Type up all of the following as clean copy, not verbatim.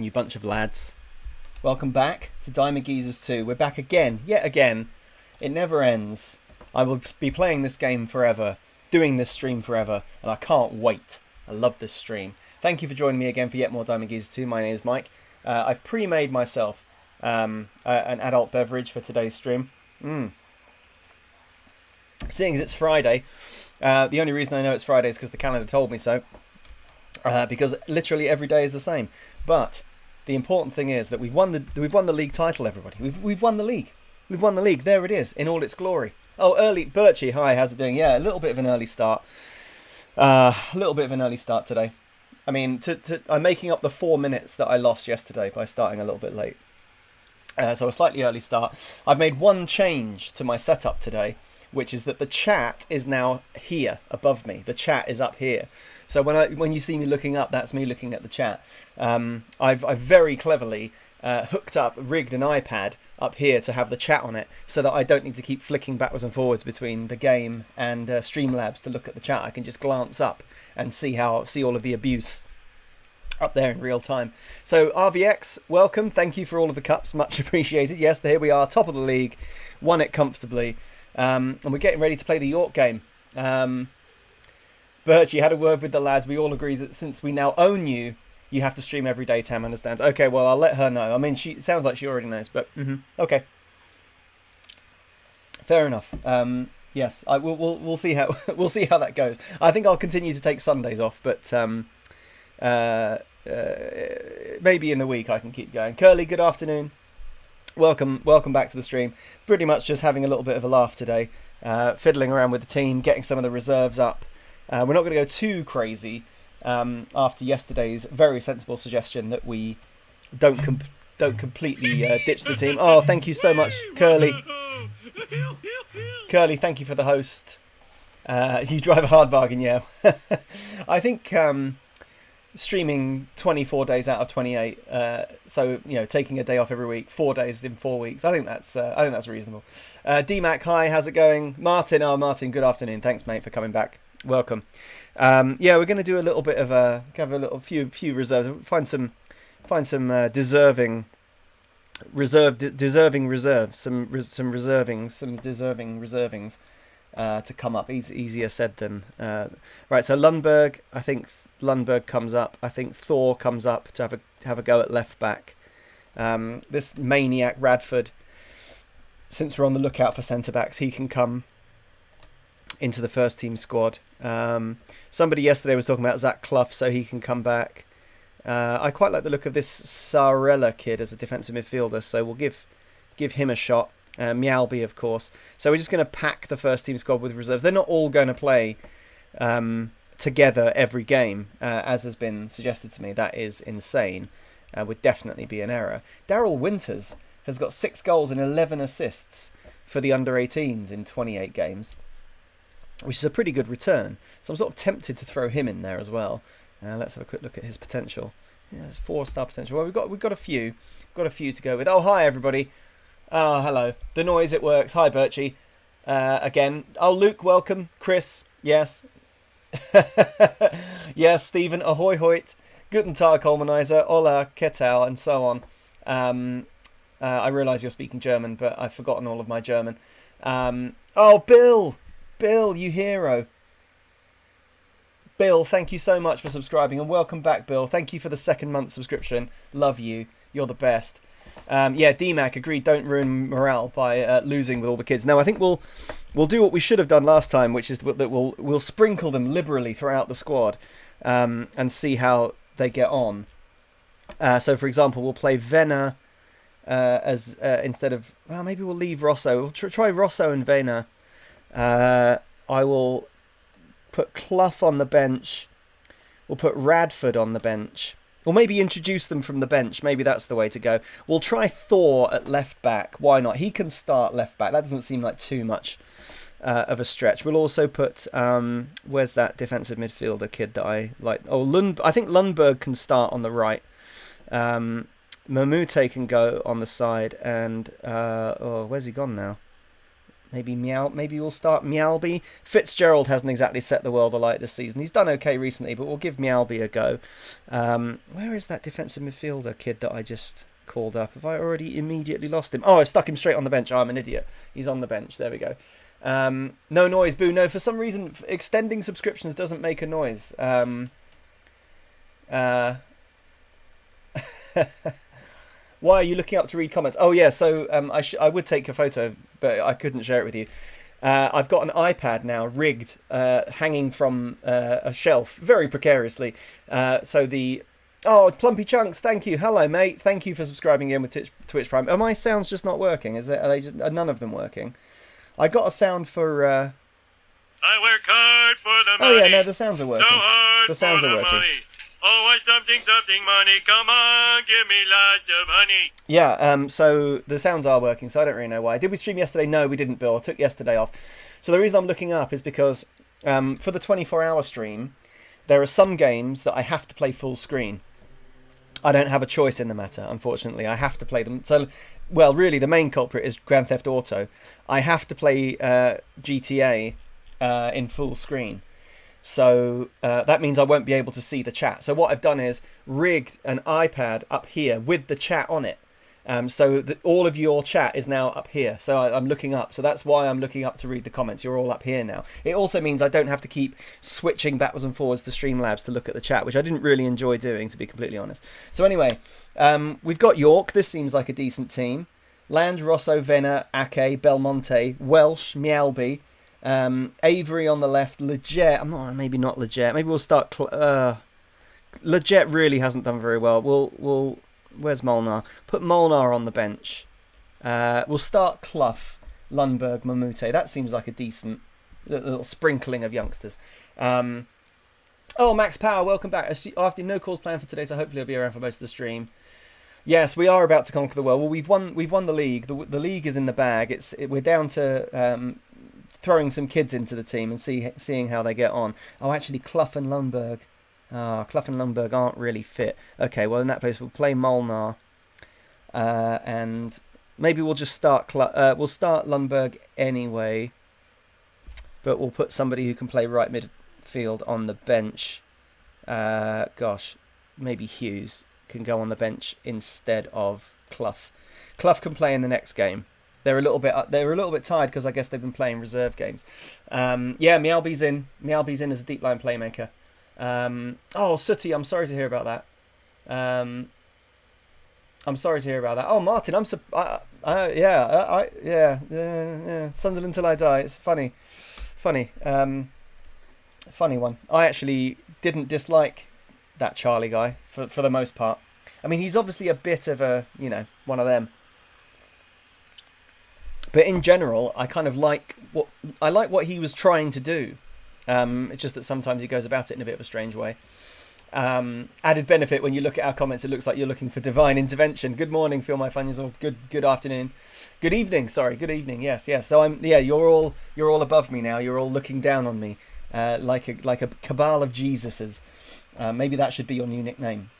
You bunch of lads. Welcome back to Diamond Geezers 2. We're back again, yet again. It never ends. I will be playing this game forever, doing this stream forever, and I can't wait. I love this stream. Thank you for joining me again for yet more Diamond Geezers 2. My name is Mike. I've pre-made myself an adult beverage for today's stream. Seeing as it's Friday, the only reason I know it's Friday is because the calendar told me so. Because literally every day is the same. But the important thing is that we've won the league title, everybody. We've won the league. We've won the league. There it is in all its glory. Oh, early Birchie, hi, how's it doing? Yeah, a little bit of an early start. Today. I mean, I'm making up the 4 minutes that I lost yesterday by starting a little bit late. So a slightly early start. I've made one change to my setup today, which is that the chat is now here above me. The chat is up here. So when you see me looking up, that's me looking at the chat. I've very cleverly rigged an iPad up here to have the chat on it, so that I don't need to keep flicking backwards and forwards between the game and Streamlabs to look at the chat. I can just glance up and see all of the abuse up there in real time. So RVX, welcome. Thank you for all of the cups, much appreciated. Yes, here we are, top of the league, won it comfortably. And we're getting ready to play the York game. Bert, you had a word with the lads. We all agree that since we now own you, you have to stream every day. Tam understands. Okay, well, I'll let her know. I mean, it sounds like she already knows, but okay. Fair enough. Yes, we'll see how we'll see how that goes. I think I'll continue to take Sundays off, but maybe in the week I can keep going. Curly, good afternoon. Welcome back to the stream. Pretty much just having a little bit of a laugh today, fiddling around with the team, getting some of the reserves up. We're not going to go too crazy after yesterday's very sensible suggestion that we don't completely ditch the team. Oh, thank you so much, Curly. Curly, thank you for the host. You drive a hard bargain, yeah. I think streaming 24 days out of 28, so taking a day off every week, 4 days in 4 weeks. I think that's reasonable. DMAC, hi, how's it going? Martin, good afternoon. Thanks, mate, for coming back. Welcome. Yeah, we're going to do a little bit of few reserves. Find some deserving reserves, some deserving reservings to come up. Easier said than right. So Lundberg, I think Lundberg comes up. I think Thor comes up to have a go at left back. This maniac Radford, since we're on the lookout for centre backs, he can come into the first team squad. Somebody yesterday was talking about Zach Clough, so he can come back. I quite like the look of this Sarella kid as a defensive midfielder, so we'll give him a shot. Mialby, of course. So we're just going to pack the first team squad with reserves. They're not all going to play together every game, as has been suggested to me. That is insane. Would definitely be an error. Daryl Winters has got 6 goals and 11 assists for the under-18s in 28 games, which is a pretty good return. So I'm sort of tempted to throw him in there as well. Let's have a quick look at his potential. Yeah, there's 4-star potential. Well, we've got a few to go with. Oh, hi everybody. Oh, hello. The noise, it works. Hi, Birchie. Again. Oh, Luke, welcome. Chris, yes. Yes, Stephen, ahoy hoyt. Guten Tag, Kolmanizer. Hola, Ketal, and so on. I realise you're speaking German, but I've forgotten all of my German. Oh, Bill, you hero. Bill, thank you so much for subscribing, and welcome back, Bill. Thank you for the 2nd month subscription. Love you. You're the best. Yeah, DMAC, agreed, don't ruin morale by losing with all the kids. No, I think we'll do what we should have done last time, which is that we'll sprinkle them liberally throughout the squad and see how they get on. So, for example, we'll play Vena as instead of... Well, maybe we'll leave Rosso. We'll try Rosso and Vena. I will put Clough on the bench. We'll put Radford on the bench. Or maybe introduce them from the bench. Maybe that's the way to go. We'll try Thor at left back. Why not? He can start left back. That doesn't seem like too much of a stretch. We'll also put... where's that defensive midfielder kid that I like? Oh, I think Lundberg can start on the right. Mamute can go on the side. And... where's he gone now? Maybe Maybe we'll start Meowby. Fitzgerald hasn't exactly set the world alight this season. He's done okay recently, but we'll give Meowby a go. Where is that defensive midfielder kid that I just called up? Have I already immediately lost him? Oh, I stuck him straight on the bench. Oh, I'm an idiot. He's on the bench. There we go. No noise, boo. No, for some reason, extending subscriptions doesn't make a noise. Why are you looking up to read comments? Oh yeah, so I would take a photo, but I couldn't share it with you. I've got an iPad now rigged, hanging from a shelf, very precariously. Plumpy Chunks, thank you. Hello, mate. Thank you for subscribing in with Twitch Prime. Are my sounds just not working? Are none of them working? I got a sound for. I work hard for the money. Oh yeah, no, the sounds are working. So hard the sounds for are the working. money. Oh, why something money? Come on, give me lots of money. Yeah, so the sounds are working, so I don't really know why. Did we stream yesterday? No, we didn't, Bill. I took yesterday off. So the reason I'm looking up is because for the 24-hour stream, there are some games that I have to play full screen. I don't have a choice in the matter, unfortunately. I have to play them. So, well, really, the main culprit is Grand Theft Auto. I have to play GTA in full screen. So that means I won't be able to see the chat. So what I've done is rigged an iPad up here with the chat on it. So that all of your chat is now up here. So I'm looking up. So that's why I'm looking up to read the comments. You're all up here now. It also means I don't have to keep switching backwards and forwards to Streamlabs to look at the chat, which I didn't really enjoy doing, to be completely honest. So anyway, we've got York. This seems like a decent team. Land, Rosso, Venner, Ake, Belmonte, Welsh, Meowby. Avery on the left, Leggett. Maybe not Leggett. Maybe we'll start. Leggett really hasn't done very well. We'll. Where's Molnar? Put Molnar on the bench. We'll start Clough, Lundberg, Mamute. That seems like a decent little sprinkling of youngsters. Oh, Max Power, welcome back. After no calls planned for today, so hopefully I'll be around for most of the stream. Yes, we are about to conquer the world. Well, we've won the league. The league is in the bag. We're down to throwing some kids into the team and seeing how they get on. Oh, actually, Clough and Lundberg. Clough and Lundberg aren't really fit. Okay, well, in that case, we'll play Molnar. And maybe we'll just start... we'll start Lundberg anyway. But we'll put somebody who can play right midfield on the bench. Maybe Hughes can go on the bench instead of Clough. Clough can play in the next game. They're a little bit tired because I guess they've been playing reserve games. Meowby's in. Meowby's in as a deep line playmaker. Sooty, I'm sorry to hear about that. Oh, Martin, Sunderland till I die. It's funny, funny one. I actually didn't dislike that Charlie guy for the most part. I mean, he's obviously a bit of a one of them. But in general, I kind of like what he was trying to do. It's just that sometimes he goes about it in a bit of a strange way. Added benefit, when you look at our comments, it looks like you're looking for divine intervention. Good morning, Phil, my fun. Or good afternoon, good evening. Sorry, good evening. Yes. So you're all above me now. You're all looking down on me, like a cabal of Jesuses. Maybe that should be your new nickname,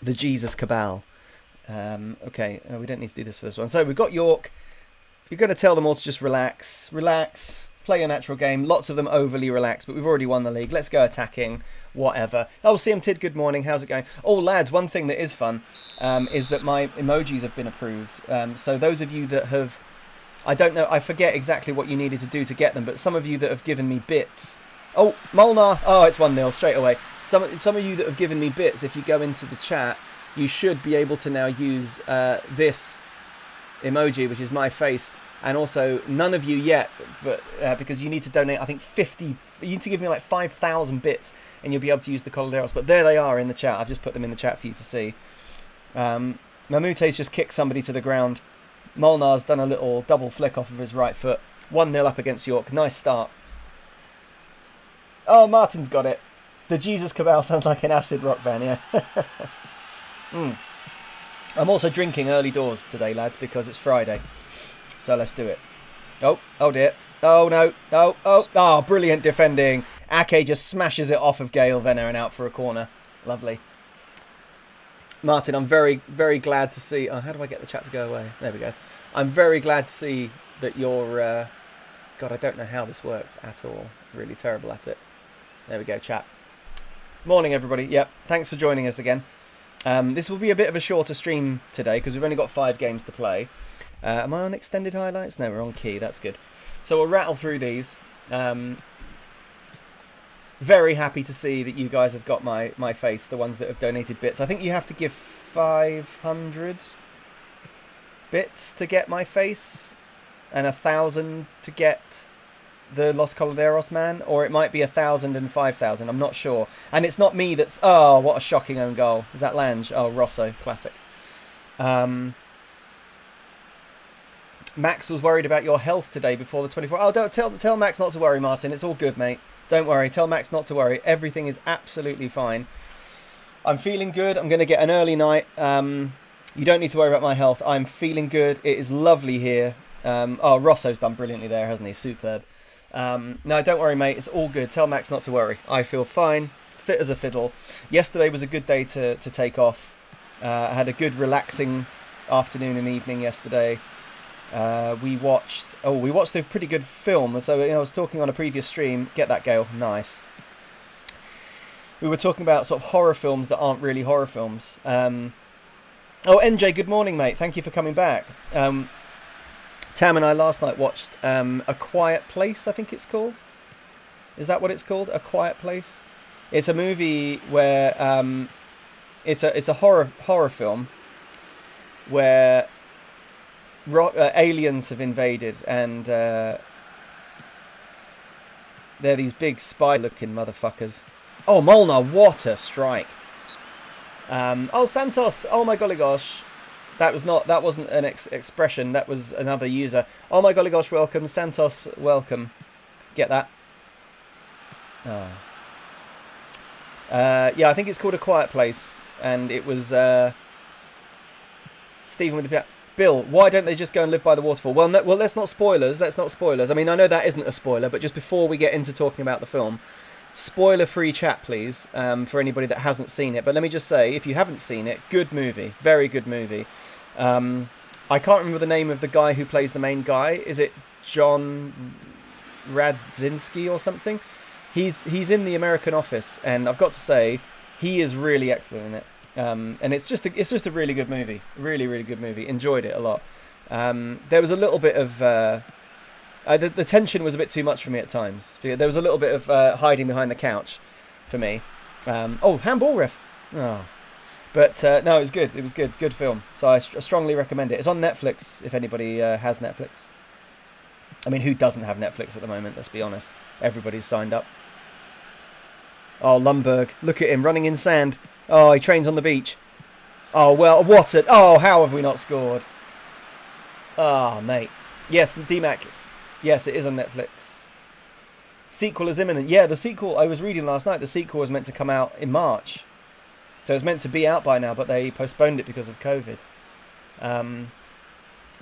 the Jesus Cabal. Okay, we don't need to do this for this one. So we've got York. You're going to tell them all to just relax, play a natural game. Lots of them overly relaxed, but we've already won the league. Let's go attacking, whatever. Oh, CM Tid, good morning. How's it going? Oh, lads, one thing that is fun is that my emojis have been approved. So those of you that have... I don't know, I forget exactly what you needed to do to get them, but some of you that have given me bits... Oh, Molnar. Oh, it's 1-0 straight away. Some of you that have given me bits, if you go into the chat, you should be able to now use this emoji, which is my face. And also, none of you yet, but because you need to donate, I think 50, you need to give me like 5,000 bits, and you'll be able to use the Coladeros. But there they are in the chat. I've just put them in the chat for you to see. Mamute's just kicked somebody to the ground. Molnar's done a little double flick off of his right foot. 1-0 up against York. Nice start. Oh, Martin's got it. The Jesus Cabal sounds like an acid rock band, yeah. I'm also drinking early doors today, lads, because it's Friday. So let's do it. Oh dear. Oh no. Oh, brilliant defending. Ake just smashes it off of Gale Venner and out for a corner. Lovely. Martin, I'm very, very glad to see... Oh, how do I get the chat to go away? There we go. I'm very glad to see that you're God, I don't know how this works at all. Really terrible at it. There we go, chat. Morning, everybody. Yep, thanks for joining us again. This will be a bit of a shorter stream today because we've only got 5 games to play. Am I on extended highlights? No, we're on key. That's good. So we'll rattle through these. Very happy to see that you guys have got my face, the ones that have donated bits. I think you have to give 500 bits to get my face and 1,000 to get the Los Coladeros man, or it might be 1,000 and 5,000. I'm not sure. And it's not me that's... Oh, what a shocking own goal. Is that Lange? Oh, Rosso. Classic. Max was worried about your health today before the 24... Oh, don't tell Max not to worry, Martin. It's all good, mate. Don't worry. Tell Max not to worry. Everything is absolutely fine. I'm feeling good. I'm going to get an early night. You don't need to worry about my health. I'm feeling good. It is lovely here. Oh, Rosso's done brilliantly there, hasn't he? Superb. No, don't worry, mate. It's all good. Tell Max not to worry. I feel fine. Fit as a fiddle. Yesterday was a good day to take off. I had a good, relaxing afternoon and evening yesterday. We watched a pretty good film. So I was talking on a previous stream. Get that, Gail. Nice. We were talking about sort of horror films that aren't really horror films. Oh, NJ, good morning, mate. Thank you for coming back. Tam and I last night watched A Quiet Place, I think it's called. Is that what it's called? A Quiet Place? It's a movie where it's a horror film where aliens have invaded, and they're these big spy-looking motherfuckers. Oh, Molnar, what a strike! Oh, Santos! Oh my golly gosh! That wasn't an expression. That was another user. Oh my golly gosh! Welcome, Santos. Welcome. Get that? Oh. Yeah, I think it's called A Quiet Place, and it was Stephen with the Bill. Why don't they just go and live by the waterfall? Well, no, let's not spoilers. Let's not spoilers. I mean, I know that isn't a spoiler, but just before we get into talking about the film. Spoiler-free chat, please, for anybody that hasn't seen it. But let me just say, if you haven't seen it, good movie. Very good movie. I can't remember the name of the guy who plays the main guy. Is it John Radzinski or something? He's in The American Office, and I've got to say, he is really excellent in it. And it's just a really good movie. Really, really good movie. Enjoyed it a lot. There was a little bit of... the tension was a bit too much for me at times. There was a little bit of hiding behind the couch for me. Oh, handball ref. Oh. But no, it was good. It was good. Good film. So I strongly recommend it. It's on Netflix if anybody has Netflix. I mean, who doesn't have Netflix at the moment? Let's be honest. Everybody's signed up. Oh, Lundberg. Look at him running in sand. Oh, he trains on the beach. Oh, well, what a... Oh, how have we not scored? Oh, mate. Yes, D-Mac. Yes, it is on Netflix. Sequel is imminent. Yeah, the sequel, I was reading last night, the sequel was meant to come out in March. So it's meant to be out by now, but they postponed it because of COVID.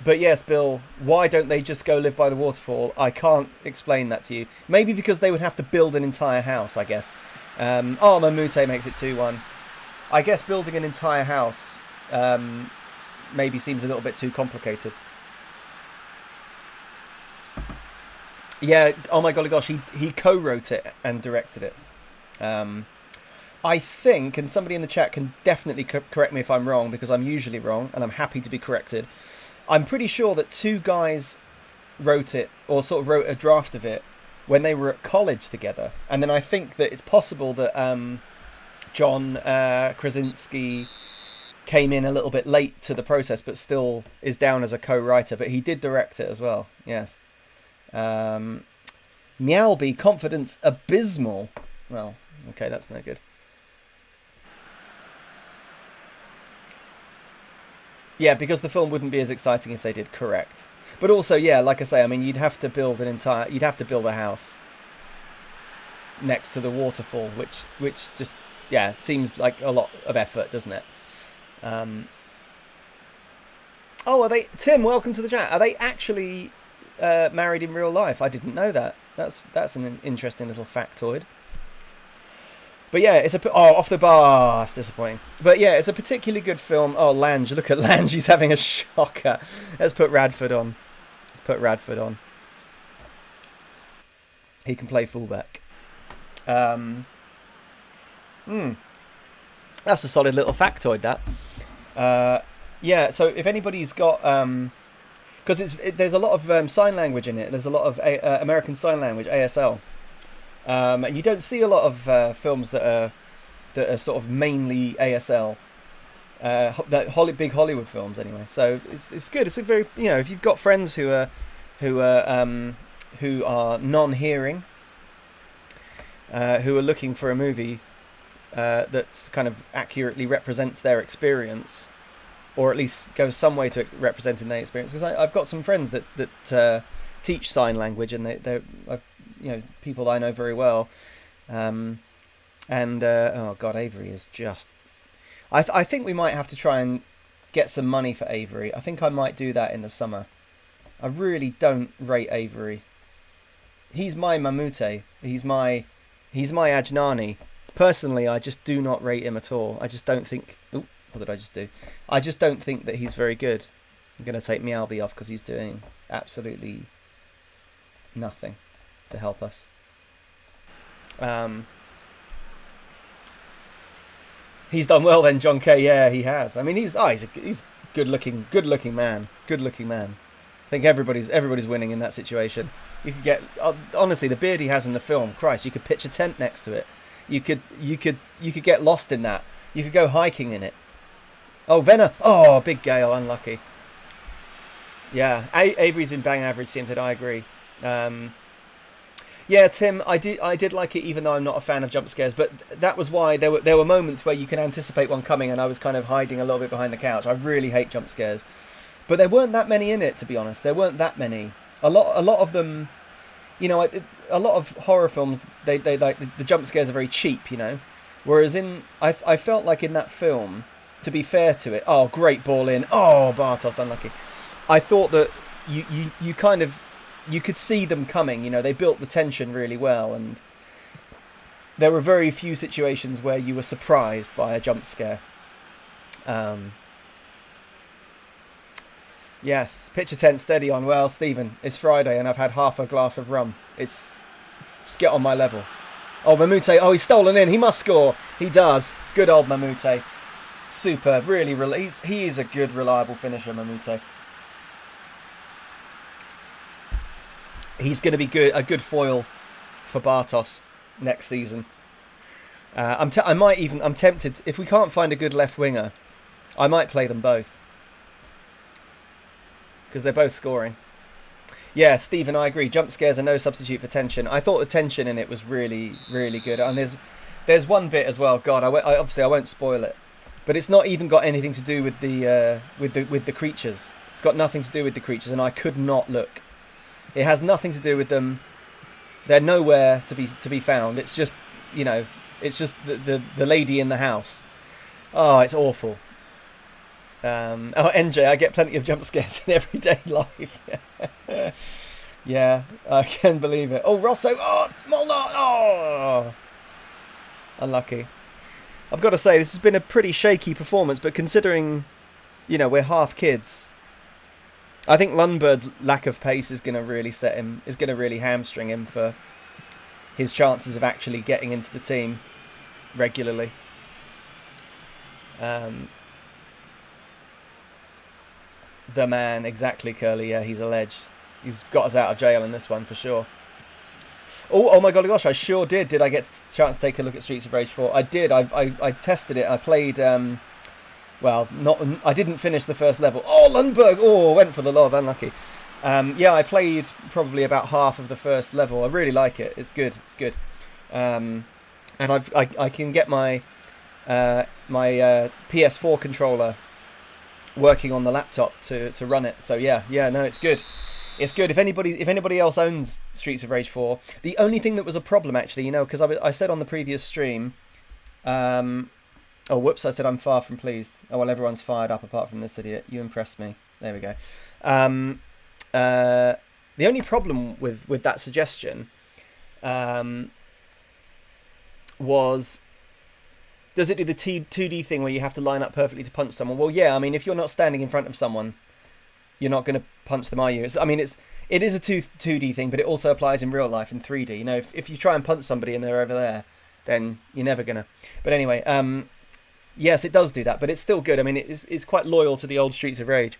But yes, Bill, why don't they just go live by the waterfall? I can't explain that to you. Maybe because they would have to build an entire house, I guess. Oh, Mamute makes it 2-1. I guess building an entire house maybe seems a little bit too complicated. Yeah, oh my golly gosh, he co-wrote it and directed it. I think, and somebody in the chat can definitely correct me if I'm wrong, because I'm usually wrong, and I'm happy to be corrected. I'm pretty sure that 2 guys wrote it, or sort of wrote a draft of it, when they were at college together. And then I think that it's possible that John Krasinski came in a little bit late to the process, but still is down as a co-writer. But he did direct it as well, yes. Meowby, confidence abysmal. Well, okay, that's no good. Yeah, because the film wouldn't be as exciting if they did correct. But also, yeah, like I say, I mean, you'd have to build a house next to the waterfall, which just, yeah, seems like a lot of effort, doesn't it? Oh, are they... Tim, welcome to the chat. Are they actually married in real life? I didn't know that. That's an interesting little factoid. But yeah, it's off the bar. It's disappointing. But yeah, it's a particularly good film. Oh, Lange, look at Lange. He's having a shocker. Let's put Radford on. He can play fullback. That's a solid little factoid, that. Yeah, so if anybody's got... because there's a lot of sign language in it. There's a lot of American Sign Language, ASL. And you don't see a lot of films that are sort of mainly ASL. Big Hollywood films, anyway. So it's good. It's a very, if you've got friends who are non-hearing, who are looking for a movie that kind of accurately represents their experience, or at least goes some way to representing their experience. Because I've got some friends that teach sign language, and they're people I know very well. Oh God, Avery is just... I think we might have to try and get some money for Avery. I think I might do that in the summer. I really don't rate Avery. He's my Mamute. He's my Ajnani. Personally, I just do not rate him at all. I just don't think... Ooh, what did I just do? I just don't think that he's very good. I'm going to take Meowby off because he's doing absolutely nothing to help us. He's done well then, John K. Yeah, he has. I mean, he's good looking man. Good looking man. I think everybody's winning in that situation. You could get, honestly, the beard he has in the film. Christ, you could pitch a tent next to it. You could get lost in that. You could go hiking in it. Oh, Venner. Oh, big gale. Unlucky. Yeah, Avery's been bang average. Tim said, I agree. Yeah, Tim, I did like it, even though I'm not a fan of jump scares. But that was why there were moments where you can anticipate one coming, and I was kind of hiding a little bit behind the couch. I really hate jump scares, but there weren't that many in it, to be honest. There weren't that many. A lot of them, a lot of horror films, they like the jump scares are very cheap, Whereas I felt like in that film, to be fair to it, oh, great ball in, oh, Bartos, unlucky. I thought that you kind of, you could see them coming, they built the tension really well, and there were very few situations where you were surprised by a jump scare. Yes, picture tent steady on. Well, Stephen, it's Friday and I've had half a glass of rum. Just get on my level. Oh, Mamute, he's stolen in. He must score. He does. Good old Mamute. Super. Really, he is a good, reliable finisher, Mamute. He's going to be a good foil for Bartos next season. I'm tempted, if we can't find a good left winger, I might play them both. Because they're both scoring. Yeah, Stephen, I agree. Jump scares are no substitute for tension. I thought the tension in it was really, really good. And there's one bit as well. God, obviously I won't spoil it, but it's not even got anything to do with the creatures. It's got nothing to do with the creatures, and I could not look. It has nothing to do with them. They're nowhere to be found. It's just it's just the lady in the house. Oh, it's awful. NJ, I get plenty of jump scares in everyday life. Yeah, I can believe it. Oh, Rosso. Oh, Molnar. Oh, unlucky. I've got to say, this has been a pretty shaky performance, but considering, we're half kids, I think Lundberg's lack of pace is going to really hamstring him for his chances of actually getting into the team regularly. The man, exactly, Curly. Yeah, he's a ledge. He's got us out of jail in this one for sure. Oh my gosh, I sure did. Did I get a chance to take a look at Streets of Rage 4? I did. I tested it. I played. I didn't finish the first level. Oh, Lundberg. Oh, went for the lob. Unlucky. Yeah, I played probably about half of the first level. I really like it. It's good. It's good. And I can get my PS4 controller working on the laptop to run it. So yeah, no, it's good. It's good. If anybody else owns Streets of Rage 4, the only thing that was a problem actually, because I said on the previous stream, oh whoops, I said I'm far from pleased. Oh well, everyone's fired up apart from this idiot. You impressed me. There we go. The only problem with that suggestion was, does it do the 2D thing where you have to line up perfectly to punch someone? Well, yeah. I mean, if you're not standing in front of someone, you're not going to punch them, are you? It's it is a 2D thing, but it also applies in real life in 3D. You know, if you try and punch somebody and they're over there, then you're never gonna. But anyway, yes, it does do that, but it's still good. I mean, it's quite loyal to the old Streets of Rage.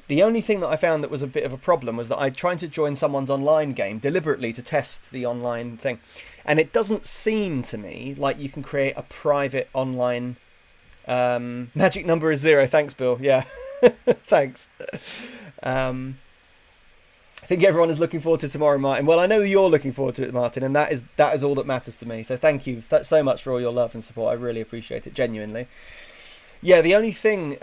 The only thing that I found that was a bit of a problem was that I tried to join someone's online game deliberately to test the online thing, and it doesn't seem to me like you can create a private online. Magic number is 0. Thanks, Bill. Yeah, thanks. I think everyone is looking forward to tomorrow, Martin. Well, I know you're looking forward to it, Martin, and that is all that matters to me. So thank you so much for all your love and support. I really appreciate it, genuinely. Yeah, the only thing,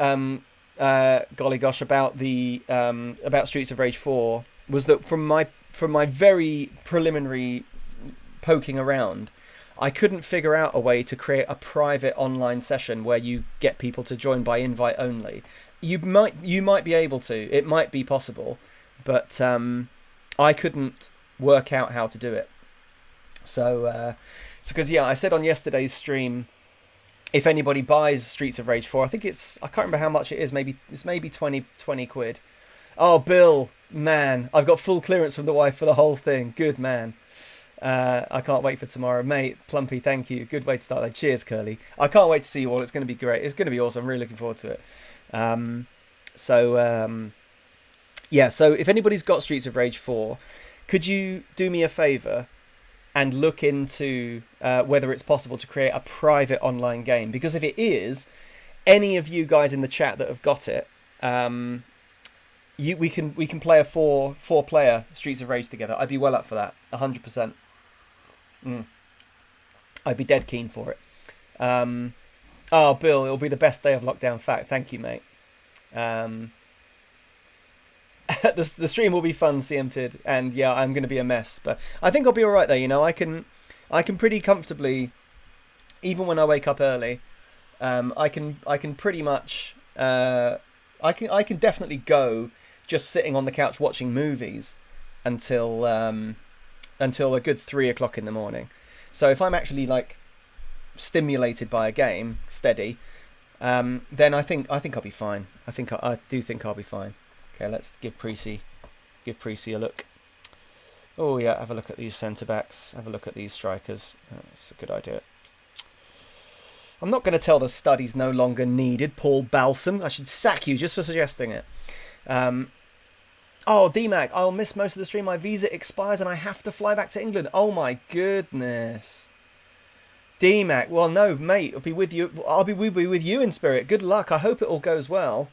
golly gosh, about about Streets of Rage 4 was that from my very preliminary poking around, I couldn't figure out a way to create a private online session where you get people to join by invite only. You might be able to. It might be possible. But I couldn't work out how to do it. So because I said on yesterday's stream, if anybody buys Streets of Rage 4, I can't remember how much it is. It's maybe 20 quid. Oh, Bill, man, I've got full clearance from the wife for the whole thing. Good man. I can't wait for tomorrow, mate. Plumpy, thank you. Good way to start that. Cheers, Curly. I can't wait to see you all. It's going to be great. It's going to be awesome. I'm really looking forward to it. Yeah, so if anybody's got Streets of Rage 4, could you do me a favour and look into whether it's possible to create a private online game? Because if it is, any of you guys in the chat that have got it, we can play a four-player Streets of Rage together. I'd be well up for that, 100%. I'd be dead keen for it. Oh, Bill, it'll be the best day of lockdown. Fact, thank you, mate. The stream will be fun, CMTid, and yeah, I'm going to be a mess, but I think I'll be all right there. You know, I can pretty comfortably, even when I wake up early, I can pretty much, I can definitely go just sitting on the couch watching movies until a good 3 o'clock in the morning. So if I'm actually like stimulated by a game, steady, then I think I'll be fine. I do think I'll be fine. Okay, let's give Precy a look. Oh yeah, have a look at these centre backs. Have a look at these strikers. That's a good idea. I'm not going to tell the study's no longer needed, Paul Balsam. I should sack you just for suggesting it. Oh, DMAC, I'll miss most of the stream. My visa expires and I have to fly back to England. Oh my goodness. DMAC, well no, mate, I'll be with you. I'll be with you in spirit. Good luck. I hope it all goes well.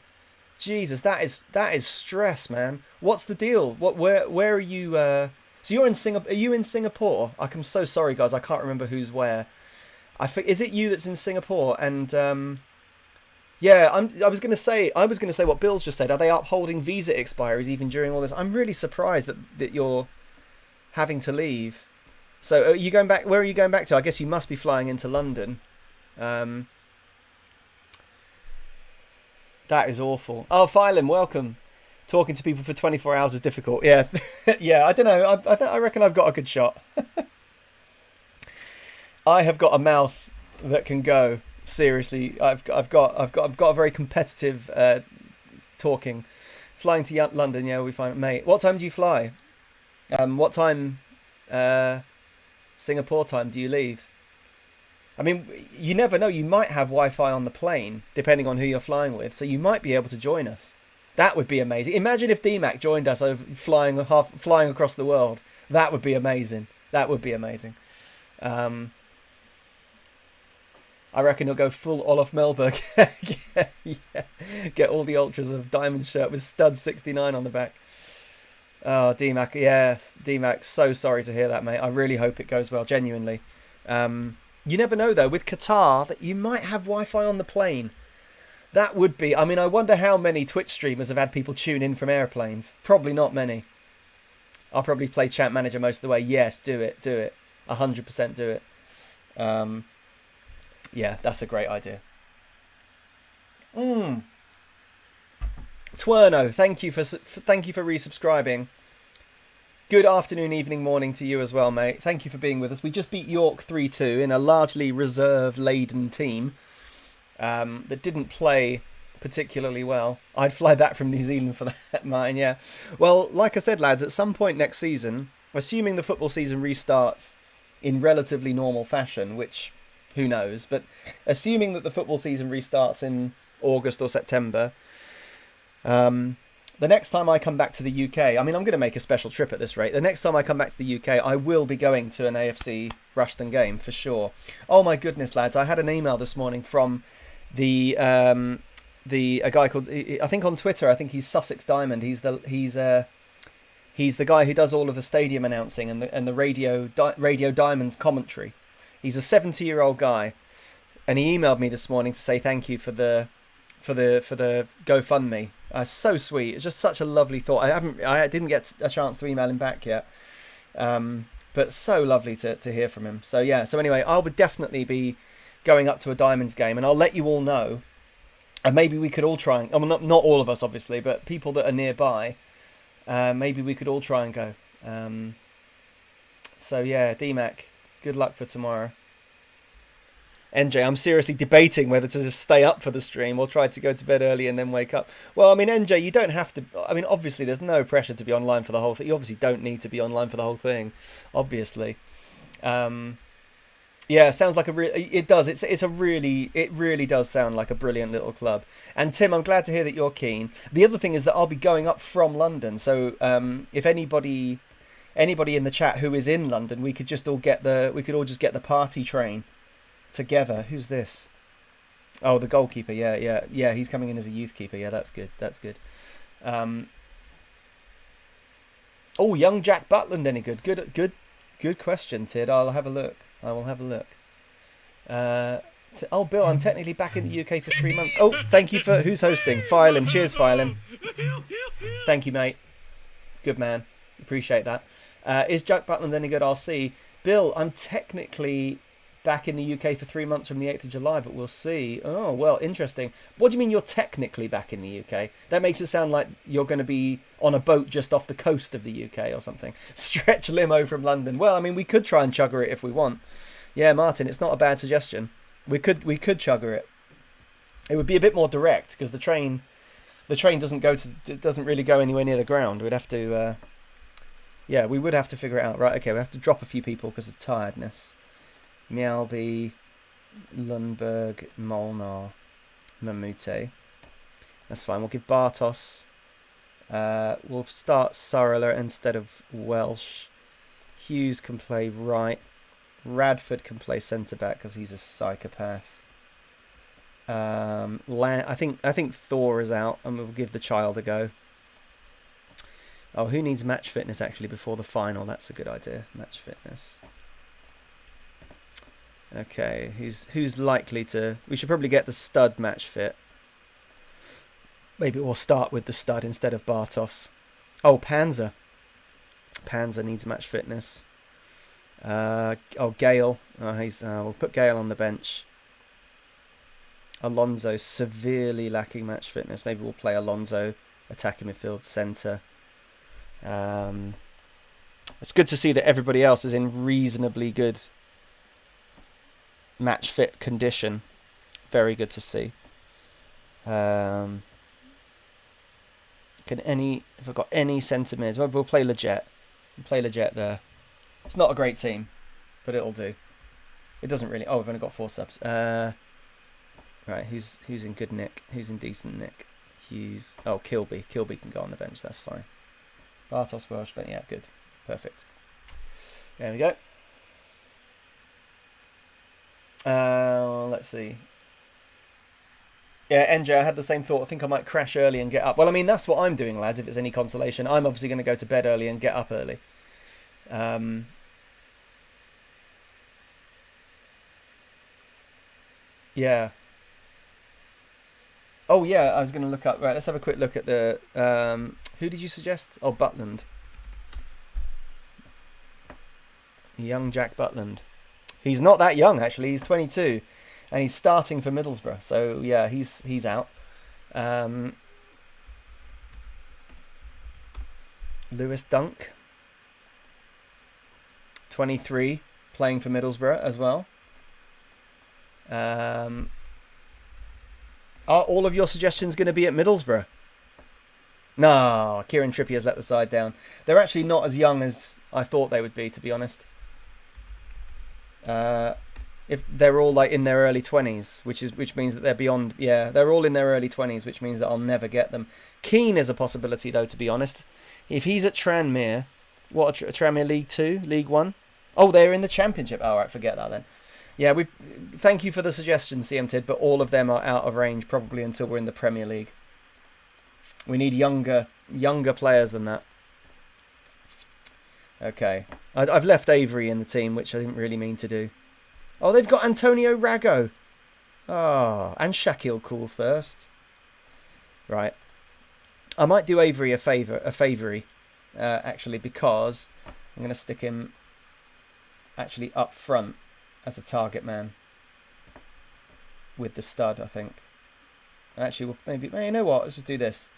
Jesus, that is stress, man. What's the deal? Where are you? So you're in Singapore? Are you in Singapore? I'm so sorry, guys. I can't remember who's where. Is it you that's in Singapore? And yeah, I was gonna say what Bill's just said. Are they upholding visa expiries even during all this? I'm really surprised that you're having to leave. So are you going back? Where are you going back to? I guess you must be flying into London. That is awful. Oh, Phylum, welcome. Talking to people for 24 hours is difficult. Yeah, yeah. I don't know. I reckon I've got a good shot. I have got a mouth that can go. Seriously, I've got a very competitive talking. Flying to London, yeah, we find, mate. What time do you fly? What time? Singapore time do you leave? I mean, you never know. You might have Wi-Fi on the plane, depending on who you're flying with. So you might be able to join us. That would be amazing. Imagine if DMAC joined us over flying across the world. That would be amazing. That would be amazing. I reckon he'll go full Olaf Melberg. Yeah. Get all the ultras of Diamond shirt with stud 69 on the back. Oh, DMAC. Yeah, DMAC. So sorry to hear that, mate. I really hope it goes well. Genuinely. You never know, though, with Qatar, that you might have Wi-Fi on the plane. That would be... I mean, I wonder how many Twitch streamers have had people tune in from airplanes. Probably not many. I'll probably play Champ Manager most of the way. Yes, do it. 100% do it. Yeah, that's a great idea. Twerno, thank you for resubscribing. Good afternoon, evening, morning to you as well, mate. Thank you for being with us. We just beat York 3-2 in a largely reserve-laden team that didn't play particularly well. I'd fly back from New Zealand for that, Martin, yeah. Well, like I said, lads, at some point next season, assuming the football season restarts in relatively normal fashion, which who knows, but assuming that the football season restarts in August or September, the next time I come back to the UK, I mean, I'm going to make a special trip at this rate. The next time I come back to the UK, I will be going to an AFC Rushden game for sure. Oh my goodness, lads! I had an email this morning from a guy called, I think on Twitter, I think he's Sussex Diamond. He's the guy who does all of the stadium announcing and the Radio Diamonds commentary. He's a 70-year-old guy, and he emailed me this morning to say thank you for the GoFundMe. So sweet. It's just such a lovely thought. I didn't get a chance to email him back yet, but so lovely to hear from him. So yeah. So anyway, I would definitely be going up to a Diamonds game, and I'll let you all know. And maybe we could all try and, not all of us obviously, but people that are nearby, maybe we could all try and go. So yeah, DMAC, good luck for tomorrow. NJ, I'm seriously debating whether to just stay up for the stream or try to go to bed early and then wake up. Well, I mean, NJ, you don't have to. I mean, obviously, there's no pressure to be online for the whole thing. You obviously don't need to be online for the whole thing, obviously. Yeah, sounds like it does. It really does sound like a brilliant little club. And Tim, I'm glad to hear that you're keen. The other thing is that I'll be going up from London, so if anybody in the chat who is in London, we could all just get the party train together. Who's this? Oh, the goalkeeper. Yeah. He's coming in as a youth keeper. Yeah, that's good. Oh, young Jack Butland. Any good? Good question, Tid. I will have a look. Bill, I'm technically back in the UK for 3 months. Oh, thank you for who's hosting. Phylum. Cheers, Phylum. Thank you, mate. Good man. Appreciate that. Is Jack Butland any good? I'll see. Bill, I'm technically back in the UK for 3 months from the 8th of July, but we'll see. Oh, well, interesting. What do you mean you're technically back in the UK? That makes it sound like you're going to be on a boat just off the coast of the UK or something. Stretch limo from London. Well, I mean, we could try and chugger it if we want. Yeah, Martin, it's not a bad suggestion. We could chugger it. It would be a bit more direct because the train doesn't really go anywhere near the ground. We'd have to, we would have to figure it out. Right, okay, we have to drop a few people because of tiredness. Mialby, Lundberg, Molnar, Mamute. That's fine. We'll give Bartos. We'll start Surrler instead of Welsh. Hughes can play right. Radford can play centre back because he's a psychopath. I think Thor is out, and we'll give the child a go. Oh, who needs match fitness actually before the final? That's a good idea. Match fitness. Okay, who's likely to... We should probably get the stud match fit. Maybe we'll start with the stud instead of Bartos. Oh, Panzer. Panzer needs match fitness. Gale. We'll put Gale on the bench. Alonso, severely lacking match fitness. Maybe we'll play Alonso, attacking midfield, centre. It's good to see that everybody else is in reasonably good match fit condition. Very good to see. Have I got any centre mids? We'll play Leggett. There. It's not a great team, but it'll do. It doesn't really. Oh, we've only got 4 subs. Right, who's in good nick? Who's in decent nick? Hughes. Oh, Kilby. Kilby can go on the bench. That's fine. Bartos, Welsh. Yeah, good. Perfect. There we go. Let's see. Yeah, NJ, I had the same thought. I think I might crash early and get up. Well, I mean, that's what I'm doing, lads, if it's any consolation. I'm obviously going to go to bed early and get up early. Yeah. Oh, yeah, I was going to look up... Right, let's have a quick look at the... who did you suggest? Oh, Butland. Young Jack Butland. He's not that young, actually. He's 22. And he's starting for Middlesbrough. So, yeah, he's out. Lewis Dunk. 23. Playing for Middlesbrough as well. Are all of your suggestions going to be at Middlesbrough? No, Kieran Trippier's let the side down. They're actually not as young as I thought they would be, to be honest. If they're all like in their early 20s, which means that they're beyond. Yeah, they're all in their early 20s, which means that I'll never get them. Keane is a possibility, though, to be honest. If he's at Tranmere, what, Tranmere League 2, League 1? Oh, they're in the Championship. Oh, right, forget that then. Yeah, thank you for the suggestion, CMTID, but all of them are out of range probably until we're in the Premier League. We need younger players than that. Okay. I've left Avery in the team, which I didn't really mean to do. Oh, they've got Antonio Rago. Oh, and Shaquille Cool first. Right. I might do Avery a favoury, actually, because I'm going to stick him actually up front as a target man with the stud, I think. Actually, we'll maybe, you know what? Let's just do this.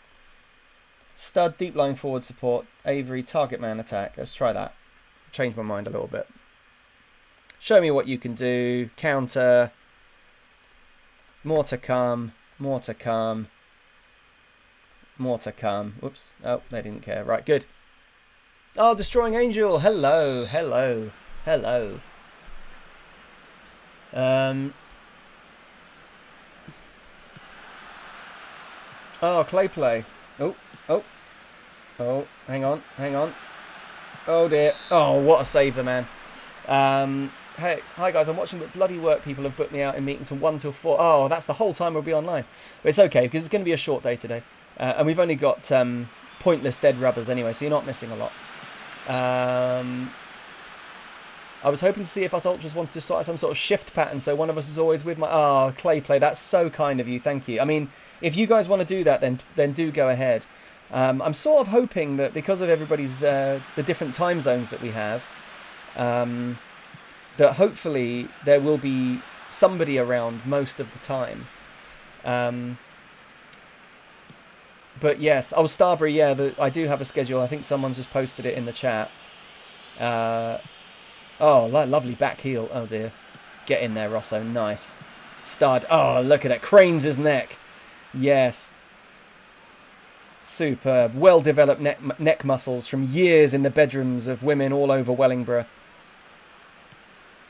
Stud, deep line forward support, Avery, target man attack. Let's try that. Change my mind a little bit. Show me what you can do. Counter. More to come. More to come. More to come. Whoops. Oh, they didn't care. Right, good. Oh, Destroying Angel. Hello. Hello. Hello. Oh, clay play. Oh. Oh, hang on. Oh dear. Oh, what a save, the man. Hey, hi guys, I'm watching, but bloody work people have booked me out in meetings from 1 till 4. Oh, that's the whole time we'll be online. But it's okay, because it's going to be a short day today. And we've only got pointless dead rubbers anyway, so you're not missing a lot. I was hoping to see if us ultras wanted to sort out some sort of shift pattern, so one of us is always with my... Oh, clay play, that's so kind of you, thank you. I mean, if you guys want to do that, then do go ahead. I'm sort of hoping that because of everybody's... the different time zones that we have, that hopefully there will be somebody around most of the time. But yes, oh, Starbury, yeah, I do have a schedule. I think someone's just posted it in the chat. Oh, lovely back heel. Oh dear. Get in there, Rosso. Nice. Stud. Oh, look at it. Cranes his neck. Yes. Superb. Well-developed neck muscles from years in the bedrooms of women all over Wellingborough.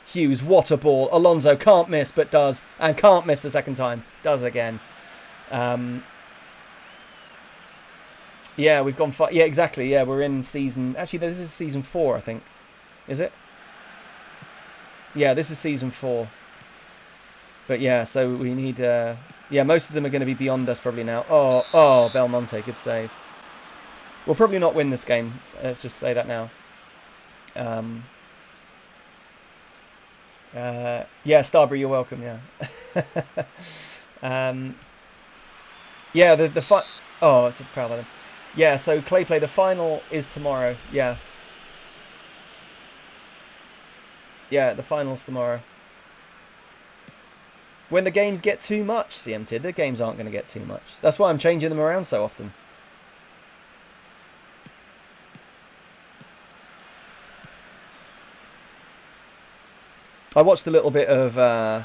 Hughes, what a ball. Alonso can't miss, but does. And can't miss the second time. Does again. Yeah, we've gone far. Yeah, exactly. Yeah, we're in season... Actually, this is season 4, I think. Is it? Yeah, this is season 4. But yeah, so we need... yeah, most of them are going to be beyond us probably now. Oh, Belmonte, good save. We'll probably not win this game. Let's just say that now. Yeah, Starbury, you're welcome, yeah. Yeah, the oh, it's a foul by them. Yeah, so clay play, the final is tomorrow, yeah. Yeah, the final's tomorrow. When the games get too much, CMT, the games aren't going to get too much. That's why I'm changing them around so often. I watched a little bit of... Oh,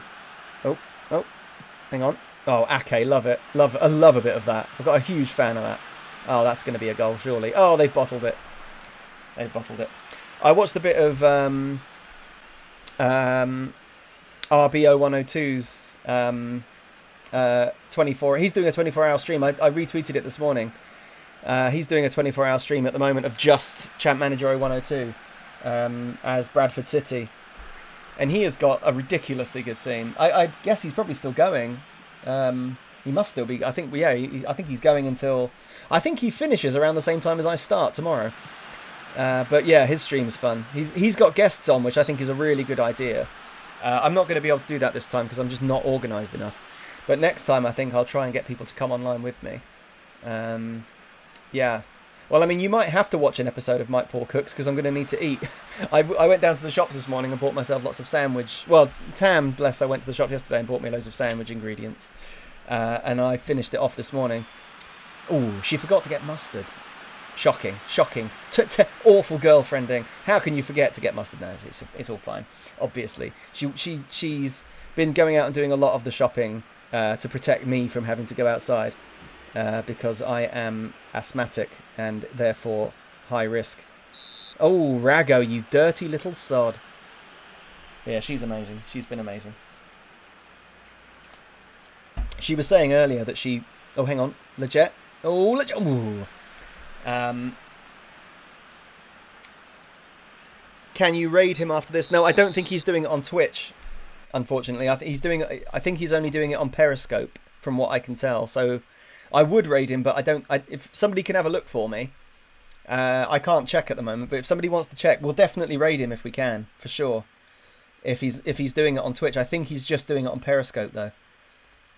hang on. Oh, Ake, love it. I love a bit of that. I've got a huge fan of that. Oh, that's going to be a goal, surely. Oh, they've bottled it. I watched a bit of RBO102's 24. He's doing a 24-hour stream. I retweeted it this morning. He's doing a 24-hour stream at the moment of just Champ Manager 102 as Bradford City. And he has got a ridiculously good team. I guess he's probably still going. He must still be. I think, yeah, I think he's going until... I think he finishes around the same time as I start tomorrow. But yeah, his stream's fun. He's got guests on, which I think is a really good idea. I'm not going to be able to do that this time because I'm just not organised enough. But next time, I think I'll try and get people to come online with me. Yeah. Well, I mean, you might have to watch an episode of Mike Paul Cooks because I'm going to need to eat. I went down to the shops this morning and bought myself lots of sandwich. Well, Tam, bless, I went to the shop yesterday and bought me loads of sandwich ingredients. And I finished it off this morning. Oh, she forgot to get mustard. Shocking. Awful girlfriending. How can you forget to get mustard? No, it's all fine. Obviously, she's been going out and doing a lot of the shopping to protect me from having to go outside because I am asthmatic and therefore high risk. Oh, Rago, you dirty little sod. Yeah, she's amazing. She's been amazing. She was saying earlier that she... Oh, hang on. Leggett. Oh, Leggett. Ooh. Can you raid him after this? No, I don't think he's doing it on Twitch. Unfortunately, I think he's only doing it on Periscope, from what I can tell. So, I would raid him, but I don't. If somebody can have a look for me, I can't check at the moment. But if somebody wants to check, we'll definitely raid him if we can, for sure. If he's doing it on Twitch, I think he's just doing it on Periscope though.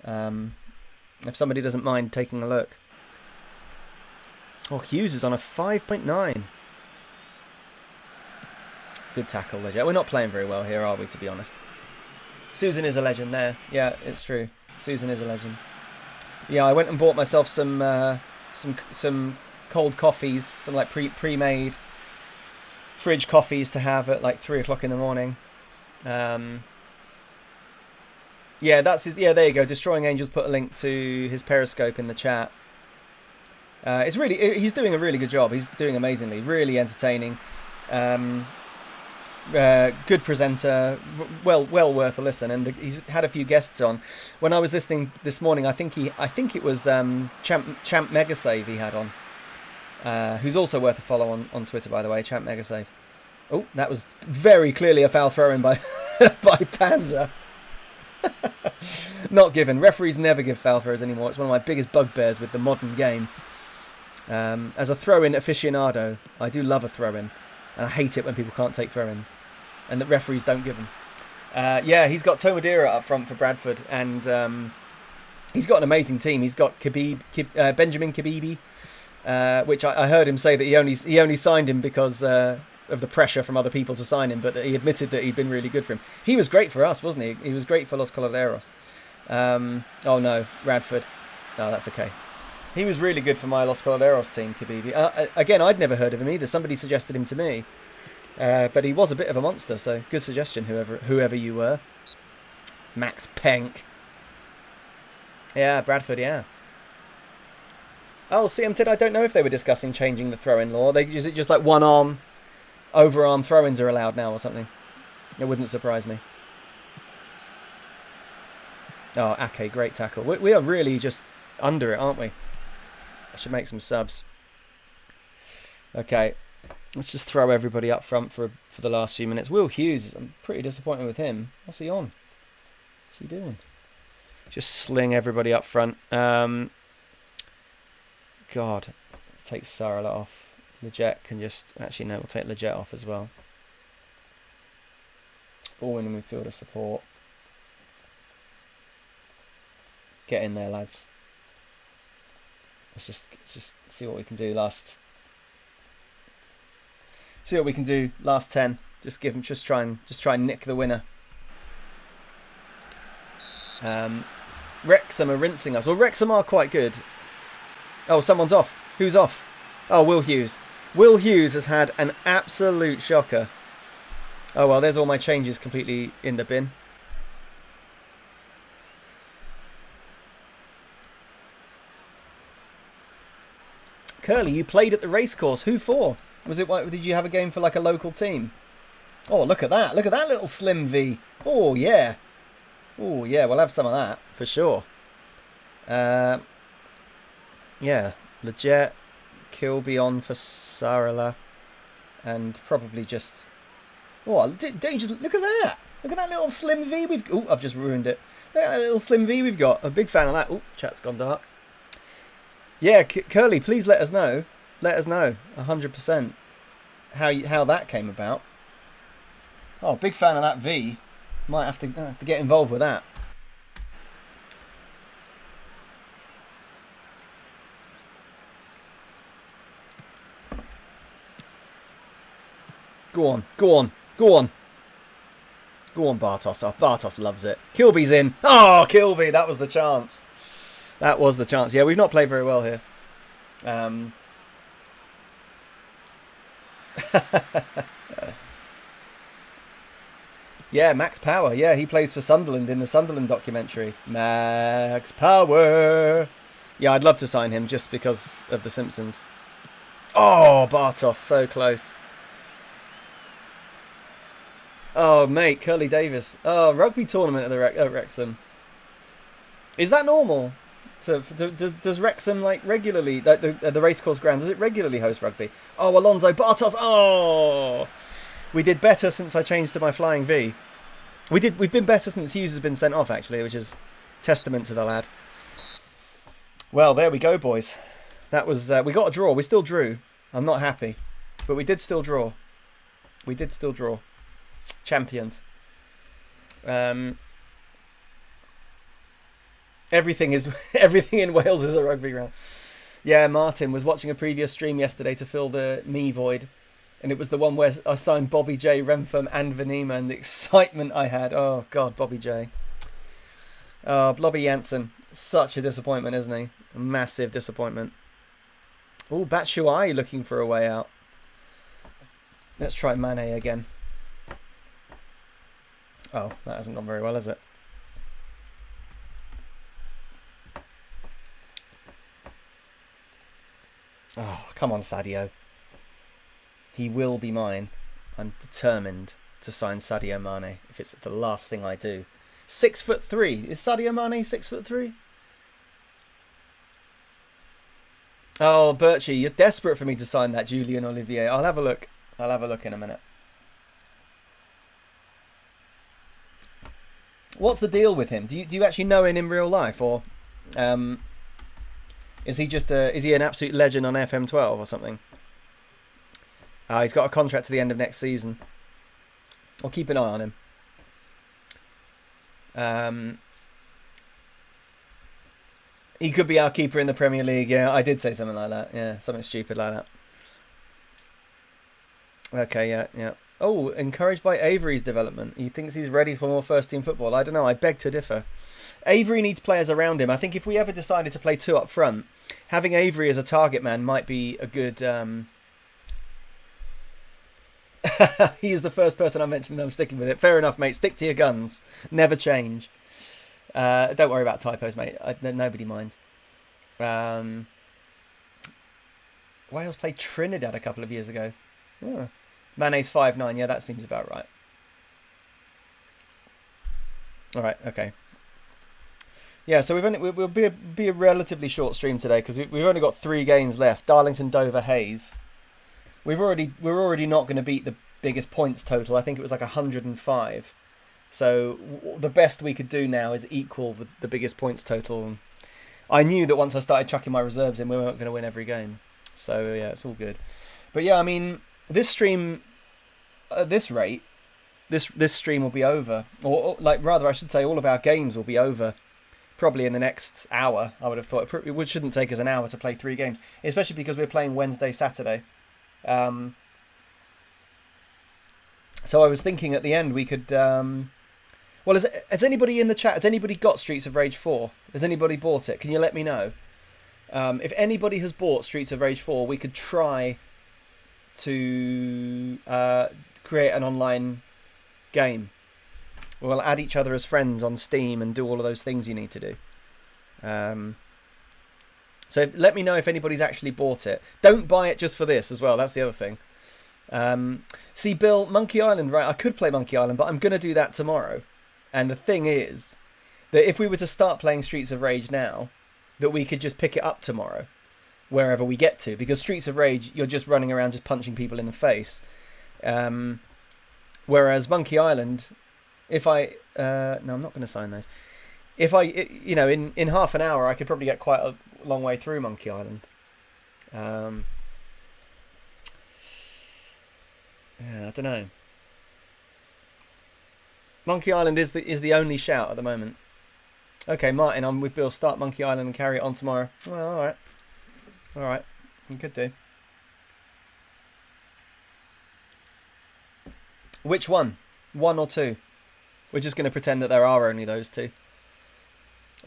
If somebody doesn't mind taking a look. Oh, Hughes is on a 5.9. Good tackle, Legend. We're not playing very well here, are we, to be honest? Susan is a legend there. Yeah, it's true. Susan is a legend. Yeah, I went and bought myself some cold coffees, some like pre-made fridge coffees to have at like 3 o'clock in the morning. Yeah, that's his. Yeah, there you go. Destroying Angels put a link to his Periscope in the chat. It's really, he's doing a really good job. He's doing amazingly, really entertaining. Good presenter, well worth a listen, and he's had a few guests on. When I was listening this morning, I think it was Champ Megasave he had on, who's also worth a follow on Twitter, by the way, Champ Megasave. Oh, that was very clearly a foul throw-in by by Panzer. Not given. Referees never give foul throws anymore. It's one of my biggest bugbears with the modern game. As a throw-in aficionado, I do love a throw-in. And I hate it when people can't take throw-ins. And that referees don't give them. Yeah, he's got Tomadera up front for Bradford. And he's got an amazing team. He's got Benjamin Kabibi. Which I heard him say that he only signed him because of the pressure from other people to sign him. But that he admitted that he'd been really good for him. He was great for us, wasn't he? He was great for Los Coladeros. Oh no, Radford. No, that's okay. He was really good for my Los Coladeros team, Kabibi. Again, I'd never heard of him either. Somebody suggested him to me. But he was a bit of a monster, so good suggestion, whoever you were. Max Penk. Yeah, Bradford, yeah. Oh, CM I don't know if they were discussing changing the throw-in law. Is it just like one-arm, overarm throw-ins are allowed now or something? It wouldn't surprise me. Oh, Ake, great tackle. We are really just under it, aren't we? I should make some subs. Okay, let's just throw everybody up front for the last few minutes. Will Hughes, I'm pretty disappointed with him. What's he on? What's he doing? Just sling everybody up front. God, let's take Sarala off. Leggett can just... Actually, no, we'll take Leggett off as well. Ball in midfielder support. Get in there, lads. Let's just see what we can do last. See what we can do last 10. Just try and nick the winner. Wrexham are rinsing us. Well, Wrexham are quite good. Oh, someone's off. Who's off? Oh, Will Hughes. Will Hughes has had an absolute shocker. Oh well, there's all my changes completely in the bin. Curly, you played at the racecourse. Who for? Was it? Did you have a game for like a local team? Oh, look at that! Look at that little slim V. Oh yeah. Oh yeah. We'll have some of that for sure. Yeah, Leggett, Kilby on for Sarala, and probably just. Oh, don't you just look at that! Look at that little slim V we've. Oh, I've just ruined it. Look at that little slim V we've got. I'm a big fan of that. Oh, chat's gone dark. Yeah, Curly, please let us know. Let us know, 100%, how that came about. Oh, big fan of that V. Might have to get involved with that. Go on, go on, go on. Go on, Bartos. Oh, Bartos loves it. Kilby's in. Oh, Kilby, that was the chance. That was the chance. Yeah, we've not played very well here. Yeah, Max Power. Yeah, he plays for Sunderland in the Sunderland documentary. Max Power. Yeah, I'd love to sign him just because of The Simpsons. Oh, Bartos, so close. Oh, mate, Curly Davis. Oh, rugby tournament at Wrexham. Is that normal? Does Wrexham like regularly the racecourse ground? Does it regularly host rugby? Oh, Alonso Bartos. Oh, we did better since I changed to my flying V. We've been better since Hughes has been sent off actually, which is testament to the lad. Well, there we go, boys. That was we got a draw. We still drew. I'm not happy, but we did still draw. We did still draw. Champions. Everything in Wales is a rugby ground. Yeah, Martin was watching a previous stream yesterday to fill the me void, and it was the one where I signed Bobby J, Renfam, and Venema, and the excitement I had. Oh God, Bobby J. Oh, Blobby Jansen, such a disappointment, isn't he? A massive disappointment. Oh, Batshuayi looking for a way out. Let's try Mane again. Oh, that hasn't gone very well, has it? Oh, come on, Sadio. He will be mine. I'm determined to sign Sadio Mane if it's the last thing I do. 6'3". Is Sadio Mane 6'3"? Oh, Birchie, you're desperate for me to sign that Julian Olivier. I'll have a look. I'll have a look in a minute. What's the deal with him? Do you actually know him in real life, or is he an absolute legend on FM12 or something? He's got a contract to the end of next season. I'll keep an eye on him. He could be our keeper in the Premier League. Yeah, I did say something like that. Yeah, something stupid like that. Okay, yeah. Oh, encouraged by Avery's development. He thinks he's ready for more first-team football. I don't know. I beg to differ. Avery needs players around him. I think if we ever decided to play two up front, having Avery as a target man might be a good... He is the first person I mentioned and I'm sticking with it. Fair enough, mate. Stick to your guns. Never change. Don't worry about typos, mate. Nobody minds. Wales played Trinidad a couple of years ago. Oh. Mane's 5'9". Yeah, that seems about right. All right, okay. Yeah, so we'll be a relatively short stream today because we've only got 3 games left. Darlington, Dover, Hayes. We're already not going to beat the biggest points total. I think it was like 105. So the best we could do now is equal the biggest points total. I knew that once I started chucking my reserves in, we weren't going to win every game. So yeah, it's all good. But yeah, I mean, this stream, at this rate, this stream will be over, or like rather, I should say, all of our games will be over, probably in the next hour. I would have thought it shouldn't take us an hour to play 3 games, especially because we're playing Wednesday, Saturday. So I was thinking at the end we could. Well, has anybody in the chat? Has anybody got Streets of Rage 4? Has anybody bought it? Can you let me know? If anybody has bought Streets of Rage 4, we could try to create an online game. We'll add each other as friends on Steam and do all of those things you need to do. So let me know if anybody's actually bought it. Don't buy it just for this as well. That's the other thing. See, Bill, Monkey Island, right? I could play Monkey Island, but I'm going to do that tomorrow. And the thing is that if we were to start playing Streets of Rage now, that we could just pick it up tomorrow, wherever we get to. Because Streets of Rage, you're just running around just punching people in the face. Whereas Monkey Island, if I... no, I'm not going to sign those. If I, in half an hour, I could probably get quite a long way through Monkey Island. Yeah, I don't know. Monkey Island is the only shout at the moment. Okay, Martin, I'm with Bill. Start Monkey Island and carry it on tomorrow. Well, all right, you could do. Which one? 1 or 2? We're just going to pretend that there are only those 2.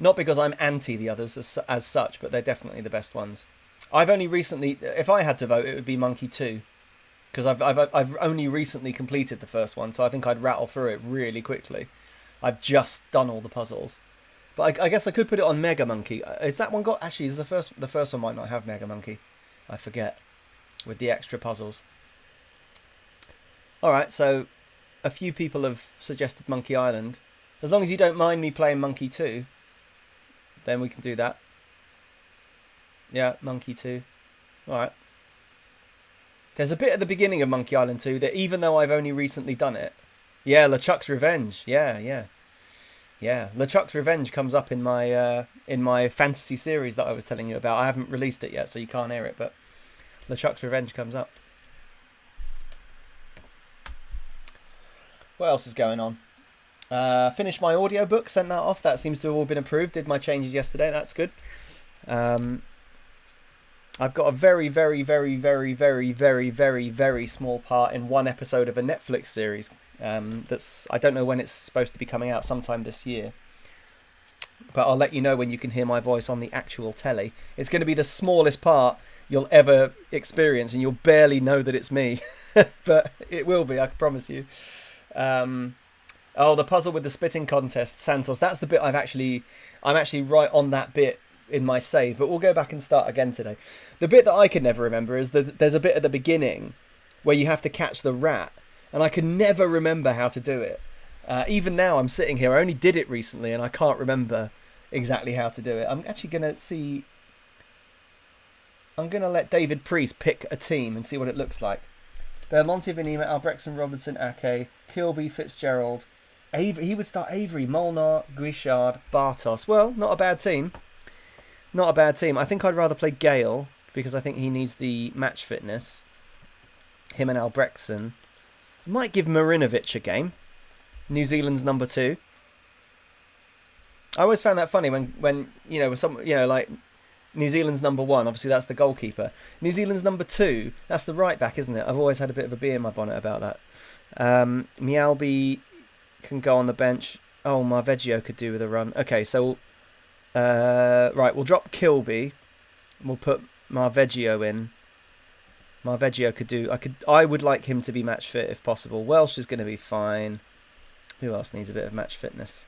Not because I'm anti the others as such, but they're definitely the best ones. I've only recently, if I had to vote, it would be Monkey 2. because I've only recently completed the first one, so I think I'd rattle through it really quickly. I've just done all the puzzles, but I guess I could put it on Mega Monkey. Is that one got? Actually, is the first one might not have Mega Monkey. I forget, with the extra puzzles. All right, so a few people have suggested Monkey Island. As long as you don't mind me playing Monkey 2, then we can do that. Yeah, Monkey 2. All right. There's a bit at the beginning of Monkey Island 2 that, even though I've only recently done it, yeah, LeChuck's Revenge. Yeah. LeChuck's Revenge comes up in my fantasy series that I was telling you about. I haven't released it yet, so you can't hear it, but LeChuck's Revenge comes up. What else is going on? Finished my audiobook, sent that off. That seems to have all been approved. Did my changes yesterday. That's good. I've got a very, very, very, very, very, very, very, very small part in one episode of a Netflix series. That's, I don't know when it's supposed to be coming out, sometime this year. But I'll let you know when you can hear my voice on the actual telly. It's going to be the smallest part you'll ever experience, and you'll barely know that it's me. But it will be, I can promise you. The puzzle with the spitting contest, Santos. That's the bit I'm actually right on that bit in my save, but we'll go back and start again today. The bit that I can never remember is that there's a bit at the beginning where you have to catch the rat, and I can never remember how to do it. Even now I'm sitting here, I only did it recently and I can't remember exactly how to do it. I'm actually going to see... I'm going to let David Priest pick a team and see what it looks like. Belmonte, Venema, Albrechtson, Robertson, Ake, Kilby, Fitzgerald, Avery. He would start Avery, Molnar, Guichard, Bartos. Well, not a bad team. Not a bad team. I think I'd rather play Gale because I think he needs the match fitness. Him and Albrechtson. Might give Marinovic a game. New Zealand's number 2. I always found that funny when like New Zealand's number 1. Obviously, that's the goalkeeper. New Zealand's number 2. That's the right back, isn't it? I've always had a bit of a bee in my bonnet about that. Mialbi can go on the bench. Oh, Marveggio could do with a run. Okay, so right, we'll drop Kilby. We'll put Marveggio in. Marveggio could do... I would like him to be match fit if possible. Welsh is going to be fine. Who else needs a bit of match fitness?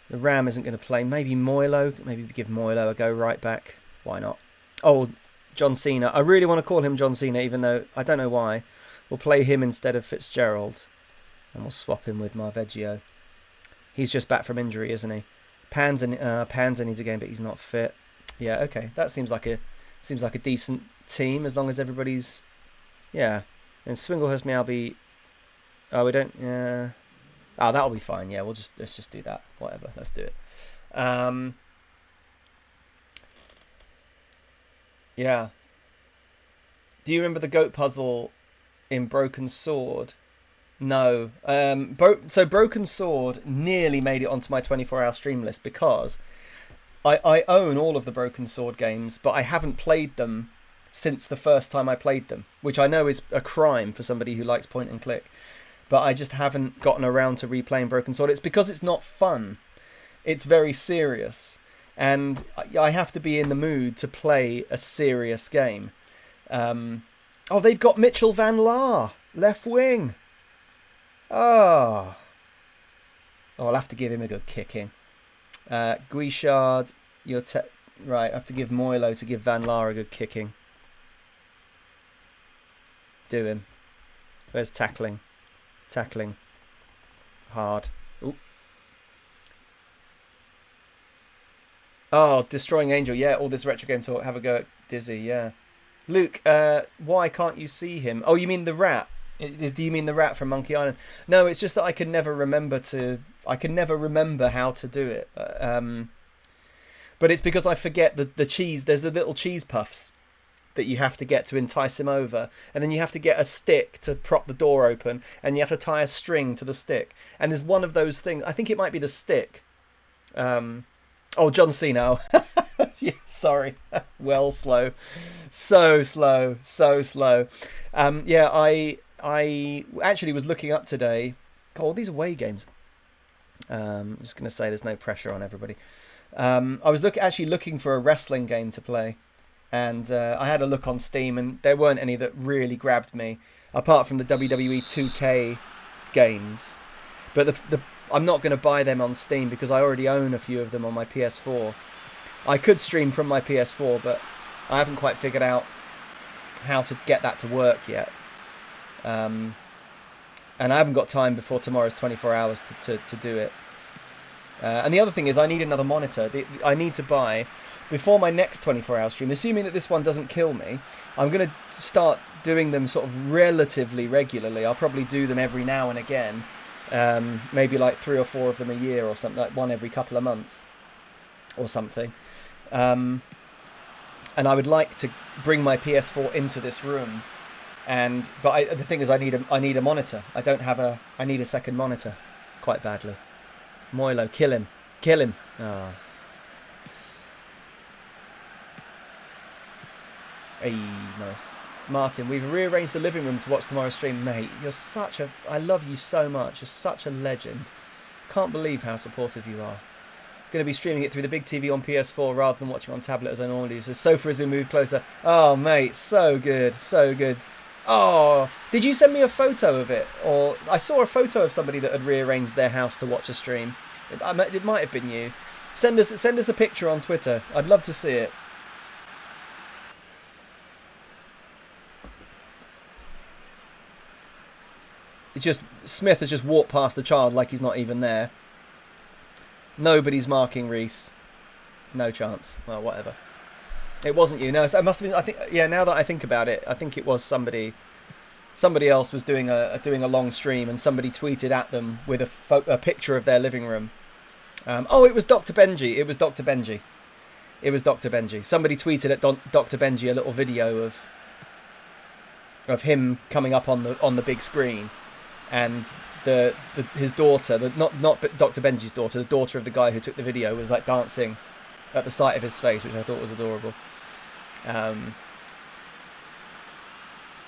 The Ram isn't going to play. Maybe Moilo. Maybe give Moilo a go right back. Why not? Oh, John Cena. I really want to call him John Cena, even though I don't know why. We'll play him instead of Fitzgerald. And we'll swap him with Marveggio. He's just back from injury, isn't he? Panzer needs a game, but he's not fit. Yeah, okay. That seems like a decent team as long as everybody's... Yeah. And Swinglehurst, Mialbi... Oh, we don't... Yeah. Oh, that'll be fine. Yeah, let's just do that. Whatever. Let's do it. Yeah. Do you remember the goat puzzle in Broken Sword? No. So Broken Sword nearly made it onto my 24-hour stream list because I own all of the Broken Sword games, but I haven't played them since the first time I played them, which I know is a crime for somebody who likes point and click. But I just haven't gotten around to replaying Broken Sword. It's because it's not fun. It's very serious. And I have to be in the mood to play a serious game. They've got Mitchell Van Laar, left wing. Oh, I'll have to give him a good kicking. Guichard, right, I have to give Moilo to give Van Laar a good kicking. Do him. Where's tackling? Tackling. Hard. Ooh. Oh, Destroying Angel. Yeah, all this retro game talk. Have a go at Dizzy, yeah. Luke, why can't you see him? Oh, you mean the rat? Do you mean the rat from Monkey Island? No, it's just that I can never remember how to do it. But it's because I forget the cheese. There's the little cheese puffs that you have to get to entice him over, and then you have to get a stick to prop the door open, and you have to tie a string to the stick. And there's one of those things. I think it might be the stick. John Cena. Yeah, sorry. Well, slow. So slow. I actually was looking up today. God, these away games. I'm just going to say there's no pressure on everybody. I was actually looking for a wrestling game to play. and I had a look on Steam, and there weren't any that really grabbed me, apart from the WWE 2K games. But I'm not going to buy them on Steam because I already own a few of them on my PS4. I could stream from my PS4, but I haven't quite figured out how to get that to work yet. And I haven't got time before tomorrow's 24 hours to do it. And the other thing is I need another monitor. I need to buy, before my next 24-hour stream, assuming that this one doesn't kill me, I'm going to start doing them sort of relatively regularly. I'll probably do them every now and again. Maybe like 3 or 4 of them a year or something, like one every couple of months or something. And I would like to bring my PS4 into this room. But the thing is, I need a monitor. I need a second monitor, quite badly. Moilo, kill him. Oh. Hey, nice. Martin, we've rearranged the living room to watch tomorrow's stream. Mate, I love you so much. You're such a legend. Can't believe how supportive you are. Going to be streaming it through the big TV on PS4 rather than watching on tablet as I normally do. So the sofa has been moved closer. Oh, mate, so good, so good. Oh, did you send me a photo of it? Or I saw a photo of somebody that had rearranged their house to watch a stream. It might have been you. Send us a picture on Twitter. I'd love to see it. It's just Smith has just walked past the child like he's not even there. Nobody's marking Reese. No chance. Well, whatever. It wasn't you. No, it must have been. I think. Yeah. Now that I think about it, I think it was somebody. Somebody else was doing a long stream, and somebody tweeted at them with a picture of their living room. Oh, it was Dr. Benji. It was Dr. Benji. Somebody tweeted at Dr. Benji a little video of him coming up on the big screen, and his daughter, not Dr. Benji's daughter, the daughter of the guy who took the video, was like dancing at the sight of his face, which I thought was adorable.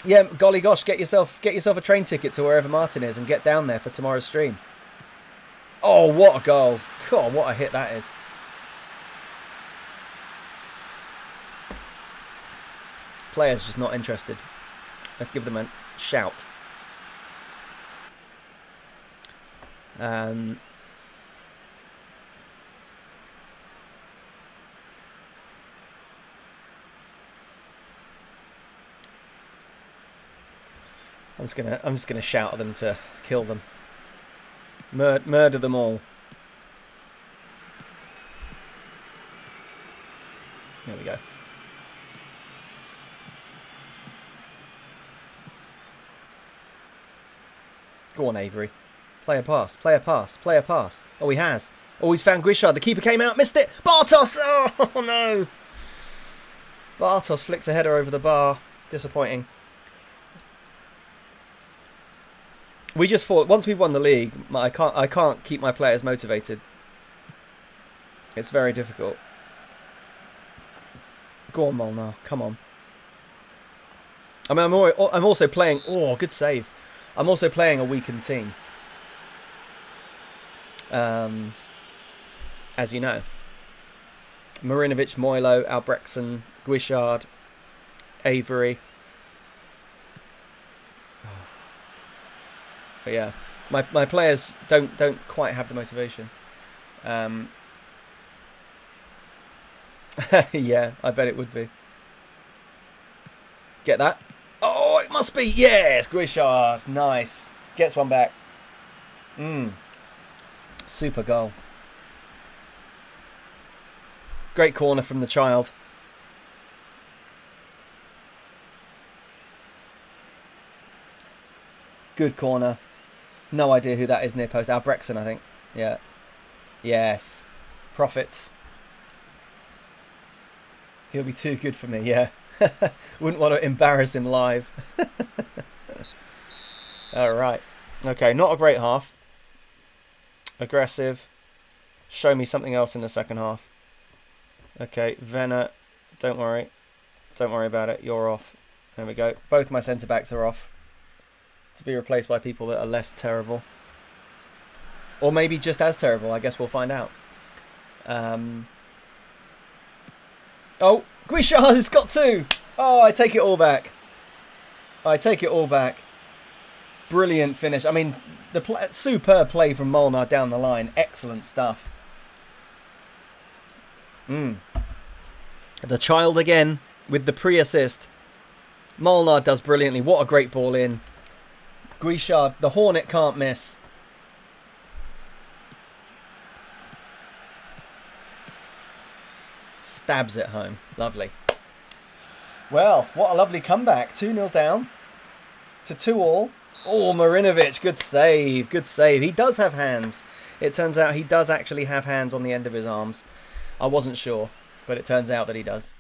Yeah, golly gosh, get yourself a train ticket to wherever Martin is and get down there for tomorrow's stream. Oh, what a goal. God, what a hit that is. Players just not interested. Let's give them a shout. I'm just gonna shout at them to kill them. Murder them all. There we go. Go on, Avery. Play a pass. Oh, he has. Oh, he's found Grishard. The keeper came out, missed it. Bartos! Oh, no. Bartos flicks a header over the bar. Disappointing. We just thought, once we've won the league, I can't keep my players motivated. It's very difficult. Go on, Molnar. Come on. I mean, I'm also playing... Oh, good save. I'm also playing a weakened team. As you know. Marinovic, Moilo, Albrechtsen, Guichard, Avery. But yeah, my players don't quite have the motivation. Yeah, I bet it would be. Get that? Oh, it must be. Yes, Guichard. Nice. Gets one back. Super goal. Great corner from the child. Good corner. No idea who that is near post. Albrechtsen, I think. Yeah. Yes. Profits. He'll be too good for me, yeah. Wouldn't want to embarrass him live. Alright. Okay, not a great half. Aggressive. Show me something else in the second half. Okay, Venner. Don't worry. Don't worry about it. You're off. There we go. Both my centre-backs are off. To be replaced by people that are less terrible. Or maybe just as terrible. I guess we'll find out. Oh, Guichard has got 2. Oh, I take it all back. Brilliant finish. I mean, superb play from Molnar down the line. Excellent stuff. The child again with the pre-assist. Molnar does brilliantly. What a great ball in. Guichard, the Hornet can't miss. Stabs it home. Lovely. Well, what a lovely comeback. 2-0 down to 2-2. Oh, Marinovic, good save. He does have hands. It turns out he does actually have hands on the end of his arms. I wasn't sure, but it turns out that he does.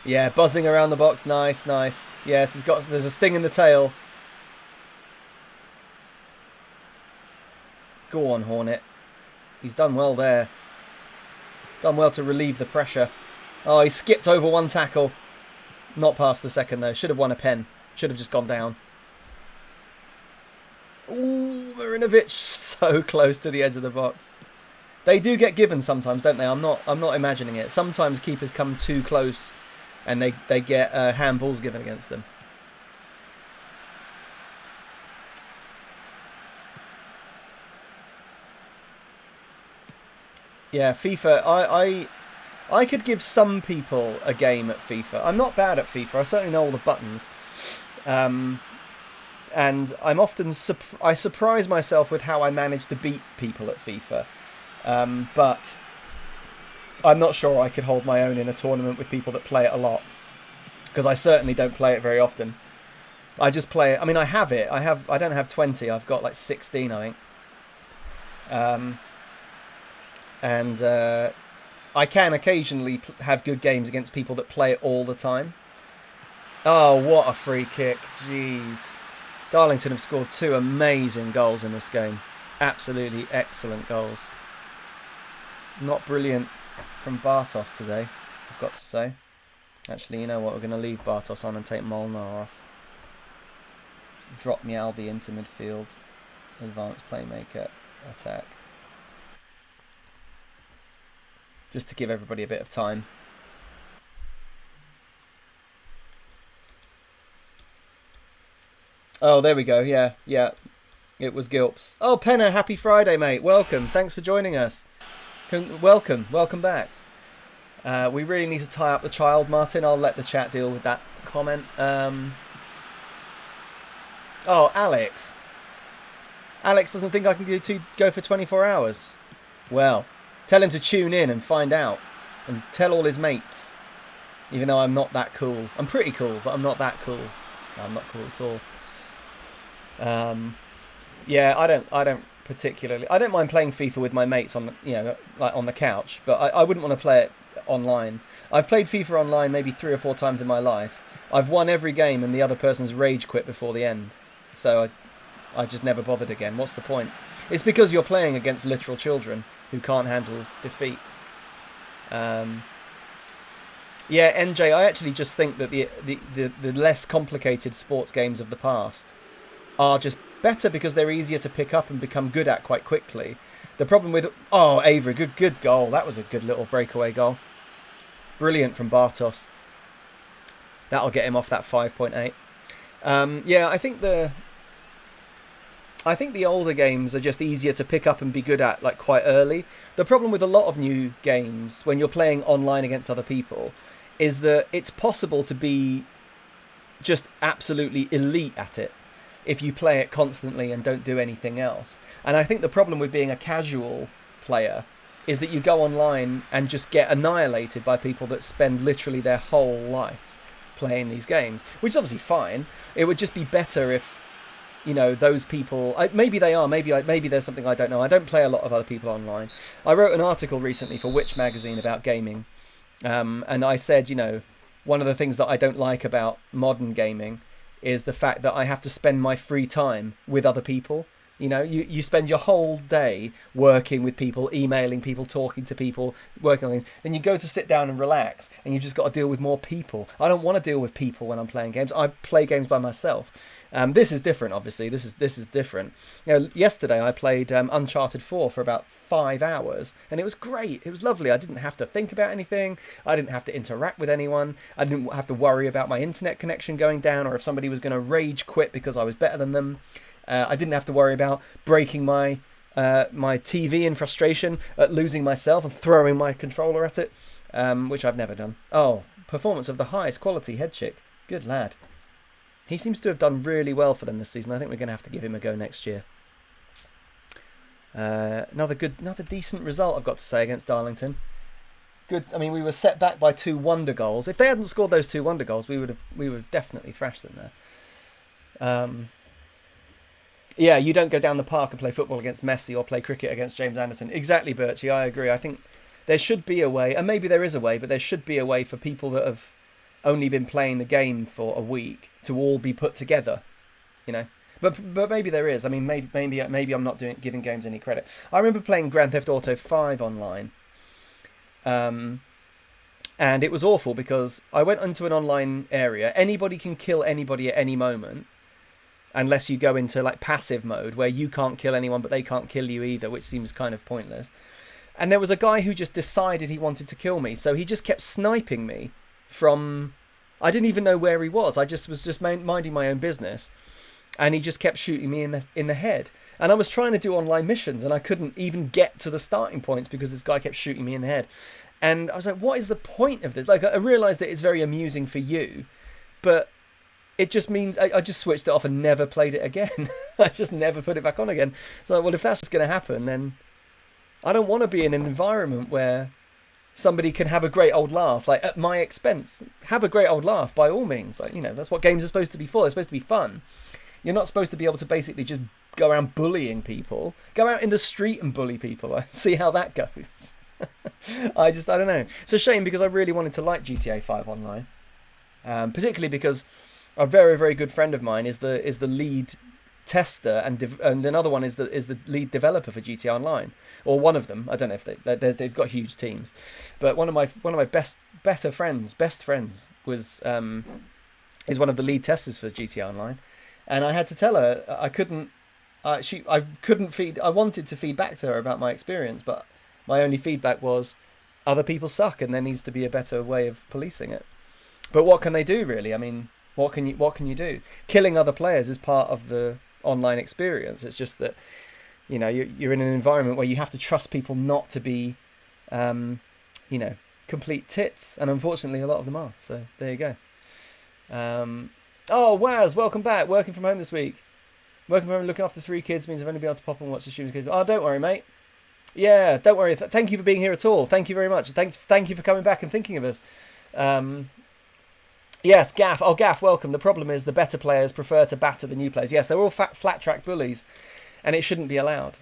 Yeah, buzzing around the box. Nice. Yes, there's a sting in the tail. Go on, Hornet. He's done well there. Done well to relieve the pressure. Oh, he skipped over one tackle. Not past the second, though. Should have won a pen. Should have just gone down. Ooh, Marinovic so close to the edge of the box. They do get given sometimes, don't they? I'm not imagining it. Sometimes keepers come too close and they get handballs given against them. Yeah, FIFA. I could give some people a game at FIFA. I'm not bad at FIFA. I certainly know all the buttons. And I'm often... I surprise myself with how I manage to beat people at FIFA. But I'm not sure I could hold my own in a tournament with people that play it a lot. Because I certainly don't play it very often. I just play it... I mean, I have it. I don't have 20. I've got like 16, I think. I can occasionally have good games against people that play it all the time. Oh, what a free kick. Jeez. Darlington have scored 2 amazing goals in this game. Absolutely excellent goals. Not brilliant from Bartos today, I've got to say. Actually, you know what? We're going to leave Bartos on and take Molnar off. Drop Mialbi into midfield. Advanced playmaker. Attack. Just to give everybody a bit of time. Oh, there we go. Yeah. It was Gilps. Oh, Penna, happy Friday, mate. Welcome. Thanks for joining us. Welcome back. We really need to tie up the child, Martin. I'll let the chat deal with that comment. Oh, Alex. Alex doesn't think I can go for 24 hours. Well, tell him to tune in and find out. And tell all his mates. Even though I'm not that cool. I'm pretty cool, but I'm not that cool. No, I'm not cool at all. Yeah, I don't particularly. I don't mind playing FIFA with my mates on the, like on the couch, but I wouldn't want to play it online. I've played FIFA online maybe 3 or 4 times in my life. I've won every game and the other person's rage quit before the end. So I just never bothered again. What's the point? It's because you're playing against literal children who can't handle defeat. Yeah, NJ, I actually just think that the less complicated sports games of the past are just better because they're easier to pick up and become good at quite quickly. The problem with... Oh, Avery, good goal. That was a good little breakaway goal. Brilliant from Bartos. That'll get him off that 5.8. Yeah, I think the older games are just easier to pick up and be good at like quite early. The problem with a lot of new games when you're playing online against other people is that it's possible to be just absolutely elite at it if you play it constantly and don't do anything else. And I think the problem with being a casual player is that you go online and just get annihilated by people that spend literally their whole life playing these games, which is obviously fine. It would just be better if, those people... maybe they are, maybe there's something I don't know. I don't play a lot of other people online. I wrote an article recently for Which magazine about gaming, and I said, one of the things that I don't like about modern gaming is the fact that I have to spend my free time with other people You know, you spend your whole day working with people, emailing people, talking to people, working on things. Then you go to sit down and relax, and you've just got to deal with more people. I don't want to deal with people when I'm playing games. I play games by myself. This is different, obviously. This is different. You know, yesterday I played Uncharted 4 for about 5 hours, and it was great. It was lovely. I didn't have to think about anything. I didn't have to interact with anyone. I didn't have to worry about my internet connection going down, or if somebody was going to rage quit because I was better than them. I didn't have to worry about breaking my TV in frustration at losing myself and throwing my controller at it, which I've never done. Oh, performance of the highest quality, head chick. Good lad. He seems to have done really well for them this season. I think we're going to have to give him a go next year. Another decent result, I've got to say, against Darlington. Good. I mean, we were set back by 2 wonder goals. If they hadn't scored those 2 wonder goals, we would have definitely thrashed them there. Yeah, you don't go down the park and play football against Messi or play cricket against James Anderson. Exactly, Birchie, I agree. I think there should be a way, and maybe there is a way, but there should be a way for people that have only been playing the game for a week to all be put together, you know. But maybe there is. I mean, maybe I'm not giving games any credit. I remember playing Grand Theft Auto 5 online, and it was awful because I went into an online area. Anybody can kill anybody at any moment, unless you go into like passive mode where you can't kill anyone but they can't kill you either, which seems kind of pointless. And there was a guy who just decided he wanted to kill me, so he just kept sniping me from... I didn't even know where he was. I was just minding my own business, and he just kept shooting me in the head. And I was trying to do online missions, and I couldn't even get to the starting points because this guy kept shooting me in the head. And I was like, what is the point of this? Like, I realised that it's very amusing for you, but it just means I just switched it off and never played it again. I just never put it back on again. So, well, if that's just going to happen, then I don't want to be in an environment where somebody can have a great old laugh, like, at my expense. Have a great old laugh, by all means. Like, you know, that's what games are supposed to be for. They're supposed to be fun. You're not supposed to be able to basically just go around bullying people. Go out in the street and bully people and see how that goes. I don't know. It's a shame because I really wanted to like GTA 5 Online. Particularly because a very, very good friend of mine is the lead tester, and another one is the lead developer for GTA Online, or one of them. I don't know if they've got huge teams, but one of my best friends was is one of the lead testers for GTA Online, and I had to tell her I couldn't feed. I wanted to feed back to her about my experience, but my only feedback was other people suck, and there needs to be a better way of policing it. But what can they do, really? I mean, what can you do? Killing other players is part of the online experience. It's just that, you know, you're in an environment where you have to trust people not to be, you know, complete tits, and unfortunately a lot of them are. So there you go. Oh, Waz, welcome back. Working from home this week. Working from home, looking after 3 kids means I've only been able to pop and watch the students' kids. Oh, don't worry, mate. Yeah, don't worry. Thank you for being here at all. Thank you very much. Thank you for coming back and thinking of us. Yes, Gaff. Oh, Gaff, welcome. The problem is the better players prefer to batter the new players. Yes, they're all flat track bullies, and it shouldn't be allowed.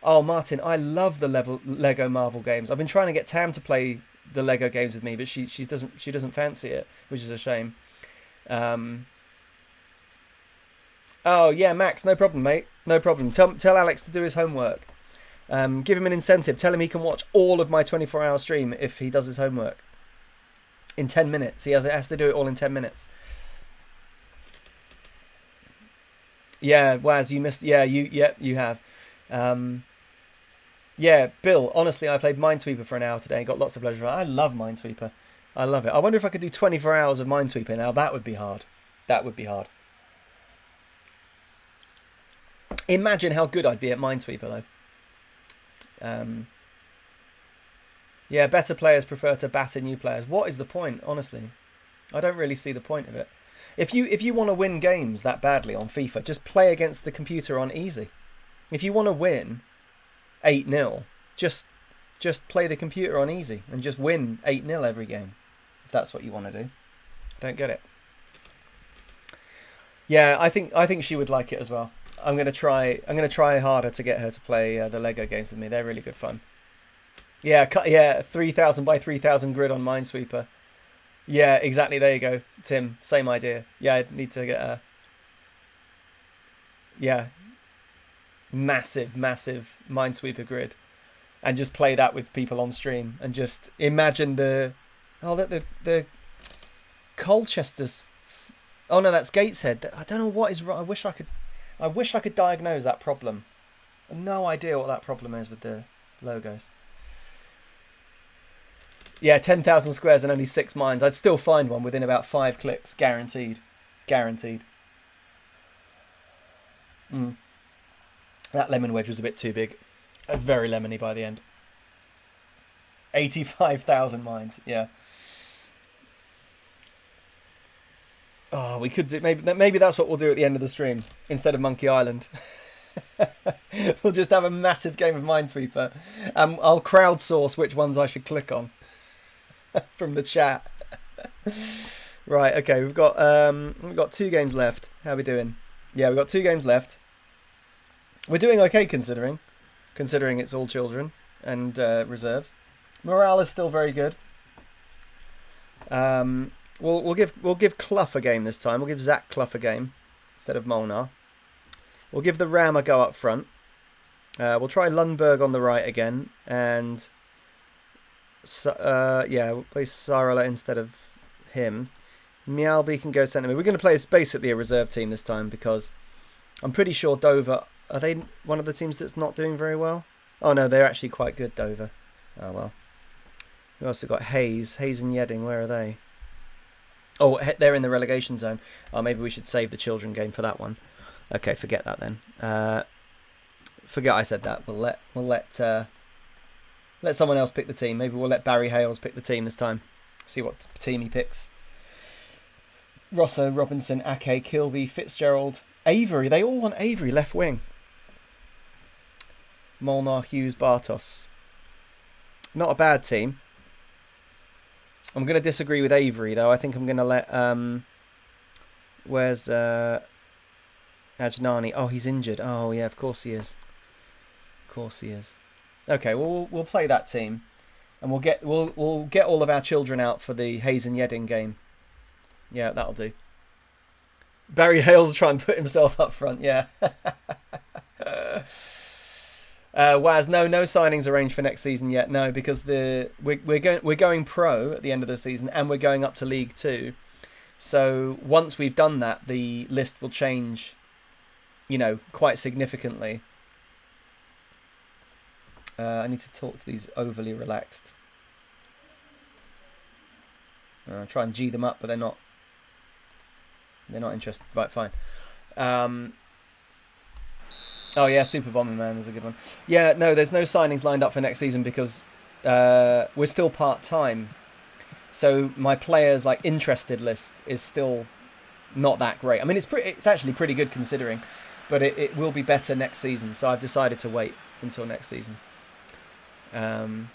Oh, Martin, I love the Lego Marvel games. I've been trying to get Tam to play the Lego games with me, but she doesn't fancy it, which is a shame. Oh yeah, Max, no problem, mate. No problem. Tell Alex to do his homework. Give him an incentive. Tell him he can watch all of my 24-hour stream if he does his homework. In 10 minutes. He has to do it all in 10 minutes. Yeah, Waz, you missed... Yeah, you have. Yeah, Bill, honestly, I played Minesweeper for an hour today. Got lots of pleasure. I love Minesweeper. I love it. I wonder if I could do 24 hours of Minesweeper now. That would be hard. That would be hard. Imagine how good I'd be at Minesweeper, though. Yeah, better players prefer to batter new players. What is the point, honestly? I don't really see the point of it. If you want to win games that badly on FIFA, just play against the computer on easy. If you want to win 8-0, just play the computer on easy and just win 8-0 every game. If that's what you want to do. I don't get it. Yeah, I think she would like it as well. I'm gonna try harder to get her to play the Lego games with me. They're really good fun. Yeah, 3,000 by 3,000 grid on Minesweeper. Yeah, exactly. There you go, Tim. Same idea. Yeah, I need to get a... Yeah. massive, massive Minesweeper grid, and just play that with people on stream, and just imagine the Colchester's. Oh no, that's Gateshead. I don't know what is wrong. I wish I could diagnose that problem. I have no idea what that problem is with the logos. Yeah, 10,000 squares and only 6 mines. I'd still find one within about 5 clicks, guaranteed. Guaranteed. That lemon wedge was a bit too big. Very lemony by the end. 85,000 mines, yeah. Oh, we could do maybe that's what we'll do at the end of the stream instead of Monkey Island. We'll just have a massive game of Minesweeper. I'll crowdsource which ones I should click on from the chat. Right, okay, we've got 2 games left. How are we doing? Yeah, we've got 2 games left. We're doing okay considering it's all children and reserves. Morale is still very good. We'll give Clough a game this time. We'll give Zach Clough a game instead of Molnar. We'll give the Ram a go up front. We'll try Lundberg on the right again, and we'll play Sarala instead of him. Mialby can go centre mid. We're going to play as basically a reserve team this time because I'm pretty sure Dover, are they one of the teams that's not doing very well? Oh no, they're actually quite good, Dover. Oh well. We also got Hayes and Yedding. Where are they? Oh, they're in the relegation zone. Oh, maybe we should save the children game for that one. Okay, forget that then. Forget I said that. We'll let someone else pick the team. Maybe we'll let Barry Hales pick the team this time. See what team he picks. Rosso, Robinson, Ake, Kilby, Fitzgerald, Avery. They all want Avery left wing. Molnar, Hughes, Bartos. Not a bad team. I'm going to disagree with Avery though. I think I'm going to let where's Ajnani? Oh, he's injured. Oh yeah, of course he is. Of course he is. Okay, well we'll play that team, and we'll get all of our children out for the Hayes and Yedding game. Yeah, that'll do. Barry Hales will try and put himself up front. Yeah. Waz, no signings arranged for next season yet. No, because we're going pro at the end of the season, and we're going up to League 2. So once we've done that, the list will change, quite significantly. I need to talk to these overly relaxed. Try and G them up, but they're not interested. Right, fine. Oh yeah, Super Bomberman is a good one. Yeah, no, there's no signings lined up for next season because we're still part-time. So my players interested list is still not that great. I mean, it's actually pretty good considering, but it will be better next season. So I've decided to wait until next season. Can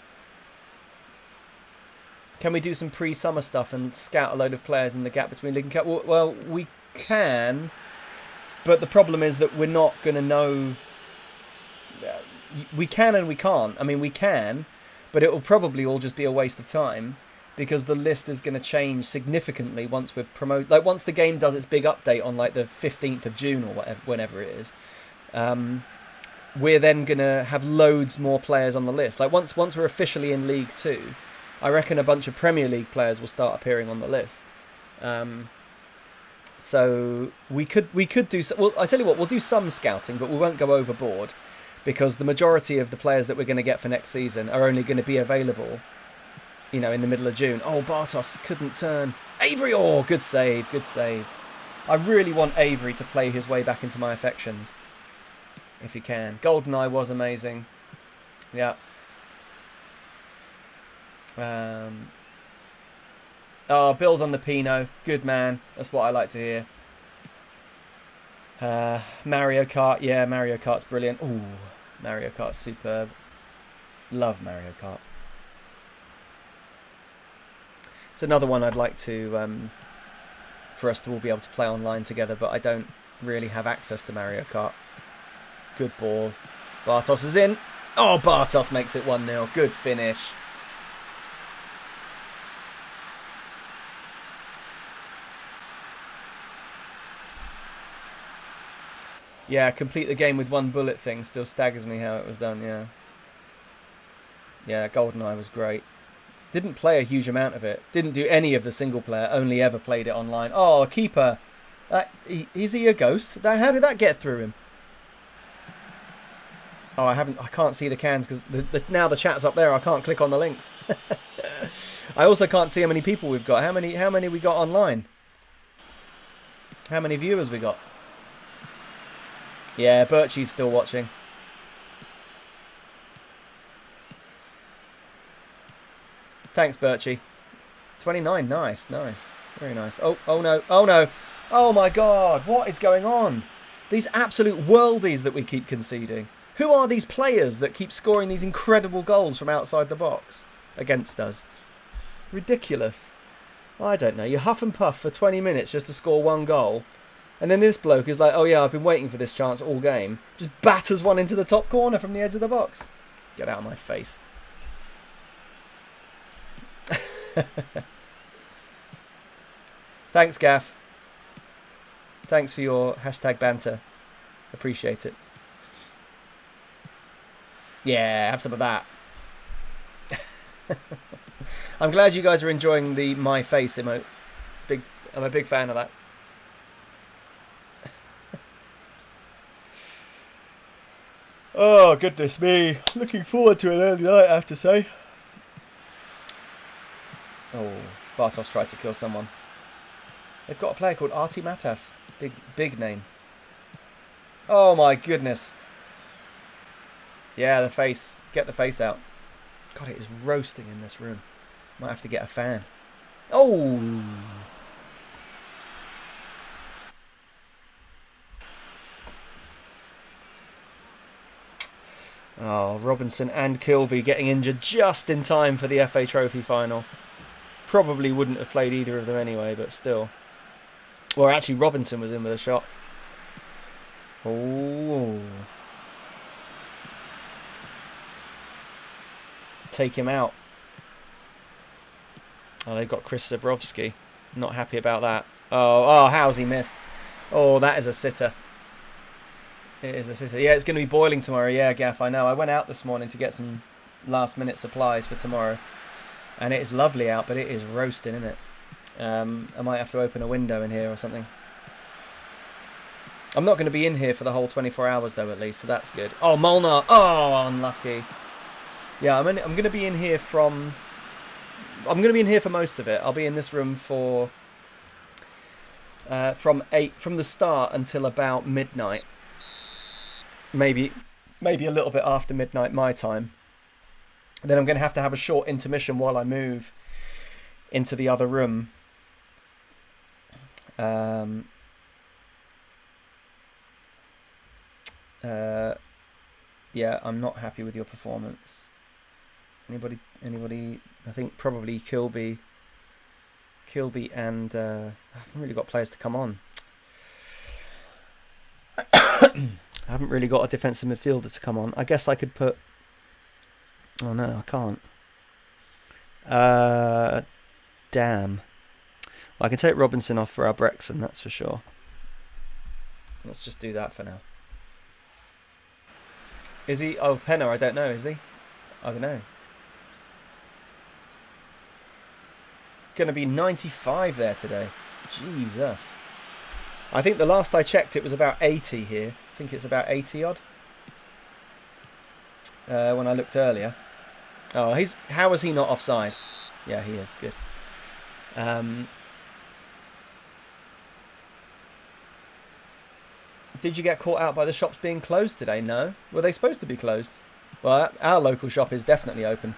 we do some pre-summer stuff and scout a load of players in the gap between League and Cup? Well, we can, but the problem is that we're not going to know. We can and we can't. I mean, we can, but it will probably all just be a waste of time because the list is going to change significantly once we're once the game does its big update on the 15th of June or whatever, whenever it is. We're then going to have loads more players on the list. Once we're officially in League 2, I reckon a bunch of Premier League players will start appearing on the list. So we could do. Well, I tell you what, we'll do some scouting, but we won't go overboard because the majority of the players that we're going to get for next season are only going to be available, in the middle of June. Oh, Bartos couldn't turn. Avery, oh, good save, good save. I really want Avery to play his way back into my affections, if he can. GoldenEye was amazing. Yeah. Oh, Bill's on the Pinot. Good man. That's what I like to hear. Mario Kart. Yeah, Mario Kart's brilliant. Ooh, Mario Kart's superb. Love Mario Kart. It's another one I'd like to, for us to all be able to play online together, but I don't really have access to Mario Kart. Good ball. Bartos is in. Oh, Bartos makes it 1-0. Good finish. Yeah, complete the game with one bullet thing still staggers me how it was done, yeah. Yeah, GoldenEye was great. Didn't play a huge amount of it. Didn't do any of the single player, only ever played it online. Oh, a keeper. Is he a ghost? How did that get through him? Oh, I can't see the cans because now the chat's up there. I can't click on the links. I also can't see how many people we've got. How many we got online? How many viewers we got? Yeah, Birchie's still watching. Thanks, Birchie. 29, nice. Very nice. Oh no, oh no. Oh my god, what is going on? These absolute worldies that we keep conceding. Who are these players that keep scoring these incredible goals from outside the box against us? Ridiculous. I don't know. You huff and puff for 20 minutes just to score one goal. And then this bloke is like, oh yeah, I've been waiting for this chance all game. Just batters one into the top corner from the edge of the box. Get out of my face. Thanks, Gaff. Thanks for your hashtag banter. Appreciate it. Yeah, have some of that. I'm glad you guys are enjoying the my face emote. I'm a big fan of that. Oh, goodness me. Looking forward to an early night, I have to say. Oh, Bartos tried to kill someone. They've got a player called Artie Matas. Big name. Oh my goodness. Yeah, the face. Get the face out. God, it is roasting in this room. Might have to get a fan. Oh! Oh, Robinson and Kilby getting injured just in time for the FA Trophy final. Probably wouldn't have played either of them anyway, but still. Well, actually, Robinson was in with a shot. Oh. Take him out. Oh, they've got Chris Zabrowski. Not happy about that. Oh, how's he missed? Oh, that is a sitter. It is a sitter. Yeah, it's going to be boiling tomorrow. Yeah, Gaff, I know. I went out this morning to get some last-minute supplies for tomorrow. And it is lovely out, but it is roasting, isn't it? I might have to open a window in here or something. I'm not going to be in here for the whole 24 hours, though, at least, so that's good. Oh, Molnar. Oh, unlucky. Yeah, I'm going to be in here from... I'm going to be in here for most of it. I'll be in this room for... from the start until about midnight. Maybe a little bit after midnight my time. And then I'm going to have a short intermission while I move into the other room. Yeah, I'm not happy with your performance. Anybody? I think probably Kilby and I haven't really got players to come on. I haven't really got a defensive midfielder to come on. I guess I could put... Oh no, I can't. Damn. Well, I can take Robinson off for our Brexon, that's for sure. Let's just do that for now. Is he? Oh, Penner, I don't know, is he? I don't know. Going to be 95 there today. Jesus. I think the last I checked it was about 80 here. I think it's about 80 odd. When I looked earlier. Oh, how was he not offside? Yeah, he is. Good. Did you get caught out by the shops being closed today? No. Were they supposed to be closed? Well, our local shop is definitely open.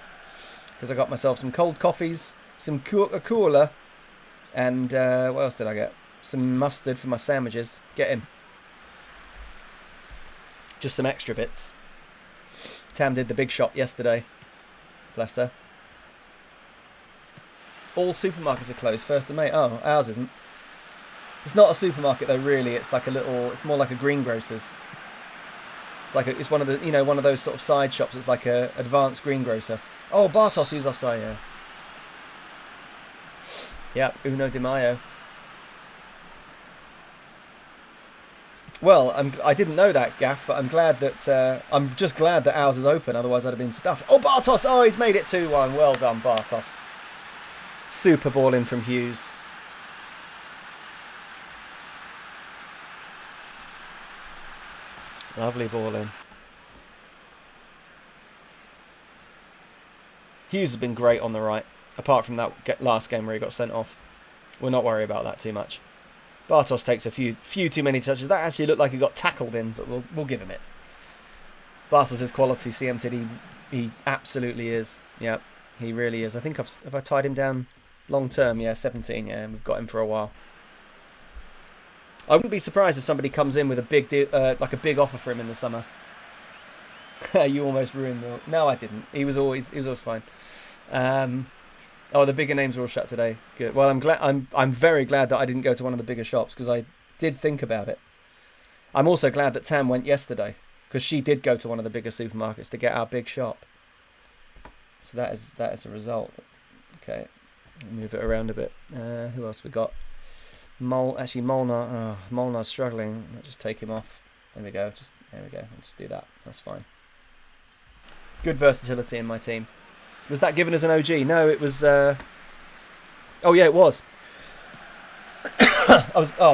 Because I got myself some cold coffees, some cooler, and what else did I get? Some mustard for my sandwiches. Get in. Just some extra bits. Tam did the big shop yesterday. Bless her. All supermarkets are closed 1st of May. Oh, ours isn't. It's not a supermarket though, really. It's like a little. It's more like a greengrocer's. It's like it's one of the one of those sort of side shops. It's like a advanced greengrocer. Oh, Bartos, who's offside here. Yep, Uno Di Maio. Well, I didn't know that, Gaff, but I'm just glad that ours is open. Otherwise, I'd have been stuffed. Oh, Bartos! Oh, he's made it 2-1. Well done, Bartos. Super ball in from Hughes. Lovely ball in. Hughes has been great on the right, apart from that last game where he got sent off. We'll not worry about that too much. Bartos takes a few too many touches. That actually looked like he got tackled in, but we'll give him it. Bartos is quality, CMT. He absolutely is. Yeah, he really is. I think have I tied him down long term? Yeah, 17. Yeah, we've got him for a while. I wouldn't be surprised if somebody comes in with a big offer for him in the summer. You almost ruined the. No, I didn't. He was always fine. The bigger names were all shut today. Good. Well, I'm very glad that I didn't go to one of the bigger shops because I did think about it. I'm also glad that Tam went yesterday because she did go to one of the bigger supermarkets to get our big shop. So that is a result. Okay, move it around a bit. Who else we got? Molnar. Molnar's struggling. I'll just take him off. There we go. There we go. I'll just do that. That's fine. Good versatility in my team. Was that given as an OG? No, it was. Oh yeah, it was.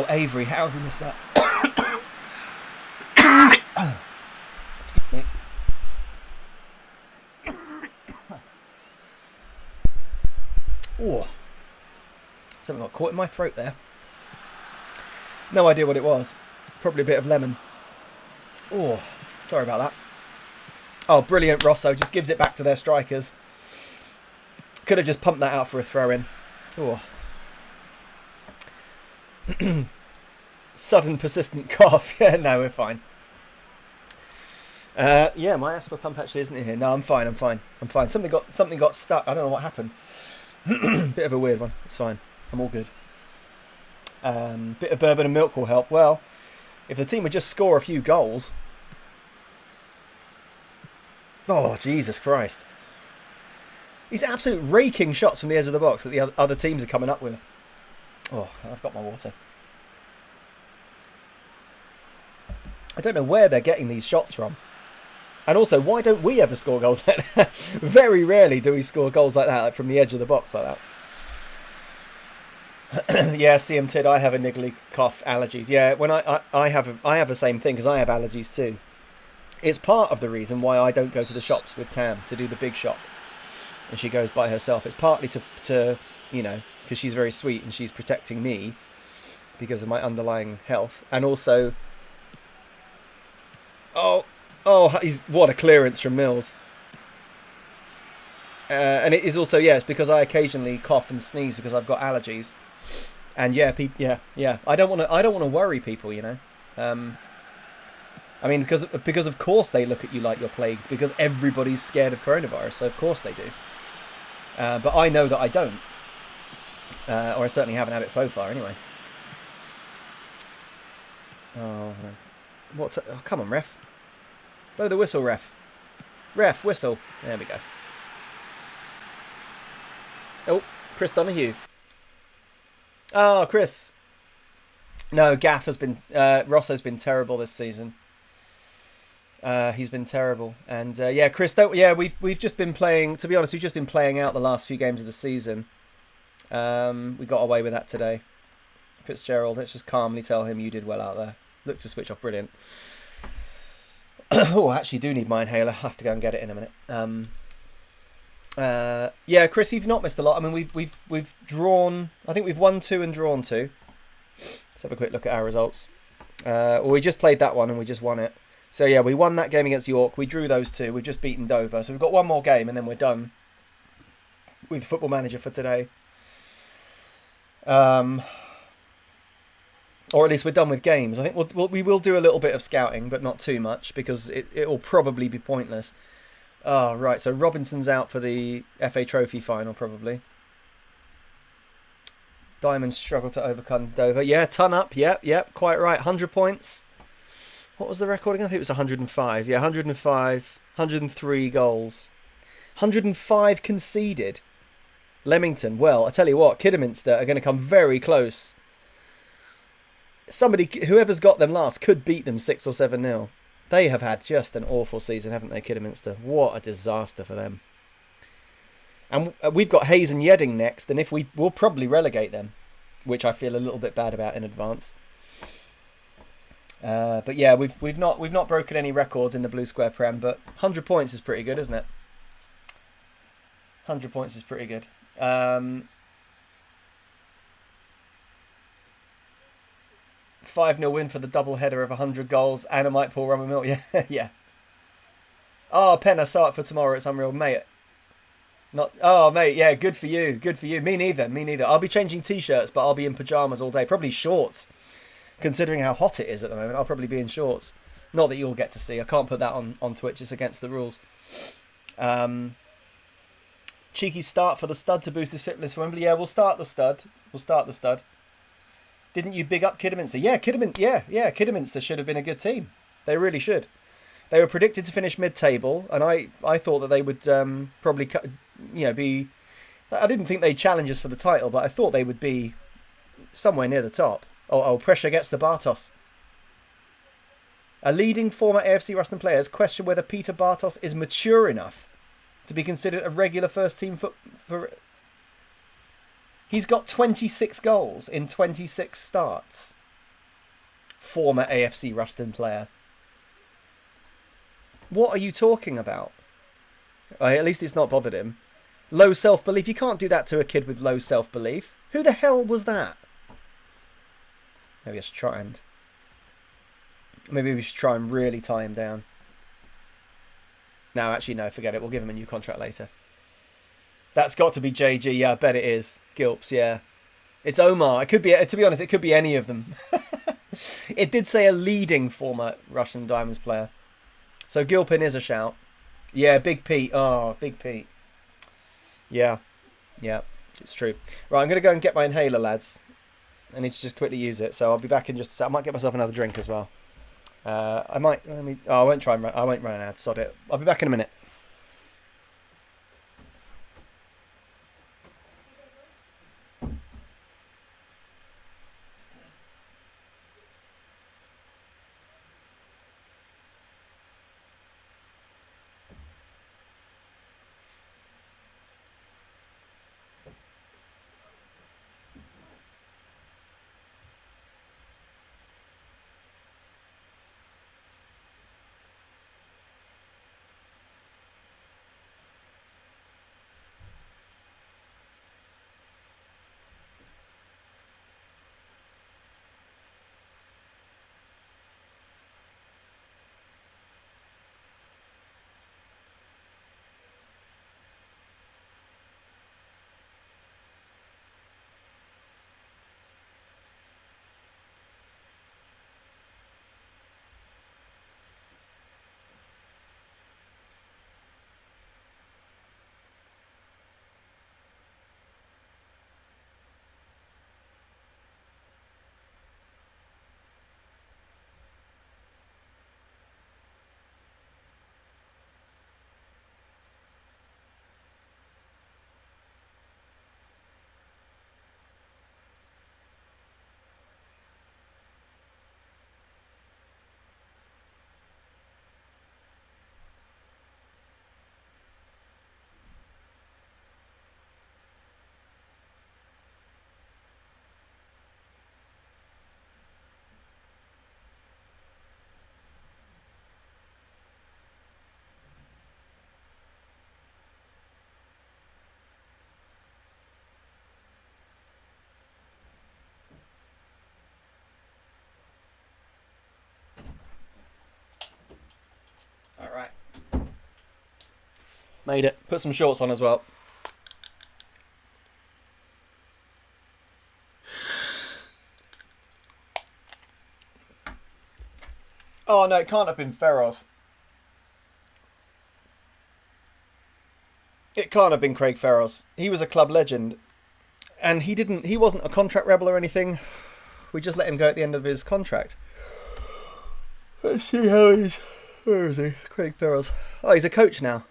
Avery. How have you missed that? Excuse me. Oh, something got caught in my throat there. No idea what it was. Probably a bit of lemon. Oh, sorry about that. Oh, brilliant, Rosso. Just gives it back to their strikers. Could have just pumped that out for a throw-in. Oh. Sudden persistent cough. Yeah, no, we're fine. Yeah, my asthma pump actually isn't in here. No, I'm fine. Something got stuck. I don't know what happened. Bit of a weird one. It's fine. I'm all good. Bit of bourbon and milk will help. Well, if the team would just score a few goals. Oh, Jesus Christ. These absolute raking shots from the edge of the box that the other teams are coming up with. Oh, I've got my water. I don't know where they're getting these shots from. And also, why don't we ever score goals like that? Very rarely do we score goals like that, like from the edge of the box like that. Yeah, CM Tid, I have a niggly cough, allergies. Yeah, when I have the same thing because I have allergies too. It's part of the reason why I don't go to the shops with Tam to do the big shop. And she goes by herself. It's partly to because she's very sweet and she's protecting me because of my underlying health. And also, what a clearance from Mills. And it is also, it's because I occasionally cough and sneeze because I've got allergies. And yeah. I don't want to worry people, I mean, because of course they look at you like you're plagued because everybody's scared of coronavirus. So of course they do. But I know that I don't. Or I certainly haven't had it so far anyway. Oh, come on, ref. Blow the whistle, ref. Ref, whistle. There we go. Oh, Chris Donahue. Oh, Chris. No, Gaff has been... Rosso's been terrible this season. He's been terrible. And, Chris, we've just been playing... To be honest, we've just been playing out the last few games of the season. We got away with that today. Fitzgerald, let's just calmly tell him you did well out there. Look to switch off, brilliant. Oh, I actually do need my inhaler. I'll have to go and get it in a minute. Chris, you've not missed a lot. I mean, we've drawn... I think we've won 2 and drawn 2. Let's have a quick look at our results. We just played that one and we just won it. So, yeah, we won that game against York. We drew those 2. We've just beaten Dover. So we've got one more game and then we're done with Football Manager for today. Or at least we're done with games. I think we will do a little bit of scouting, but not too much, because it will probably be pointless. Oh, right, so Robinson's out for the FA Trophy final, probably. Diamonds struggle to overcome Dover. Yeah, ton up. Yep, quite right. 100 points. What was the record again? I think it was 105. Yeah, 105. 103 goals. 105 conceded. Leamington, well, I tell you what, Kidderminster are going to come very close whoever's got them last could beat them 6 or 7-0. They have had just an awful season, haven't they, Kidderminster? What a disaster for them. And we've got Hayes and Yedding next, and we'll probably relegate them, which I feel a little bit bad about in advance. But yeah, we've not broken any records in the Blue Square Prem, but 100 points is pretty good, isn't it? 100 points is pretty good. 5-0 win for the double header of 100 goals. Anna might pull rubber milk. Yeah, yeah. Oh, Pen, I saw it for tomorrow. It's unreal, mate. Mate, yeah, good for you. Good for you. Me neither. I'll be changing t-shirts, but I'll be in pyjamas all day. Probably shorts. Considering how hot it is at the moment, I'll probably be in shorts. Not that you'll get to see. I can't put that on Twitch. It's against the rules. Cheeky start for the stud to boost his fitness for Wembley. Yeah, we'll start the stud. Didn't you big up Kidderminster? Yeah, Kidderminster should have been a good team. They really should. They were predicted to finish mid-table, and I thought that they would probably, be. I didn't think they'd challenge us for the title, but I thought they would be somewhere near the top. Oh, pressure gets the Bartos. A leading former AFC Ruston players question whether Peter Bartos is mature enough to be considered a regular first team for. He's got 26 goals in 26 starts. Former AFC Ruston player. What are you talking about? At least it's not bothered him. Low self-belief. You can't do that to a kid with low self-belief. Who the hell was that? Maybe we should try and really tie him down. No, actually, no, forget it. We'll give him a new contract later. That's got to be JG. Yeah, I bet it is. Gilps, yeah. It's Omar. It could be, to be honest, it could be any of them. It did say a leading former Russian Diamonds player. So Gilpin is a shout. Yeah, Big Pete. Oh, Big Pete. Yeah, it's true. Right, I'm going to go and get my inhaler, lads. I need to just quickly use it, so I'll be back in just a sec. I might get myself another drink as well. I won't run an ad, sod it. I'll be back in a minute. Alright. Made it. Put some shorts on as well. Oh no, it can't have been Ferros. It can't have been Craig Ferros. He was a club legend. And he wasn't a contract rebel or anything. We just let him go at the end of his contract. Let's see how he's... Where is he? Craig Ferros. Oh, he's a coach now.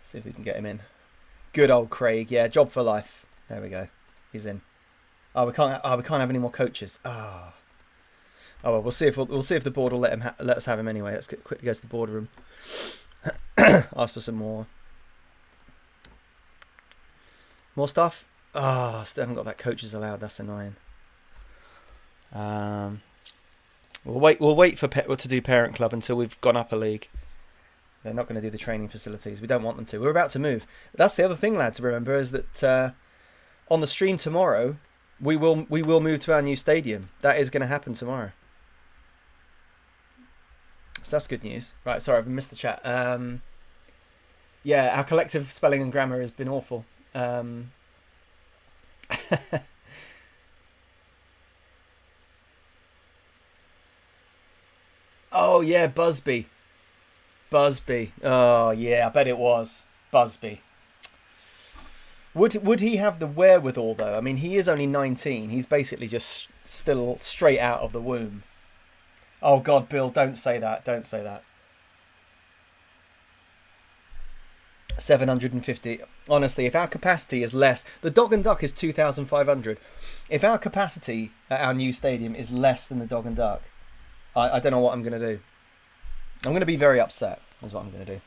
See if we can get him in. Good old Craig. Yeah, job for life. There we go. He's in. Oh, we can't. Oh, we can't have any more coaches. Ah. Oh well, we'll see if the board will let us have him anyway. Let's quickly go to the boardroom. Ask for some more stuff. Oh, still haven't got that coaches allowed. That's annoying. We'll wait for to do parent club until we've gone up a league. They're not going to do the training facilities. We don't want them to. We're about to move. That's the other thing, lad, to remember is that on the stream tomorrow, we will move to our new stadium. That is going to happen tomorrow. So that's good news. Right, sorry, I've missed the chat. Yeah, our collective spelling and grammar has been awful. Oh, yeah, Busby. Oh, yeah, I bet it was. Busby. Would he have the wherewithal, though? I mean, he is only 19. He's basically just still straight out of the womb. Oh, God, Bill, don't say that. Don't say that. 750. Honestly, if our capacity is less... The Dog and Duck is 2,500. If our capacity at our new stadium is less than the Dog and Duck, I don't know what I'm going to do. I'm going to be very upset, is what I'm going to do.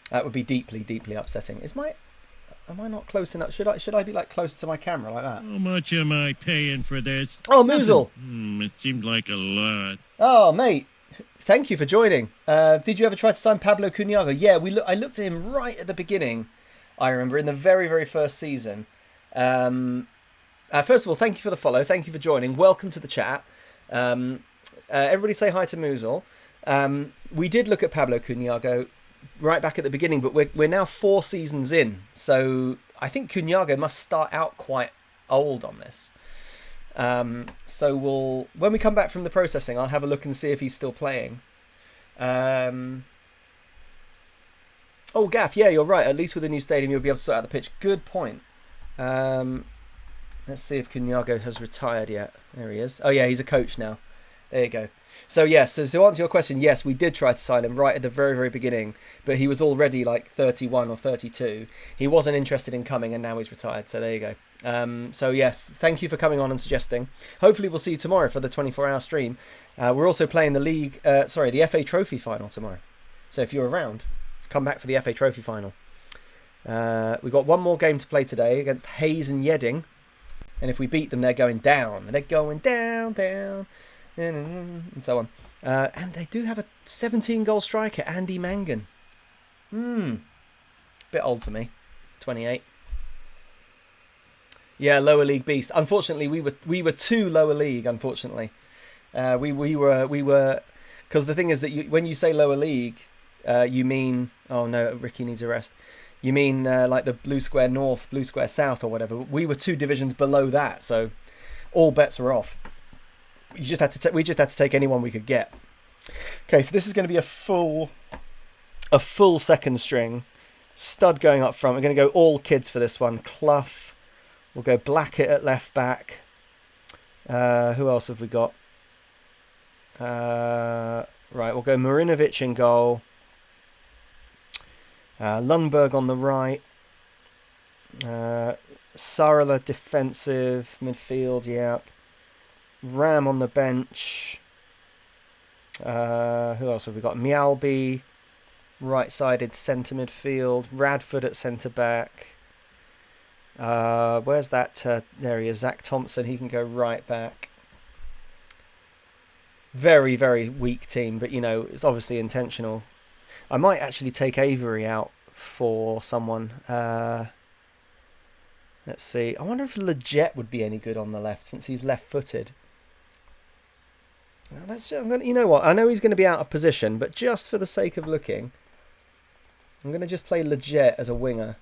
That would be deeply, deeply upsetting. Am I not close enough? Should I be like close to my camera like that? How much am I paying for this? Oh, Moozle! It seems like a lot. Oh, mate. Thank you for joining. Did you ever try to sign Pablo Cunyago? Yeah, I looked at him right at the beginning. I remember in the very, very first season. First of all, thank you for the follow. Thank you for joining. Welcome to the chat. Everybody say hi to Moozle. We did look at Pablo Cunyago right back at the beginning, but we're now 4 seasons in, so I think Cunyago must start out quite old on this. So when we come back from the processing, I'll have a look and see if he's still playing. Oh, Gaff, yeah, you're right. At least with the new stadium, you'll be able to sort out the pitch. Good point. Let's see if Cunyago has retired yet. There he is. Oh, yeah, he's a coach now. There you go. So, yes, so to answer your question, yes, we did try to sign him right at the very, very beginning, but he was already like 31 or 32. He wasn't interested in coming, and now he's retired. So there you go. So, yes, thank you for coming on and suggesting. Hopefully we'll see you tomorrow for the 24-hour stream. We're also playing the FA Trophy final tomorrow. So if you're around, come back for the FA Trophy final. We've got one more game to play today against Hayes and Yedding. And if we beat them, they're going down. They're going down, and so on. And they do have a 17-goal striker, Andy Mangan. Bit old for me. 28. Yeah, lower league beast. Unfortunately, we were too lower league. Unfortunately, we were because the thing is that when you say lower league, you mean Ricky needs a rest. You mean like the Blue Square North, Blue Square South, or whatever. We were 2 divisions below that, so all bets were off. We just had to take anyone we could get. Okay, so this is going to be a full second string. Stud going up front. We're going to go all kids for this one. Clough. We'll go Blackett at left back. Who else have we got? Right, we'll go Marinovic in goal. Lundberg on the right. Sarala defensive midfield. Yeah. Ram on the bench. Who else have we got? Mialby, right-sided centre midfield. Radford at centre back. Where's that? There he is, Zach Thompson. He can go right back. Very, very weak team, but it's obviously intentional. I might actually take Avery out for someone. Let's see. I wonder if Leggett would be any good on the left since he's left-footed. You know what? I know he's going to be out of position, but just for the sake of looking, I'm going to just play Leggett as a winger,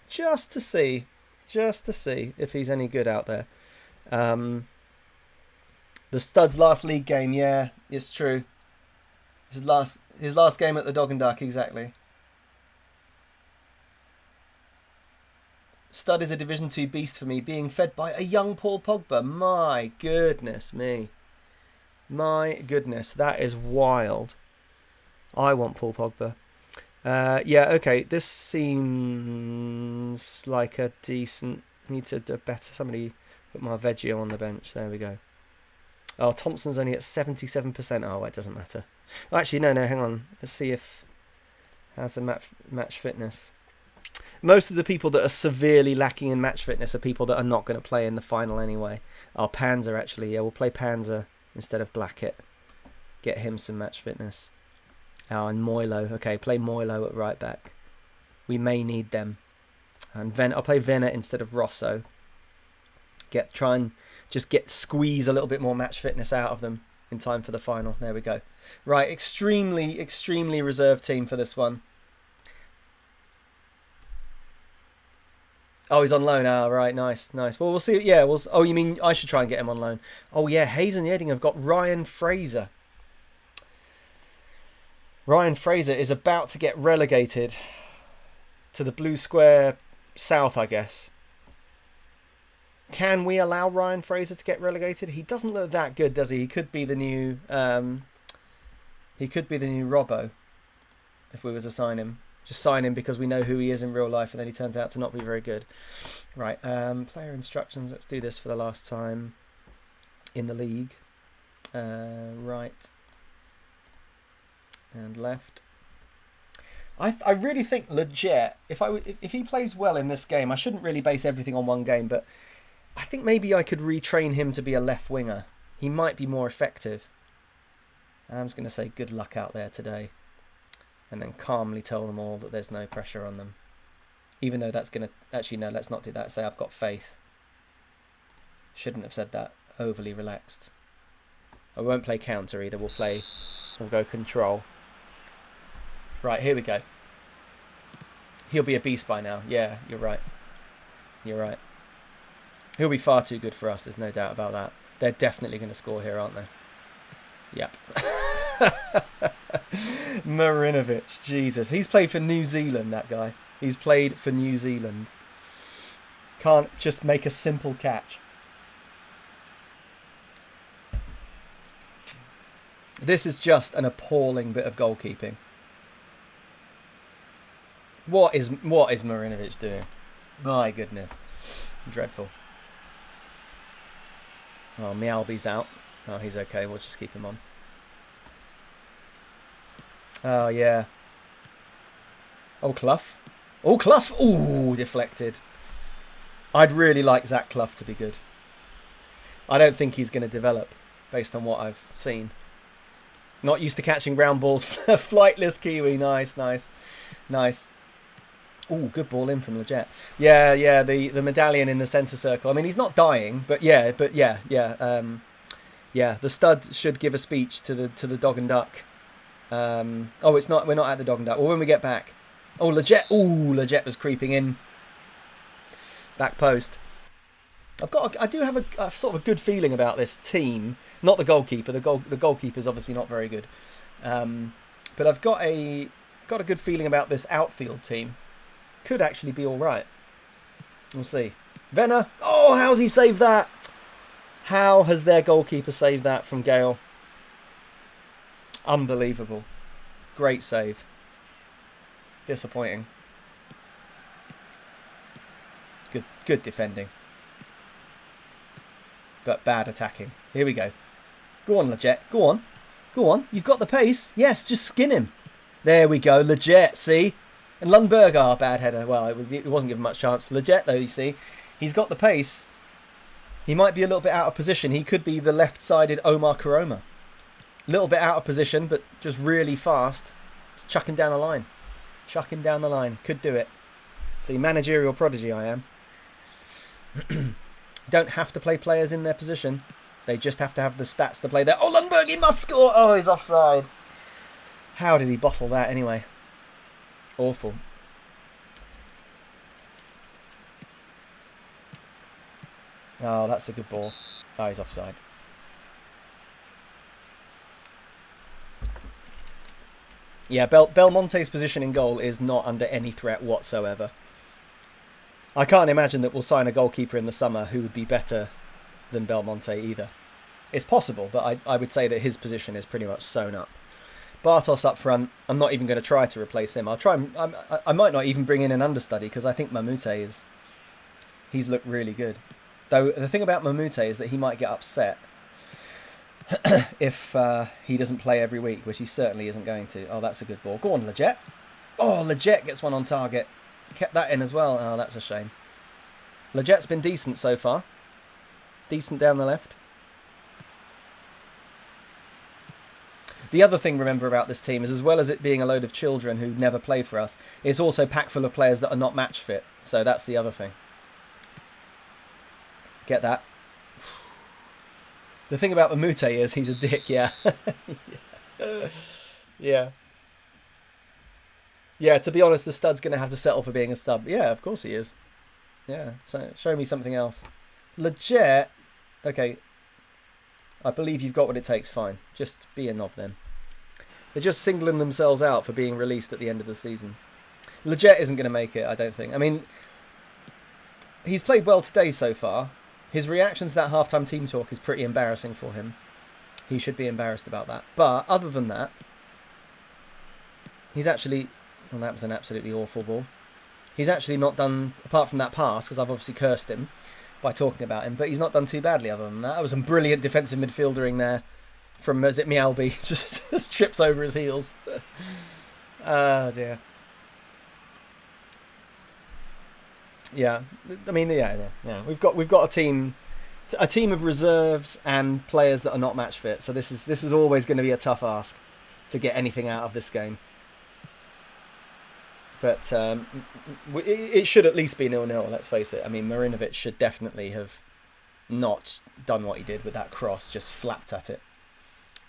just to see if he's any good out there. The Stud's last league game, yeah, it's true. His last game at the Dog and Duck, exactly. Stud is a Division 2 beast for me, being fed by a young Paul Pogba. My goodness me. My goodness, that is wild. I want Paul Pogba. Yeah, okay, this seems like a decent Need to do better. Somebody put Marveggio on the bench. There we go. Oh, Thompson's only at 77%. Oh, it doesn't matter. Oh, actually, no, hang on. Let's see if... How's the match fitness? Most of the people that are severely lacking in match fitness are people that are not going to play in the final anyway. Oh, Panzer, actually. Yeah, we'll play Panzer instead of Blackett. Get him some match fitness. Oh, and Moylo. Okay, play Moylo at right back. We may need them. And I'll play Venner instead of Rosso. Try and just squeeze a little bit more match fitness out of them in time for the final. There we go. Right, extremely reserved team for this one. Oh, he's on loan. Ah, right, nice. Well, we'll see. Yeah, oh, you mean I should try and get him on loan? Oh, yeah, Hayes and Yeading have got Ryan Fraser. Ryan Fraser is about to get relegated to the Blue Square South, I guess. Can we allow Ryan Fraser to get relegated? He doesn't look that good, does he? He could be the new. He could be the new Robbo, if we were to sign him. Just sign him because we know who he is in real life, and then he turns out to not be very good. Right, player instructions. Let's do this for the last time in the league. Right and left. I really think Leggett, if he plays well in this game, I shouldn't really base everything on one game, but I think maybe I could retrain him to be a left winger. He might be more effective. I'm just going to say good luck out there today. And then calmly tell them all that there's no pressure on them. Even though that's going to... Actually, no, let's not do that. Say I've got faith. Shouldn't have said that. Overly relaxed. I won't play counter either. We'll go control. Right, here we go. He'll be a beast by now. Yeah, you're right. You're right. He'll be far too good for us. There's no doubt about that. They're definitely going to score here, aren't they? Yep. Marinovic, Jesus. He's played for New Zealand, that guy. He's played for New Zealand. Can't just make a simple catch. This is just an appalling bit of goalkeeping. What is Marinovic doing? My goodness. Dreadful. Oh, Mialby's out. Oh, he's okay. We'll just keep him on. Oh, yeah. Oh, Clough. Oh, Clough. Ooh, deflected. I'd really like Zach Clough to be good. I don't think he's going to develop based on what I've seen. Not used to catching round balls. Flightless Kiwi. Nice. Ooh, good ball in from Leggett. Yeah, the medallion in the centre circle. I mean, he's not dying, but yeah. The stud should give a speech to the dog and duck. Oh, it's not. We're not at the dog and duck. Well, when we get back. Oh, Leggett. Ooh, Leggett was creeping in. Back post. I do have a sort of a good feeling about this team. Not the goalkeeper. The goalkeeper's obviously not very good. But I've got a good feeling about this outfield team. Could actually be all right. We'll see. Venner. Oh, how's he saved that? How has their goalkeeper saved that from Gale? Unbelievable. Great save. Disappointing. Good defending. But bad attacking. Here we go. Go on, Leggett. Go on. You've got the pace. Yes, just skin him. There we go. Leggett, see? And Lundberg, bad header. Well, it wasn't given much chance. Leggett, though, you see, he's got the pace. He might be a little bit out of position. He could be the left-sided Omar Karoma. A little bit out of position, but just really fast. Chuck him down the line. Could do it. See, managerial prodigy I am. Don't have to play players in their position. They just have to have the stats to play there. Oh, Lundberg, he must score. Oh, he's offside. How did he bottle that anyway? Awful. Oh, that's a good ball. Oh, he's offside. Yeah, Belmonte's position in goal is not under any threat whatsoever. I can't imagine that we'll sign a goalkeeper in the summer who would be better than Belmonte either. It's possible, but I would say that his position is pretty much sewn up. Bartos up front. I'm not even going to try to replace him. I might not even bring in an understudy because I think Mamute He's looked really good. Though the thing about Mamute is that he might get upset if he doesn't play every week, which he certainly isn't going to. Oh, that's a good ball. Go on, Leggett. Oh, Leggett gets one on target. Kept that in as well. Oh, that's a shame. Legett's been decent so far. Decent down the left. The other thing, remember, about this team is, as well as it being a load of children who never play for us, it's also packed full of players that are not match fit. So that's the other thing. Get that? The thing about Mamute is he's a dick, yeah. Yeah. Yeah, to be honest, the stud's going to have to settle for being a stud. Yeah, of course he is. Yeah, so show me something else. Legit. Okay. I believe you've got what it takes, fine. Just be a knob then. They're just singling themselves out for being released at the end of the season. Legit isn't going to make it, I don't think. I mean, he's played well today so far. His reaction to that halftime team talk is pretty embarrassing for him. He should be embarrassed about that. But other than that, he's actually... Well, that was an absolutely awful ball. He's actually not done, apart from that pass, because I've obviously cursed him by talking about him, but he's not done too badly other than that. That was some brilliant defensive midfieldering there from, is it Mialbi? Just trips over his heels. Oh, dear. Yeah, I mean, yeah. We've got a team of reserves and players that are not match fit. So this is always going to be a tough ask to get anything out of this game. But it should at least be 0-0, let's face it. I mean, Marinovic should definitely have not done what he did with that cross, just flapped at it.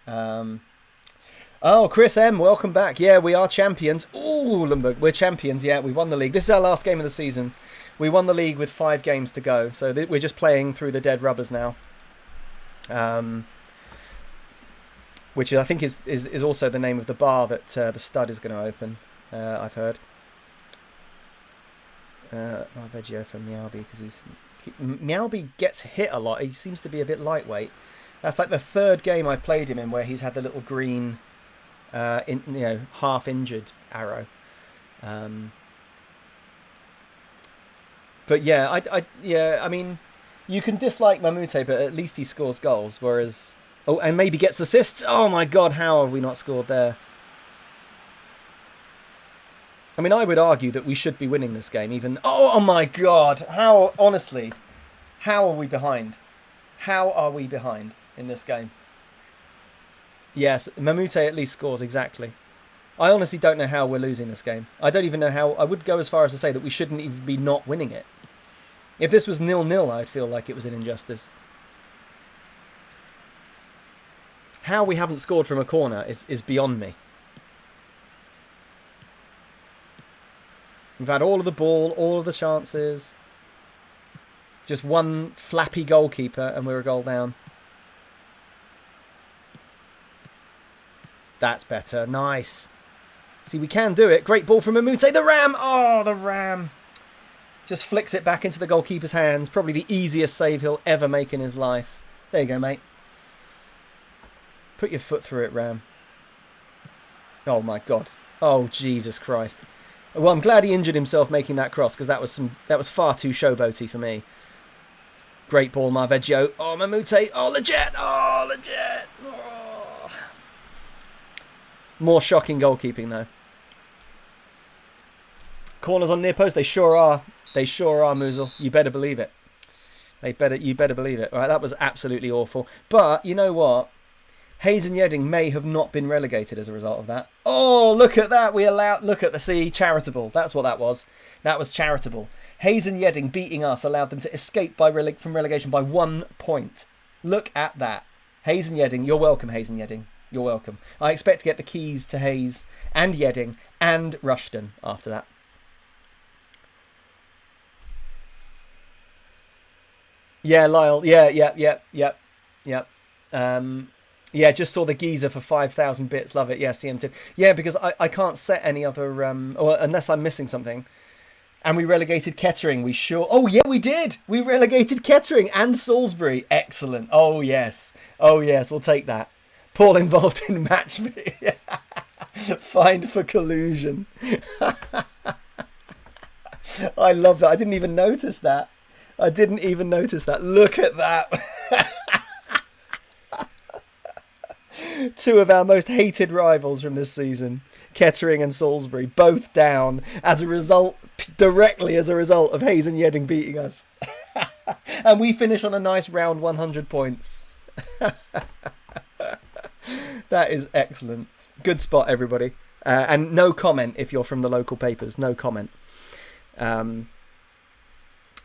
Oh, Chris M, welcome back. Yeah, we are champions. Ooh, Lumberg, we're champions. Yeah, we won the league. This is our last game of the season. We won the league with 5 games to go. So we're just playing through the dead rubbers now. Which I think is also the name of the bar that the stud is going to open, I've heard. Veggio from Mialbi, because Mialbi gets hit a lot. He seems to be a bit lightweight. That's like the 3rd game I've played him in where he's had the little green, half injured arrow. But yeah, I mean, you can dislike Mamute, but at least he scores goals. Whereas, and maybe gets assists. Oh my God, how have we not scored there? I mean, I would argue that we should be winning this game, even... Oh my God! Honestly, how are we behind? How are we behind in this game? Yes, Mamute at least scores, exactly. I honestly don't know how we're losing this game. I don't even know how... I would go as far as to say that we shouldn't even be not winning it. If this was 0-0, I'd feel like it was an injustice. How we haven't scored from a corner is beyond me. We've had all of the ball, all of the chances. Just one flappy goalkeeper and we're a goal down. That's better. Nice. See, we can do it. Great ball from Mamute. The Ram! Oh, the Ram. Just flicks it back into the goalkeeper's hands. Probably the easiest save he'll ever make in his life. There you go, mate. Put your foot through it, Ram. Oh, my God. Oh, Jesus Christ. Well, I'm glad he injured himself making that cross, because that was far too showboaty for me. Great ball, Marveggio. Oh, Mamute. Oh, legit. Oh, legit. Oh. More shocking goalkeeping, though. Corners on near post. They sure are. They sure are, Musil. You better believe it. You better believe it. All right, that was absolutely awful. But you know what? Hayes and Yedding may have not been relegated as a result of that. Oh, look at that. Look at the sea. Charitable. That's what that was. That was charitable. Hayes and Yedding beating us allowed them to escape from relegation by 1 point. Look at that. Hayes and Yedding. You're welcome, Hayes and Yedding. You're welcome. I expect to get the keys to Hayes and Yedding and Rushden after that. Yeah, Lyle. Yeah. Yeah, just saw the geezer for 5,000 bits. Love it. Yeah, CM2. Yeah, because I can't set any other... or unless I'm missing something. And we relegated Kettering. Oh, yeah, we did. We relegated Kettering and Salisbury. Excellent. Oh, yes. We'll take that. Paul involved in match... Fined for collusion. I love that. I didn't even notice that. I didn't even notice that. Look at that. Two of our most hated rivals from this season, Kettering and Salisbury, both down as a result, directly as a result of Hayes and Yedding beating us. And we finish on a nice round 100 points. That is excellent. Good spot, everybody. And no comment if you're from the local papers. No comment.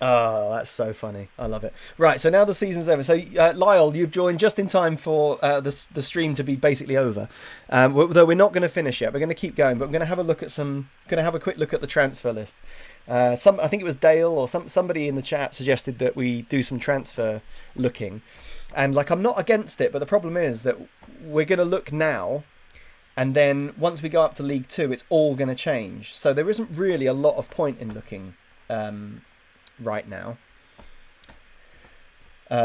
Oh, that's so funny. I love it. Right, so now the season's over. So, Lyle, you've joined just in time for the stream to be basically over. Though we're not going to finish yet. We're going to keep going, but we're going to have a look at a quick look at the transfer list. I think it was Dale or somebody in the chat suggested that we do some transfer looking. And, I'm not against it, but the problem is that we're going to look now, and then once we go up to League 2, it's all going to change. So there isn't really a lot of point in looking right now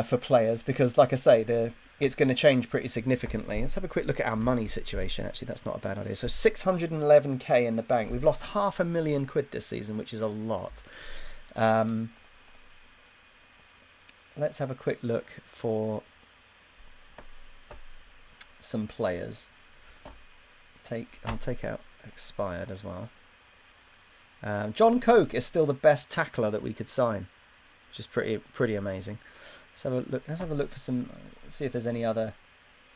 for players, because like I say, it's going to change pretty significantly. Let's have a quick look at our money situation. Actually, that's not a bad idea. So 611k in the bank. We've lost £500,000 this season, which is a lot. Let's have a quick look for some players. I'll take out expired as well. John Coke is still the best tackler that we could sign, which is pretty amazing. Let's have a look for some. See if there's any other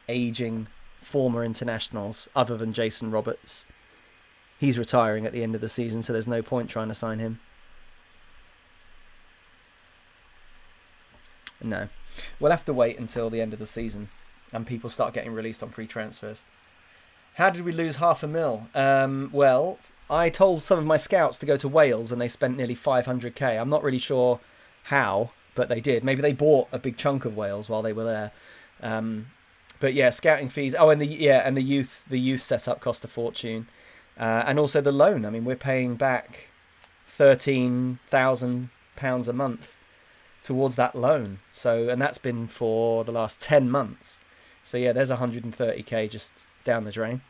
aging former internationals other than Jason Roberts. He's retiring at the end of the season, so there's no point trying to sign him. No, we'll have to wait until the end of the season and people start getting released on free transfers. How did we lose £500,000? Well, I told some of my scouts to go to Wales and they spent nearly 500k. I'm not really sure how, but they did. Maybe they bought a big chunk of Wales while they were there. But yeah, scouting fees. Oh, and the youth setup cost a fortune, and also the loan. I mean, we're paying back £13,000 a month towards that loan. So, and that's been for the last 10 months. So yeah, there's 130k just down the drain.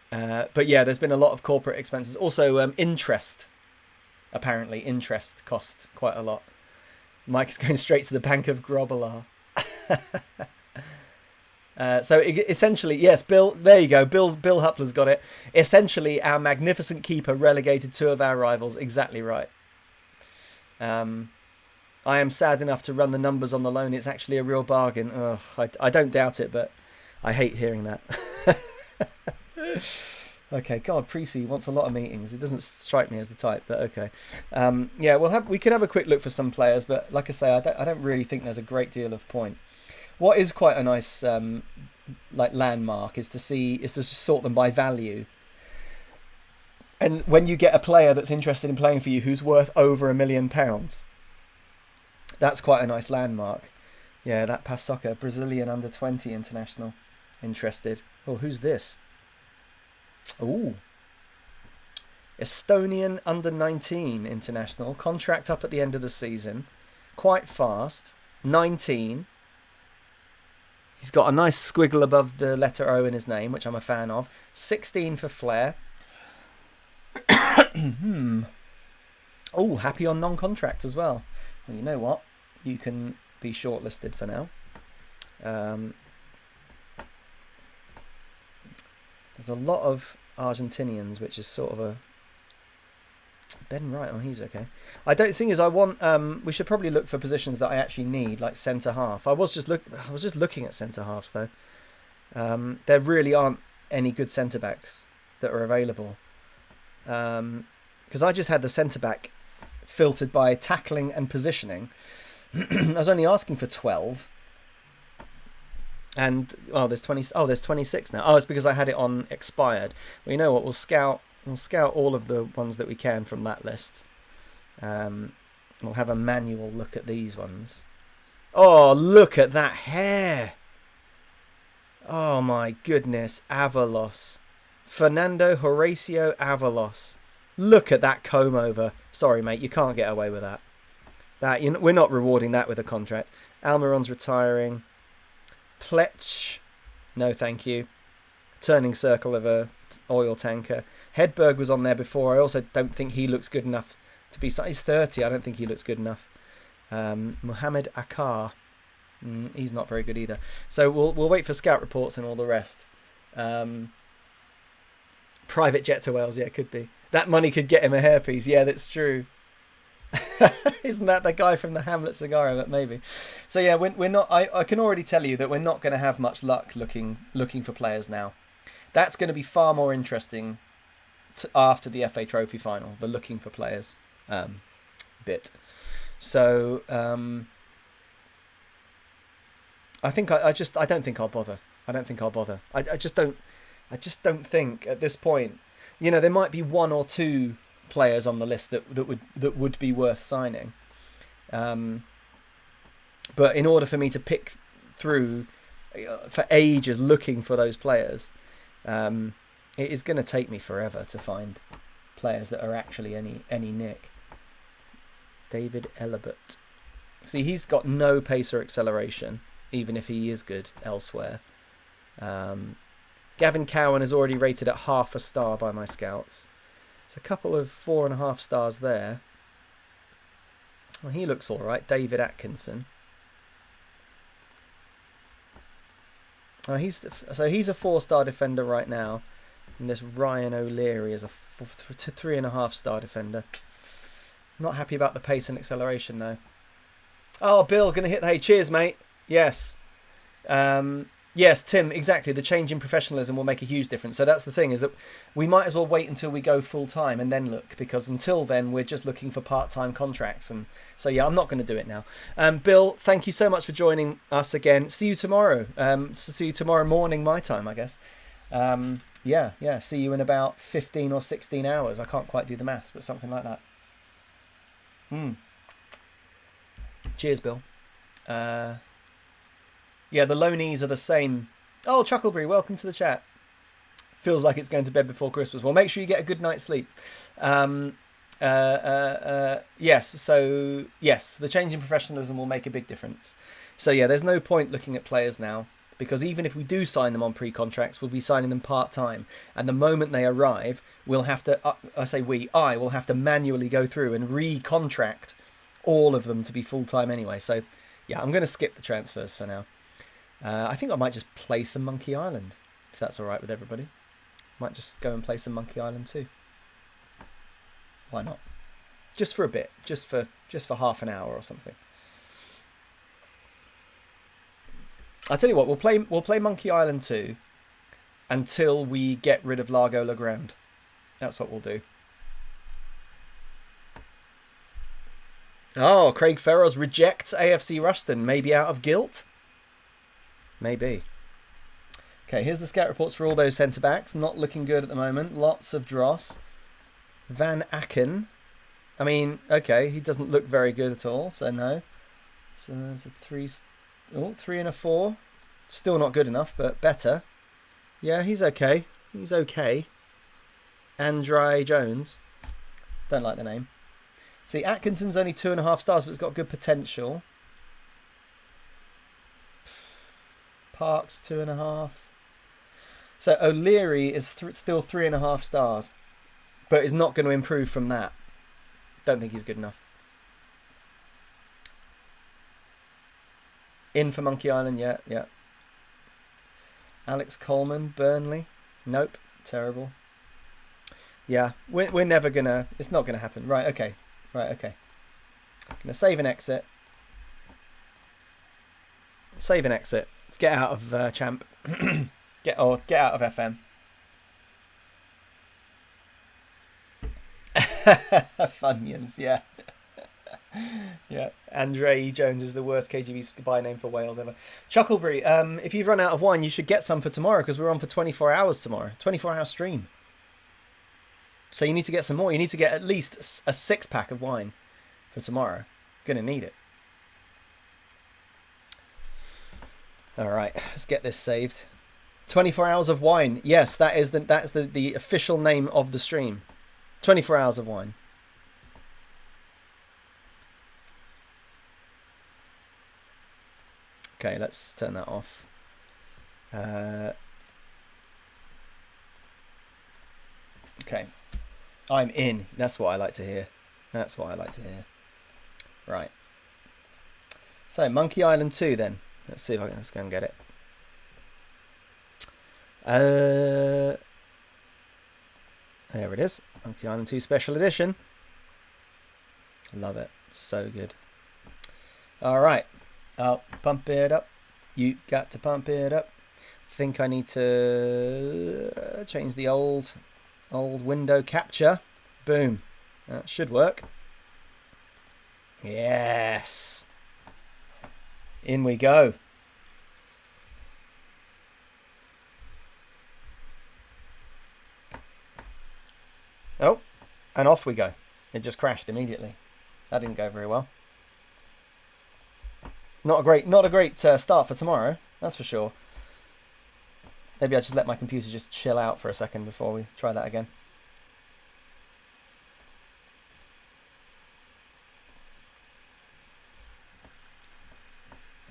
But yeah, there's been a lot of corporate expenses. Also, interest. Apparently, interest cost quite a lot. Mike is going straight to the Bank of Grobbelaar. Essentially, yes, Bill. There you go. Bill Huppler's got it. Essentially, our magnificent keeper relegated two of our rivals. Exactly right. I am sad enough to run the numbers on the loan. It's actually a real bargain. Oh, I don't doubt it, but I hate hearing that. Okay, God, Precy wants a lot of meetings. It doesn't strike me as the type, but okay. Yeah, we could have a quick look for some players, but like I say, I don't really think there's a great deal of point. What is quite a nice landmark is to sort them by value. And when you get a player that's interested in playing for you who's worth over £1 million, that's quite a nice landmark. Yeah, that Pasoka, Brazilian under-20 international, interested. Oh, who's this? Ooh. Estonian under-19 international, contract up at the end of the season. Quite fast. 19. He's got a nice squiggle above the letter O in his name, which I'm a fan of. 16 for flair. Oh, happy on non-contract as well. Well, you know what? You can be shortlisted for now. There's a lot of Argentinians, which is sort of a Ben Wright. Oh, he's okay. I don't think I want. We should probably look for positions that I actually need, like centre half. I was just looking at centre halves though. There really aren't any good centre backs that are available. Because I just had the centre back filtered by tackling and positioning. I was only asking for 12. And there's 20. Oh, there's 26 now. Oh, it's because I had it on expired. Well, you know what? We'll scout all of the ones that we can from that list. We'll have a manual look at these ones. Oh, look at that hair! Oh my goodness, Avalos, Fernando Horacio Avalos. Look at that comb over. Sorry, mate, you can't get away with that. We're not rewarding that with a contract. Almiron's retiring. Pletch, no thank you. Turning circle of a oil tanker. Hedberg was on there before. I also don't think he looks good enough to be. He's 30. I don't think he looks good enough. Mohammed Akar, he's not very good either. So we'll wait for scout reports and all the rest. Private jet to Wales, yeah, it could be. That money could get him a hairpiece. Yeah, that's true. Isn't that the guy from the Hamlet cigar? But maybe. So yeah, we're not. I can already tell you that we're not going to have much luck looking for players now. That's going to be far more interesting after the FA Trophy final. The looking for players bit. So I think I don't think I'll bother. I just don't think at this point. There might be one or two players on the list that would be worth signing. But in order for me to pick through for ages looking for those players, it is going to take me forever to find players that are actually any nick. David Elibert. See, he's got no pace or acceleration, even if he is good elsewhere. Gavin Cowan is already rated at 0.5 star by my scouts. It's a couple of 4.5 stars there. Well, he looks all right. David Atkinson. He's a 4-star defender right now, and this Ryan O'Leary is a 3.5 star defender. Not happy about the pace and acceleration though. Oh, Bill, gonna hit the hay. Cheers, mate. Yes. Yes, Tim, exactly. The change in professionalism will make a huge difference. So that's the thing, is that we might as well wait until we go full-time and then look, because until then we're just looking for part-time contracts. And so, yeah, I'm not going to do it now. Bill, thank you so much for joining us again. See you tomorrow. See you tomorrow morning, my time, I guess. Yeah. See you in about 15 or 16 hours. I can't quite do the maths, but something like that. Cheers, Bill. Yeah, the loanees are the same. Oh, Chuckleberry, welcome to the chat. Feels like it's going to bed before Christmas. Well, make sure you get a good night's sleep. Yes, so, yes, the change in professionalism will make a big difference. So, yeah, there's no point looking at players now, because even if we do sign them on pre-contracts, we'll be signing them part-time. And the moment they arrive, we'll have to, I will have to manually go through and re-contract all of them to be full-time anyway. So, yeah, I'm going to skip the transfers for now. I think I might just play some Monkey Island, if that's all right with everybody. Might just go and play some Monkey Island too. Why not? Just for a bit, just for half an hour or something. I'll tell you what, we'll play Monkey Island 2 until we get rid of Largo Legrand. That's what we'll do. Oh, Craig Ferros rejects AFC Ruston, maybe out of guilt. Maybe. Okay, here's the scout reports for all those centre-backs. Not looking good at the moment. Lots of dross. Van Aken. I mean, okay, he doesn't look very good at all, so no. So there's a 3 and a 4. Still not good enough, but better. Yeah, he's okay. He's okay. Andre Jones. Don't like the name. See, Atkinson's only 2.5 stars, but it's got good potential. Parks 2.5. So O'Leary is still 3.5 stars, but is not going to improve from that. Don't think he's good enough. In for Monkey Island, yeah. Alex Coleman, Burnley, nope, terrible. Yeah, we're never gonna. It's not gonna happen. Right, okay. Gonna save and exit. Save and exit. Let's get out of Champ. get out of FM. Funyuns, yeah. Yeah. Andre Jones is the worst KGB spy name for Wales ever. Chuckleberry, if you've run out of wine, you should get some for tomorrow, because we're on for 24 hours tomorrow. 24-hour stream. So you need to get some more. You need to get at least a 6-pack of wine for tomorrow. Gonna need it. All right, let's get this saved. 24 hours of wine. Yes, that's the official name of the stream. 24 hours of wine. Okay, let's turn that off. Okay. I'm in. That's what I like to hear. That's what I like to hear. Right. So, Monkey Island 2 then. Let's see if I can, let's go and get it. There it is. Monkey Island 2 Special Edition. Love it. So good. Alright. I'll pump it up. You got to pump it up. Think I need to change the old window capture. Boom. That should work. Yes. In we go. Oh, and off we go. It just crashed immediately. That didn't go very well. Not a great start for tomorrow. That's for sure. Maybe I just let my computer just chill out for a second before we try that again.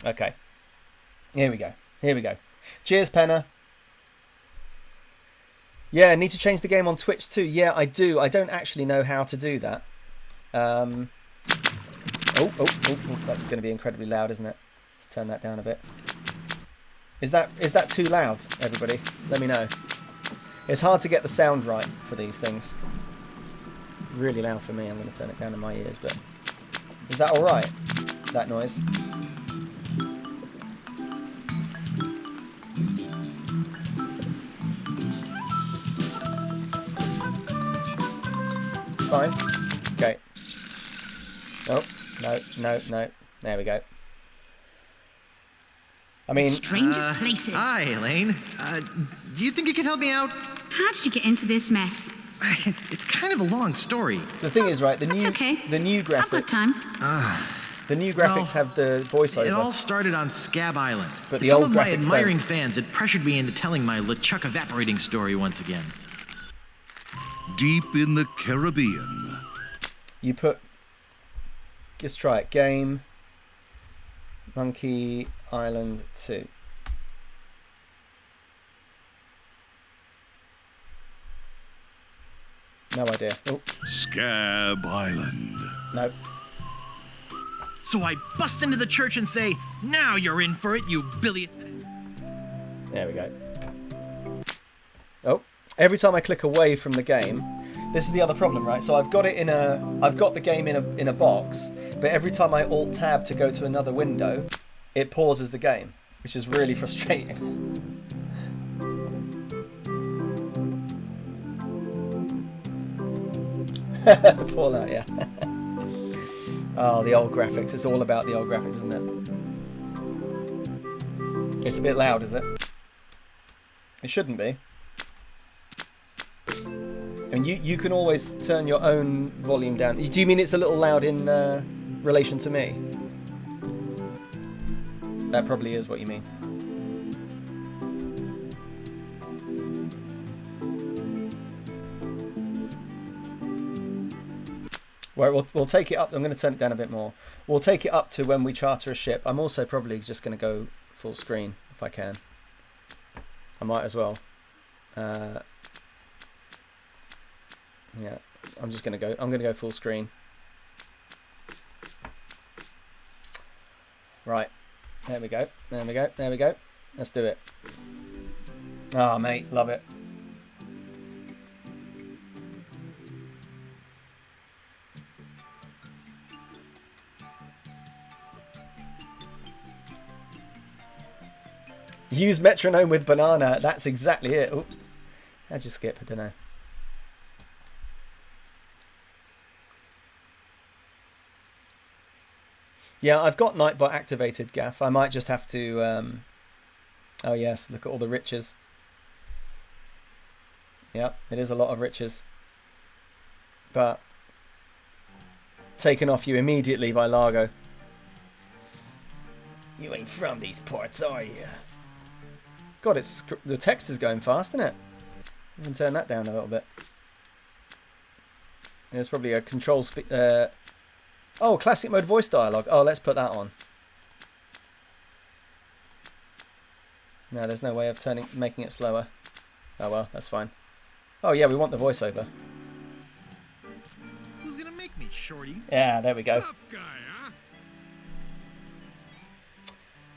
Okay. Here we go. Here we go. Cheers, Penna. Yeah, need to change the game on Twitch too. Yeah, I do. I don't actually know how to do that. Oh, that's going to be incredibly loud, isn't it? Let's turn that down a bit. Is that too loud, everybody? Let me know. It's hard to get the sound right for these things. Really loud for me. I'm going to turn it down in my ears, but is that all right? That noise. Fine. Okay. Oh, no. There we go. I mean... Strangest places. Hi, Elaine. Do you think you could help me out? How did you get into this mess? It's kind of a long story. So the thing is, right, the new graphics... I've got time. The new graphics have the voiceover. It all started on Scab Island. But the Some old of my graphics admiring don't. fans had pressured me into telling my LeChuck evaporating story once again. Deep in the Caribbean. You put... Let's try it. Game... Monkey Island 2. No idea. Oh, Scab Island. no. So I bust into the church and say, "Now you're in for it, you bilious..." There we go. Oh, every time I click away from the game, this is the other problem, right? So I've got the game in a box, but every time I Alt Tab to go to another window, it pauses the game, which is really frustrating. Fallout, yeah. Oh, the old graphics. It's all about the old graphics, isn't it? It's a bit loud, is it? It shouldn't be. And you can always turn your own volume down. Do you mean it's a little loud in relation to me? That probably is what you mean. Well, we'll take it up. I'm going to turn it down a bit more. We'll take it up to when we charter a ship. I'm also probably just going to go full screen if I can. I might as well. Yeah, I'm just going to go. I'm going to go full screen. Right. There we go. There we go. There we go. Let's do it. Ah, mate, love it. Use metronome with banana. That's exactly it. Oh, how'd you skip? I don't know. Yeah, I've got Nightbot activated, Gaff. I might just have to... Oh, yes, look at all the riches. Yeah, it is a lot of riches. But... taken off you immediately by Largo. You ain't from these parts, are you? God, the text is going fast, isn't it? You can turn that down a little bit. There's probably a control speed... oh, classic mode voice dialogue. Oh, let's put that on. No, there's no way of making it slower. Oh well, that's fine. Oh yeah, we want the voiceover. Who's gonna make me shorty. Yeah, there we go. Tough guy, huh?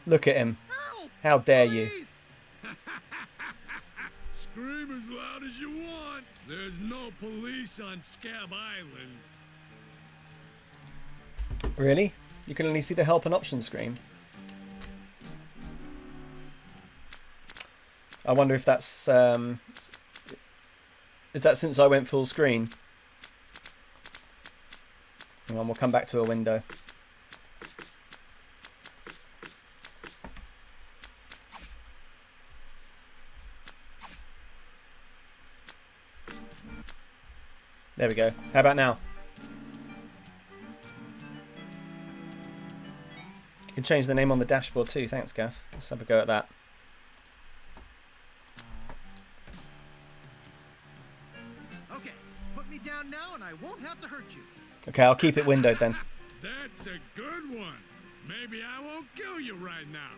Look at him. Help! How dare you? Please! Scream as loud as you want. There's no police on Scab Island. Really? You can only see the help and options screen. I wonder if that's... is that since I went full screen? Hang on, we'll come back to a window. There we go. How about now? You can change the name on the dashboard too. Thanks, Gav. Let's have a go at that. Okay, put me down now and I won't have to hurt you. Okay, I'll keep it windowed then. That's a good one. Maybe I won't kill you right now.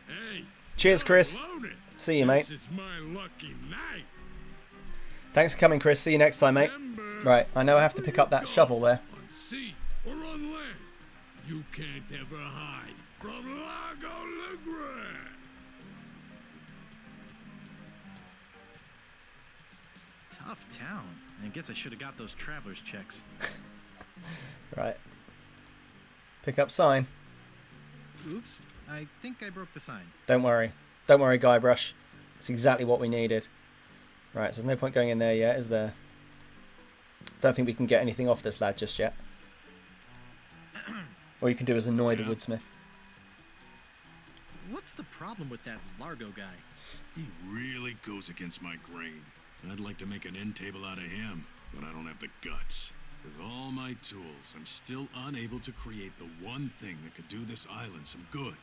Hey. Cheers, Chris. Loaded. See you, mate. This is my lucky night. Thanks for coming, Chris. See you next time, mate. Right, I know I have to pick up that shovel there. On sea or on land, you can't ever hide from Lago Legrand. Tough town. I guess I should have got those traveler's checks. Right. Pick up sign. Oops, I think I broke the sign. Don't worry. Don't worry, Guybrush. It's exactly what we needed. Right, so there's no point going in there yet, is there? Don't think we can get anything off this lad just yet. All you can do is annoy the woodsmith. What's the problem with that Largo guy? He really goes against my grain. I'd like to make an end table out of him, but I don't have the guts. With all my tools, I'm still unable to create the one thing that could do this island some good.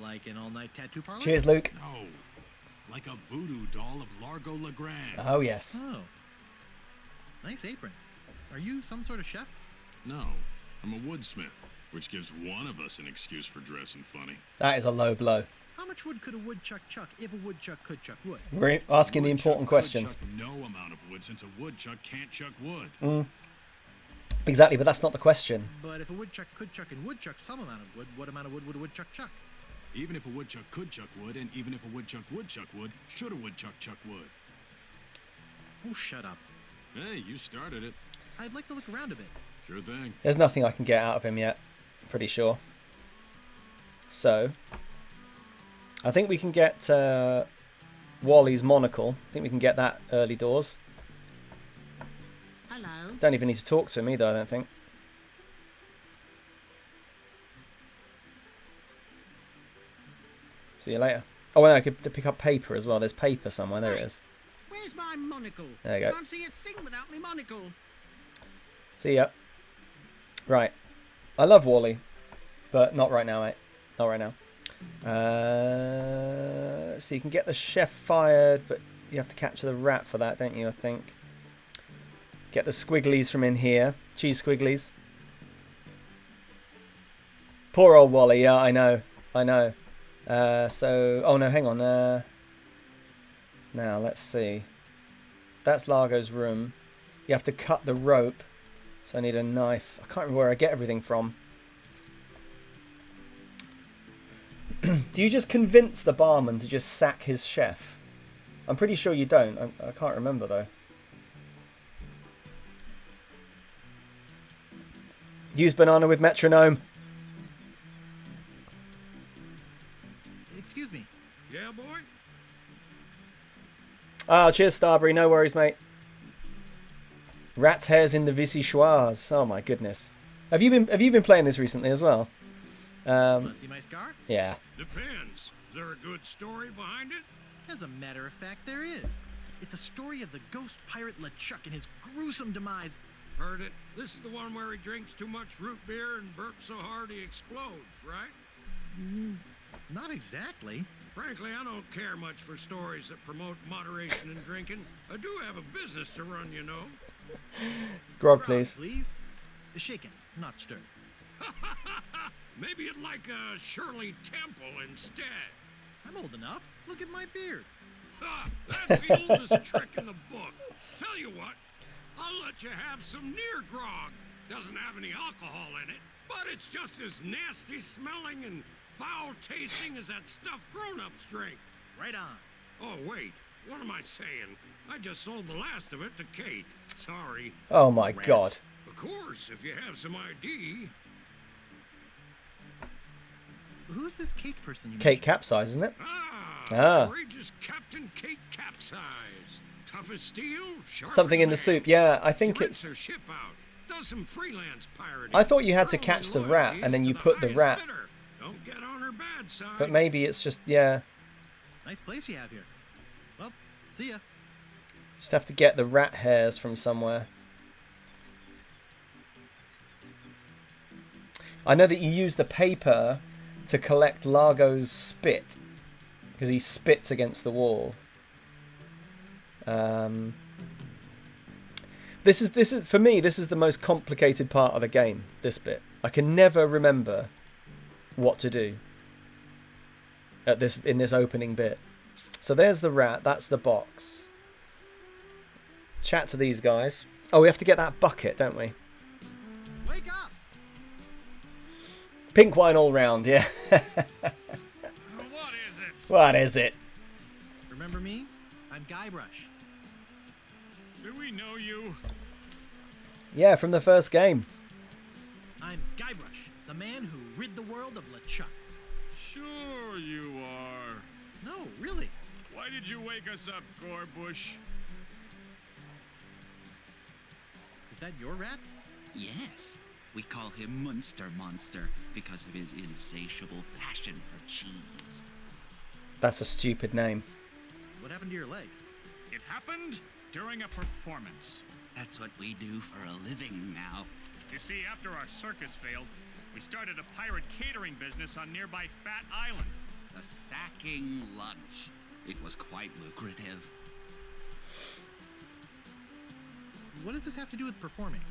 Like an all-night tattoo parlor? Cheers, Luke. No, like a voodoo doll of Largo Legrand. Oh, yes. Oh. Nice apron. Are you some sort of chef? No, I'm a woodsmith, which gives one of us an excuse for dressing funny. That is a low blow. How much wood could a woodchuck chuck if a woodchuck could chuck wood? We're asking the important questions. Could chuck no amount of wood since a woodchuck can't chuck wood. Exactly, but that's not the question. But if a woodchuck could chuck and woodchuck some amount of wood, what amount of wood would a woodchuck chuck? Even if a woodchuck could chuck wood, and even if a woodchuck would chuck wood, should a woodchuck chuck wood? Oh, shut up. Hey, you started it. I'd like to look around a bit. Sure thing. There's nothing I can get out of him yet. Pretty sure. So, I think we can get Wally's monocle. I think we can get that early doors. Hello. Don't even need to talk to him either, I don't think. See you later. Oh, well, I could pick up paper as well. There's paper somewhere. There it is. Where's my monocle? There you go. Can't see a thing without me monocle. See ya. Right. I love Wally, but not right now, mate. Not right now. So you can get the chef fired, but you have to capture the rat for that, don't you, I think? Get the squigglies from in here. Cheese squigglies. Poor old Wally, yeah, I know. I know. Oh no, hang on. Now, let's see. That's Largo's room. You have to cut the rope. So I need a knife. I can't remember where I get everything from. Do you just convince the barman to just sack his chef? I'm pretty sure you don't. I can't remember though. Use banana with metronome. Excuse me. Yeah, boy? Ah, cheers, Starberry. No worries, mate. Rat's hairs in the Vichyssoise. Oh my goodness. Have you been playing this recently as well? Want to see my scar? Yeah. Depends. Is there a good story behind it? As a matter of fact, there is. It's a story of the ghost pirate LeChuck and his gruesome demise. Heard it. This is the one where he drinks too much root beer and burps so hard he explodes, right? Not exactly. Frankly, I don't care much for stories that promote moderation in drinking. I do have a business to run, you know. Grog, Grog, please. please. Shaken, not stirred. Maybe you'd like a Shirley Temple instead. I'm old enough. Look at my beard. Ha! That's the oldest trick in the book. Tell you what, I'll let you have some near grog. Doesn't have any alcohol in it, but it's just as nasty smelling and foul tasting as that stuff grown-ups drink. Right on. Oh, wait. What am I saying? I just sold the last of it to Kate. Sorry. Oh my god. Of course, if you have some ID. Who's this Kate person you Kate Capsize, isn't it? Ah. Courageous Captain Kate Capsize. Tough as steel, sharp Something as in the nail. soup. Yeah, I think She rents her it's... ship out. Does some freelance pirating. I thought you had to Her catch the only rat loyalty and then is you to put the highest rat. bidder. Don't get on her bad side. But maybe it's just, yeah. Nice place you have here. Well, see ya. Just have to get the rat hairs from somewhere. I know that you use the paper to collect Largo's spit. Because he spits against the wall. This is for me, this is the most complicated part of the game, this bit. I can never remember what to do in this opening bit. So there's the rat, that's the box. Chat to these guys. Oh, we have to get that bucket, don't we? Wake up! Pink wine all round, yeah. What is it? What is it? Remember me? I'm Guybrush. Do we know you? Yeah, from the first game. I'm Guybrush, the man who rid the world of LeChuck. Sure you are. No, really. Why did you wake us up, Gorbush? Is that your rat? Yes, we call him Munster Monster because of his insatiable passion for cheese. That's a stupid name. What happened to your leg? It happened during a performance. That's what we do for a living now. You see, after our circus failed, we started a pirate catering business on nearby Fat Island. The sacking lunch. It was quite lucrative. What does this have to do with performing?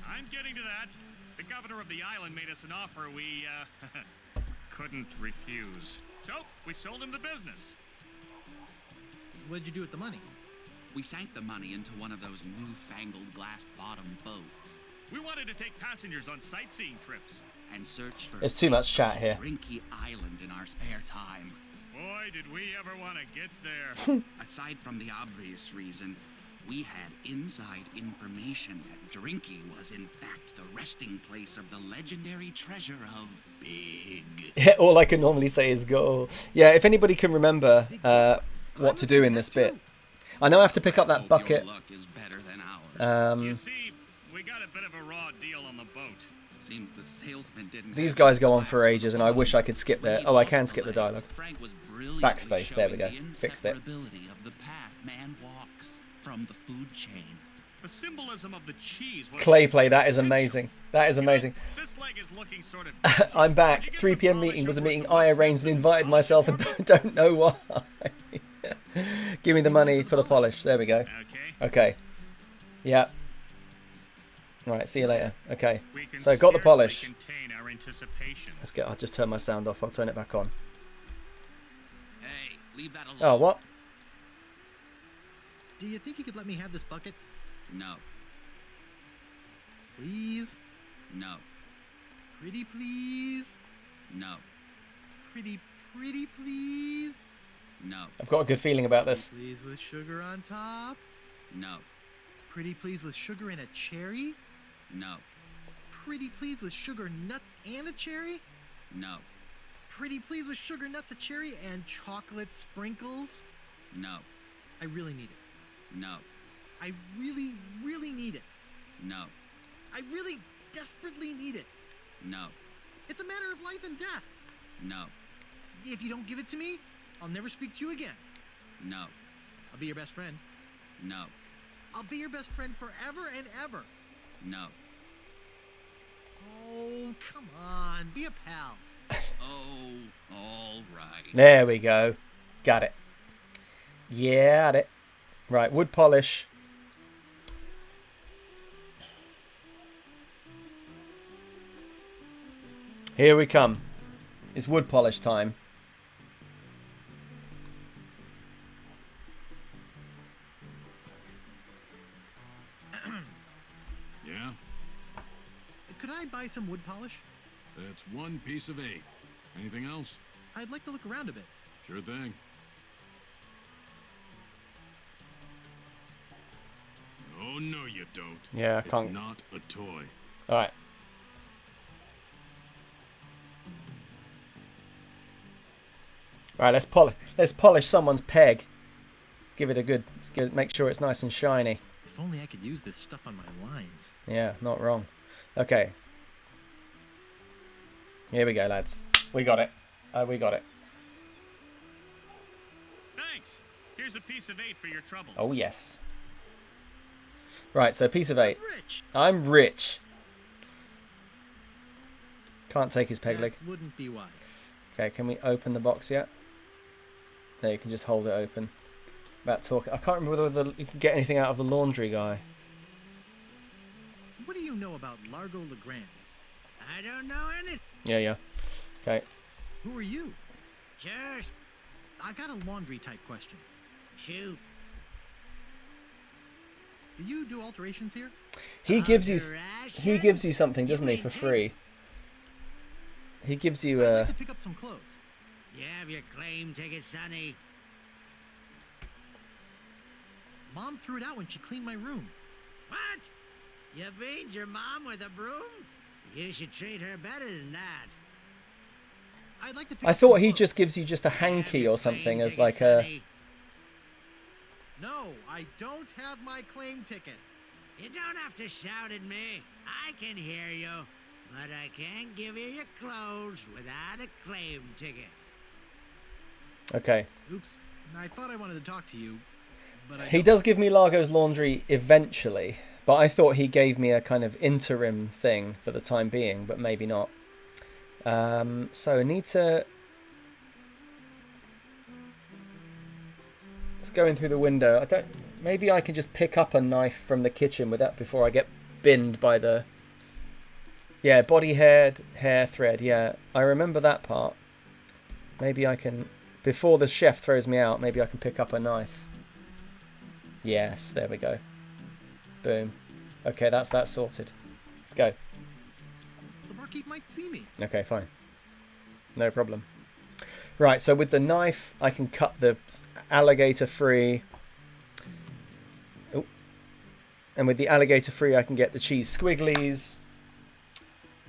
I'm getting to that. The governor of the island made us an offer we, couldn't refuse. So, we sold him the business. What did you do with the money? We sank the money into one of those newfangled glass-bottom boats We wanted to take passengers on sightseeing trips. and searched for There's too much chat here. Drinky Island in our spare time. Boy, did we ever want to get there. Aside from the obvious reason, we had inside information that Drinky was in fact the resting place of the legendary treasure of Big. All I can normally say is go. Yeah, if anybody can remember what to do in this bit. I know I have to pick up that Hope bucket. Your luck is better than ours. You see, we got a bit of a raw deal on the boat. Seems the salesman didn't. These have guys the go on for glass ages, and I wish I could skip there. When he Oh, I lost can the skip the leg, dialogue. Frank was brilliantly Backspace, there we go. showing the Fixed it. inseparability of the path man walks from the food chain. The symbolism of the cheese was Clay play, that is essential. amazing. That is amazing. This leg is looking sort of I'm back. 3 p.m. meeting was a meeting I arranged and invited myself and don't know why. Give me the money for the polish. There we go. Okay. Okay. Yep. Right, see you later. Okay. We can So got the scarcely polish. contain our anticipation. Let's get. I'll just turn my sound off. I'll turn it back on. Hey, leave that alone. Oh, what? Do you think you could let me have this bucket? No, Please? no, Pretty please? no, Pretty please? no, I've got a good feeling about this. Please with sugar on top? no, Pretty please with sugar and a cherry? no, Pretty please with sugar, nuts, and a cherry? no, Pretty please with sugar, nuts, a cherry, and chocolate sprinkles? no, I really need it. no, I really, really need it. no, I really desperately need it. no, It's a matter of life and death. no, If you don't give it to me, I'll never speak to you again. no, I'll be your best friend. no, I'll be your best friend forever and ever. no. Oh, come on. Be a pal. Oh, all right. There we go. Got it. Yeah, got it. Right, wood polish. Here we come. It's wood polish time. Yeah? some wood polish? That's 1 piece of 8. Anything else? I'd like to look around a bit. Sure thing. Oh, no, you don't. Yeah, I can't. It's not a toy. All right. Right, let's polish someone's peg. Let's give it a good. Make sure it's nice and shiny. If only I could use this stuff on my lines. Yeah, not wrong. Okay. Here we go, lads. We got it. We got it. Thanks. Here's a piece of 8 for your trouble. Oh yes. Right, so piece of 8. Rich. I'm rich. Can't take his peg leg. That wouldn't be wise. Okay, can we open the box yet? No, you can just hold it open. About talk. I can't remember whether you can get anything out of the laundry guy. What do you know about Largo Legrand? I don't know anything. Yeah. Okay. Who are you? Just I got a laundry type question. shoot. Do you do alterations here? He gives you Alterations? something, doesn't he, You for ain't free? He gives you I'd like to pick up some clothes. You have your claim ticket, Sonny. Mom threw it out when she cleaned my room. What? You beat your mom with a broom? You should treat her better than that. I'd like to pick I up thought some he clothes. just gives you just a You have hanky your or claim something as ticket, like a. Sonny. No, I don't have my claim ticket. You don't have to shout at me. I can hear you. But I can't give you your clothes without a claim ticket. Okay. Oops. I thought I wanted to talk to you, but I He don't. does give me Largo's laundry eventually, but I thought he gave me a kind of interim thing for the time being, but maybe not. So I need to. Let's go in through the window. I don't. Maybe I can just pick up a knife from the kitchen with that before I get binned by the. Yeah, body hair thread. Yeah, I remember that part. Maybe I can, before the chef throws me out, maybe I can pick up a knife. Yes, there we go. Boom. Okay, that's that sorted. Let's go. The barkeep might see me. Okay, fine. No problem. Right, so with the knife, I can cut the alligator free. Oh. And with the alligator free, I can get the cheese squigglies.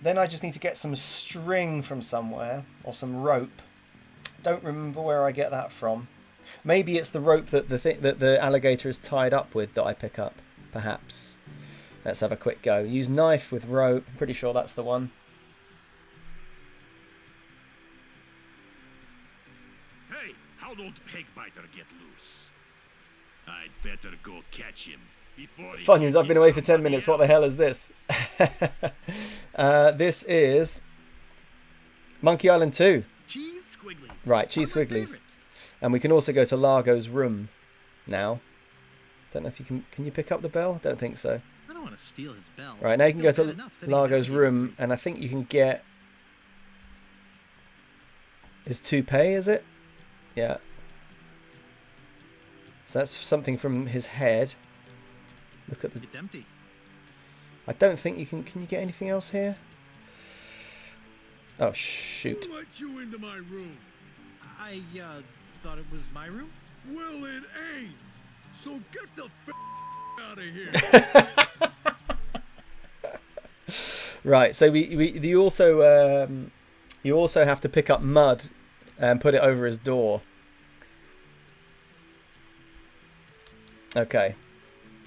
Then I just need to get some string from somewhere, or some rope. Don't remember where I get that from. Maybe it's the rope that the alligator is tied up with that I pick up, perhaps. Let's have a quick go. Use knife with rope. Pretty sure that's the one. Hey, how'd old Pegbiter get loose? I'd better go catch him before he Funyuns, I've been away for gets 10 minutes. What the hell is this? This is Monkey Island 2. Cheese squigglies. Right, cheese One of my squigglies. favorites. And we can also go to Largo's room now. Don't know if you can you pick up the bell? Don't think so. I don't want to steal his bell. Right, now you can go Feels to bad enough sitting Largo's down room, and I think you can get his toupee, is it? Yeah. So that's something from his head. Look at the... It's empty. I don't think you can you get anything else here? Oh, shoot. Who let you into my room? I thought it was my room. Well, it ain't. So get the out of here. Right, so you also have to pick up mud and put it over his door. Okay.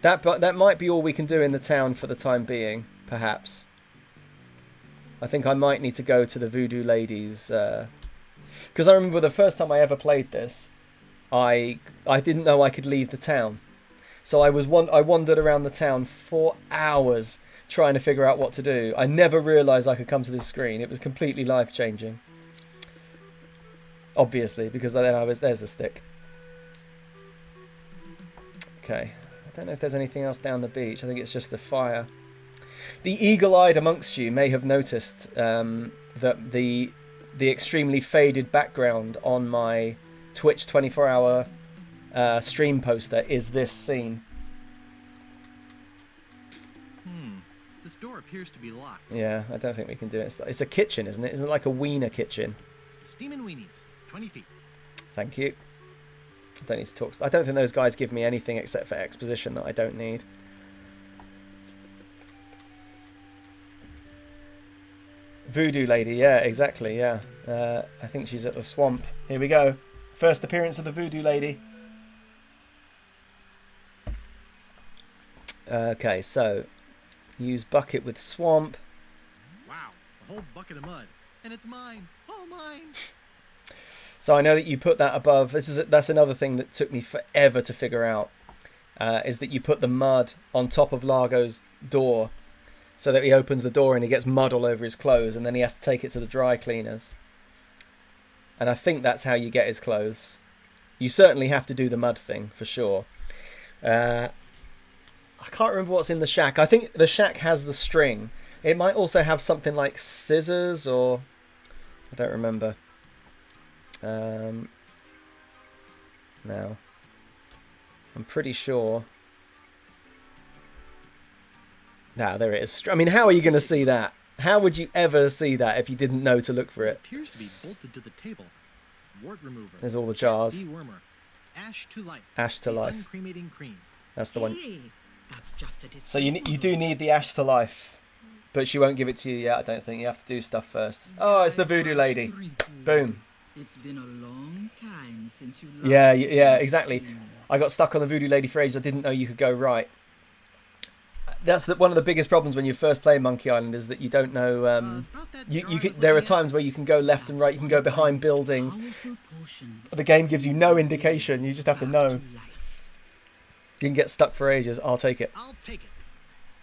That might be all we can do in the town for the time being, perhaps. I think I might need to go to the Voodoo Ladies, because I remember the first time I ever played this, I didn't know I could leave the town, so I wandered around the town for hours trying to figure out what to do. I never realised I could come to this screen. It was completely life changing. Obviously, because then there's the stick. Okay. I don't know if there's anything else down the beach. I think it's just the fire. The eagle-eyed amongst you may have noticed that the extremely faded background on my Twitch 24-hour stream poster is this scene. This door appears to be locked. Yeah, I don't think we can do it. It's a kitchen, isn't it? Isn't it like a wiener kitchen? Steamin' weenies, 20 feet. Thank you. I don't need to talk. I don't think those guys give me anything except for exposition that I don't need. Voodoo lady, yeah, exactly, yeah. I think she's at the swamp. Here we go. First appearance of the voodoo lady. Okay, so use bucket with swamp. Wow, a whole bucket of mud. And it's mine. All mine. So I know that you put that above. That's another thing that took me forever to figure out. Is that you put the mud on top of Largo's door, so that he opens the door and he gets mud all over his clothes, and then he has to take it to the dry cleaners. And I think that's how you get his clothes. You certainly have to do the mud thing for sure. I can't remember what's in the shack. I think the shack has the string. It might also have something like scissors, or I don't remember. Now, I'm pretty sure. Now, there it is. I mean, how are you going to see that? How would you ever see that if you didn't know to look for it? Appears to be bolted to the table. Wart remover. There's all the jars. Dewormer. Ash to life. Ash to life. Uncremating cream. That's the one. Hey, that's just a So you do need the ash to life, but she won't give it to you yet. I don't think. You have to do stuff first. Oh, it's the voodoo lady. Boom. It's been a long time since you. Yeah, exactly. I got stuck on the voodoo lady for ages. I didn't know you could go right. That's one of the biggest problems when you first play Monkey Island, is that you don't know. There are times where you can go left and right. You can go behind buildings. The game gives you no indication. You just have to know. You can get stuck for ages. I'll take it. I'll take it.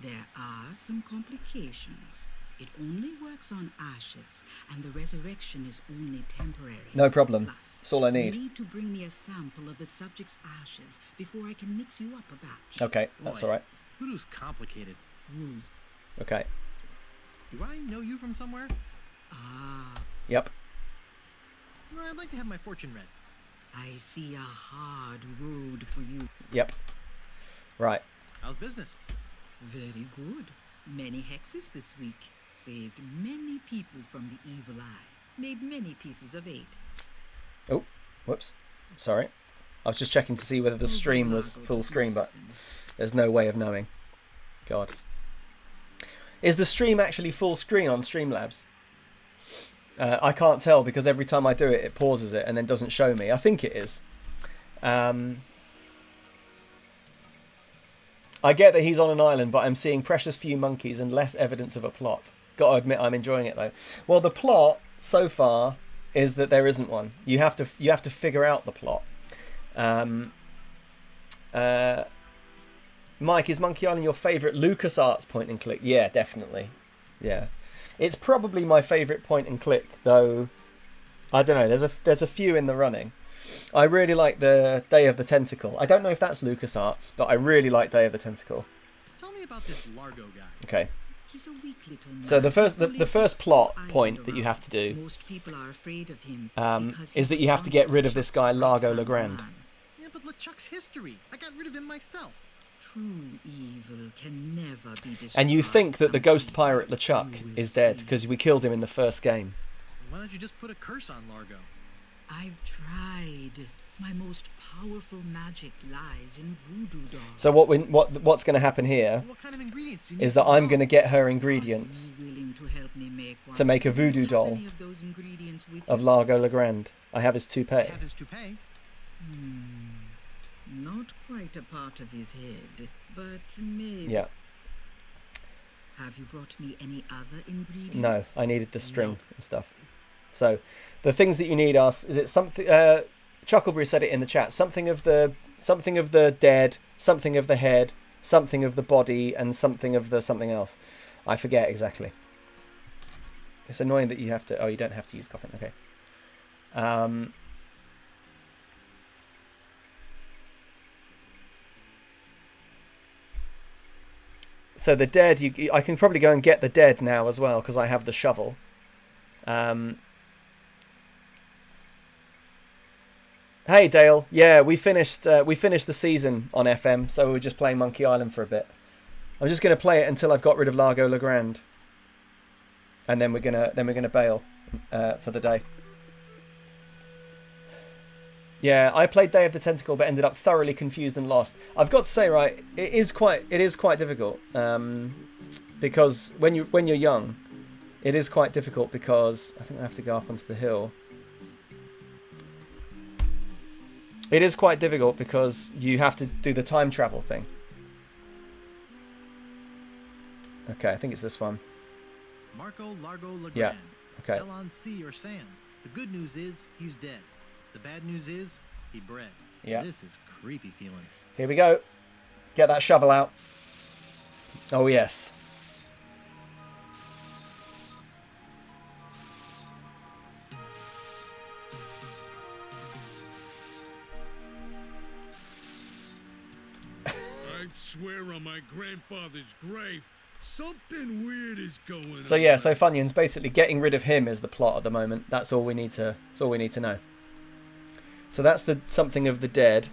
There are some complications. It only works on ashes, and the resurrection is only temporary. No problem. Plus, That's all I need. You need to bring me a sample of the subject's ashes before I can mix you up a batch. Okay, that's all right. Voodoo's complicated. Rules. Okay. Do I know you from somewhere? Ah. Yep. Well, I'd like to have my fortune read. I see a hard road for you. Yep. Right. How's business? Very good. Many hexes this week. Saved many people from the evil eye. Made many pieces of 8. Oh, whoops. Sorry. I was just checking to see whether the stream was full screen, but there's no way of knowing. God. Is the stream actually full screen on Streamlabs? I can't tell because every time I do it, it pauses it and then doesn't show me. I think it is. I get that he's on an island, but I'm seeing precious few monkeys and less evidence of a plot. Got to admit, I'm enjoying it though. Well, the plot so far is that there isn't one. You have to figure out the plot. Mike, is Monkey Island your favourite LucasArts point and click? Yeah, definitely. Yeah, it's probably my favourite point and click, though. I don't know. There's a few in the running. I really like the Day of the Tentacle. I don't know if that's LucasArts, but I really like Day of the Tentacle. Tell me about this Largo guy. Okay. He's a weak little man. So the first plot point that you have to do Most people are afraid of him is that you have to get rid of this guy Largo Legrand. Yeah, but LeChuck's history. I got rid of him myself. True evil can never be destroyed. And you think that the ghost pirate LeChuck is dead because we killed him in the first game. Why don't you just put a curse on Largo? I've tried. My most powerful magic lies in voodoo dolls. So what's going to happen here What kind of ingredients do you need is that for I'm the going to get her ingredients Are you willing to help me make one? to make a voodoo Have doll any of those ingredients with of you? Largo Legrand. I have his toupee. Have his toupee? Not quite a part of his head, but maybe. Yeah. Have you brought me any other ingredients? No, I needed the string and stuff. So, the things that you need are: is it something? Chuckleberry said it in the chat. Something of the dead, something of the head, something of the body, and something of the something else. I forget exactly. It's annoying that you have to. Oh, you don't have to use coffin. Okay. So the dead, I can probably go and get the dead now as well because I have the shovel. Hey Dale, yeah, we finished the season on FM, so we were just playing Monkey Island for a bit. I'm just going to play it until I've got rid of Largo Legrand, and then we're gonna bail for the day. Yeah, I played Day of the Tentacle, but ended up thoroughly confused and lost. I've got to say, right, it is quite difficult, because when you're young, it is quite difficult because I think I have to go up onto the hill. It is quite difficult because you have to do the time travel thing. Okay, I think it's this one. Marco Largo Legrand. Yeah. Okay. Fell on sea or sand. The good news is he's dead. The bad news is he bred. Yeah. This is creepy feeling. Here we go. Get that shovel out. Oh yes. I'd swear on my grandfather's grave, something weird is going on. So yeah, so Funyuns, basically getting rid of him is the plot at the moment. That's all we need to know. So that's the something of the dead.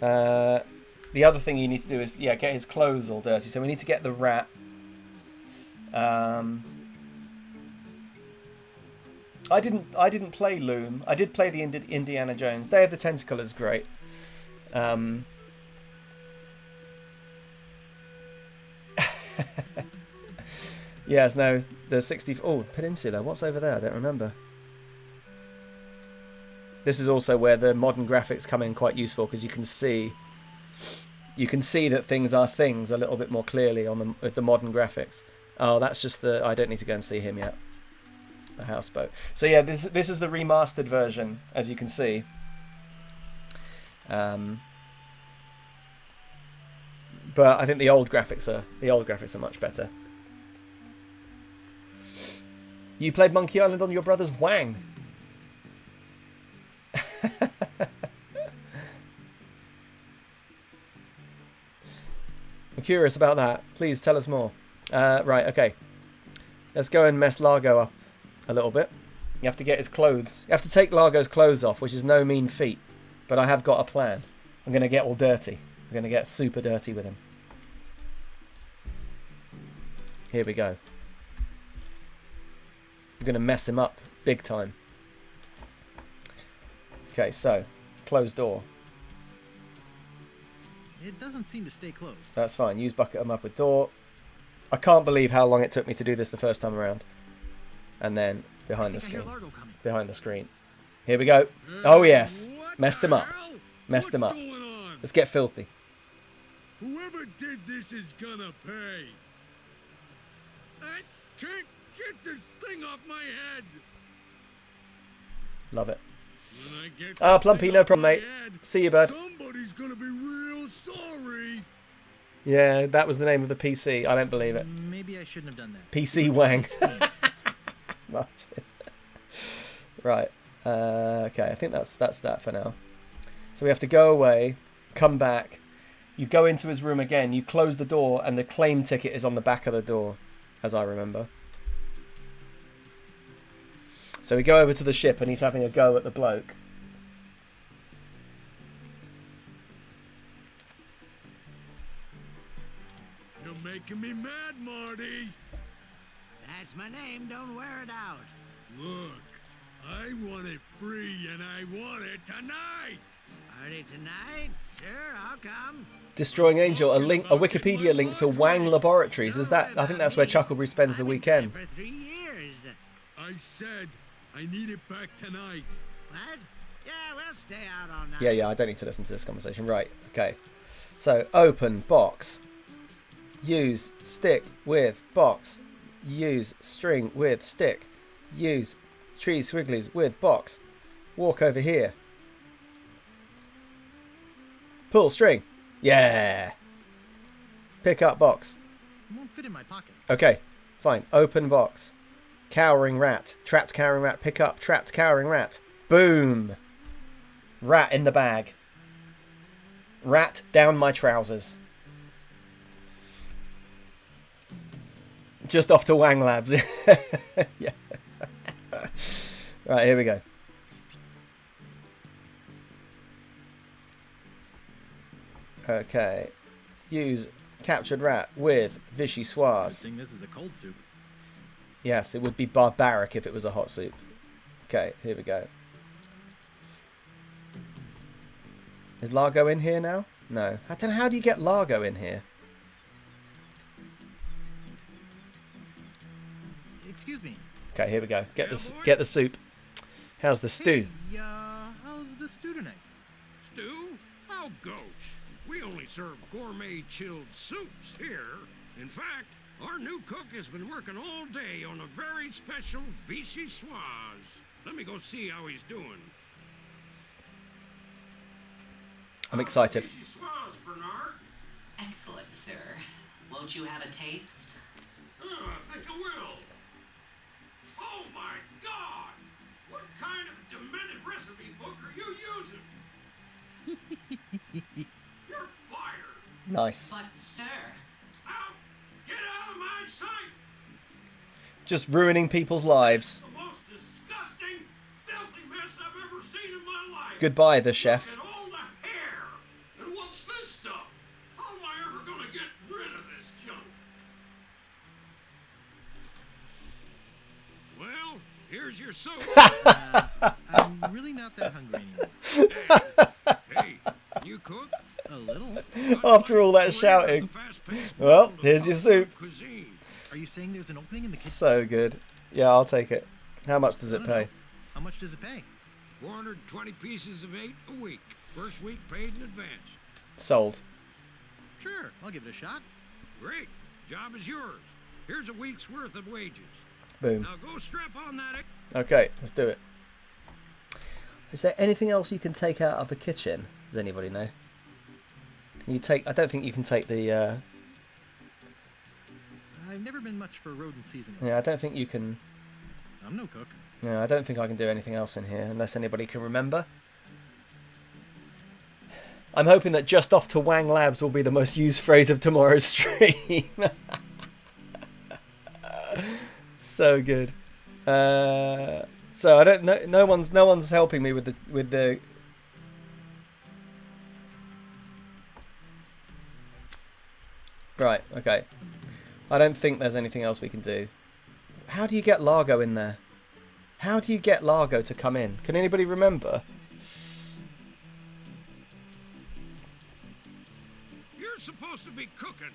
The other thing you need to do is get his clothes all dirty. So we need to get the rat. I didn't play Loom. I did play the Indiana Jones. Day of the Tentacle is great. Yes, no, the 60. Oh, Peninsula. What's over there? I don't remember. This is also where the modern graphics come in quite useful, because you can see that things are things a little bit more clearly with the modern graphics. Oh, that's just the. I don't need to go and see him yet. The houseboat. So yeah, this is the remastered version, as you can see. But I think the old graphics are much better. You played Monkey Island on your brother's Wang. I'm curious about that. Please tell us more. Right, okay. Let's go and mess Largo up a little bit. You have to get his clothes. You have to take Largo's clothes off, which is no mean feat. But I have got a plan. I'm going to get all dirty. I'm going to get super dirty with him. Here we go. I'm going to mess him up big time. Okay, so, closed door. It doesn't seem to stay closed. That's fine. Use bucket him up with door. I can't believe how long it took me to do this the first time around. And then behind the screen. Behind the screen. Here we go. Oh yes. Messed him up. Messed him up. Let's get filthy. Whoever did this is gonna pay. I can't get this thing off my head. Love it. When I get Ah, Plumpy, no problem, mate. See you, bud. Somebody's gonna be real sorry. Yeah, that was the name of the PC. I don't believe it. Maybe I shouldn't have done that. PC Wang. Right. Okay, I think that's that for now. So we have to go away, come back. You go into his room again. You close the door, and the claim ticket is on the back of the door, as I remember. So we go over to the ship, and he's having a go at the bloke. You're making me mad, Marty. That's my name. Don't wear it out. Look, I want it free, and I want it tonight. Party tonight? Sure, I'll come. Destroying Angel, a Wikipedia link to Wang Laboratories. Is that? I think that's where Chuckleberry spends the weekend. For 3 years. I said I need it back tonight. What? Yeah, we'll stay out all night. Yeah, I don't need to listen to this conversation. Right, okay. So, open box. Use stick with box. Use string with stick. Use trees squigglies with box. Walk over here. Pull string. Yeah. Pick up box. It won't fit in my pocket. Okay, fine. Open box. Cowering rat. Trapped cowering rat. Pick up. Trapped cowering rat. Boom. Rat in the bag. Rat down my trousers. Just off to Wang Labs. Yeah. Right, here we go. Okay. Use Captured rat with Good vichyssoise. thing this is a cold soup. Yes, it would be barbaric if it was a hot soup. Okay, here we go. Is Largo in here now? No. I don't know, how do you get Largo in here? Excuse me. Okay, here we go. Get the soup. How's the stew? Hey, how's the stew tonight? Stew? How gauche. We only serve gourmet chilled soups here. In fact, our new cook has been working all day on a very special vichyssoise. Let me go see how he's doing. I'm excited. Vichyssoise, Bernard. Excellent, sir. Won't you have a taste? I think I will. Oh my God! What kind of demented recipe book are you using? You're fired. Nice. But, sir, Out! Get out of my sight! Just ruining people's lives. The most disgusting, filthy mess I've ever seen in my life. Goodbye, the chef. Look at all the hair. And what's this stuff? How am I ever gonna get rid of this junk? Well, here's your soap. I'm really not that hungry anymore. Hey, you cook? A little. After all that shouting. Well, here's your soup. Cuisine. Are you saying there's an opening in the kitchen? So good. Yeah, I'll take it. How much does I it don't pay? know. How much does it pay? 420 pieces of 8 a week. First week paid in advance. Sold. Sure, I'll give it a shot. Great. Job is yours. Here's a week's worth of wages. Boom. Now go strap on that. Okay, let's do it. Is there anything else you can take out of the kitchen? Does anybody know? Can you take... I don't think you can take the... I've never been much for rodent seasoning. Yeah, I don't think you can... I'm no cook. No, I don't think I can do anything else in here, unless anybody can remember. I'm hoping that just off to Wang Labs will be the most used phrase of tomorrow's stream. So good. So I don't know. No one's helping me with the. Right. Okay. I don't think there's anything else we can do. How do you get Largo in there? How do you get Largo to come in? Can anybody remember? You're supposed to be cooking.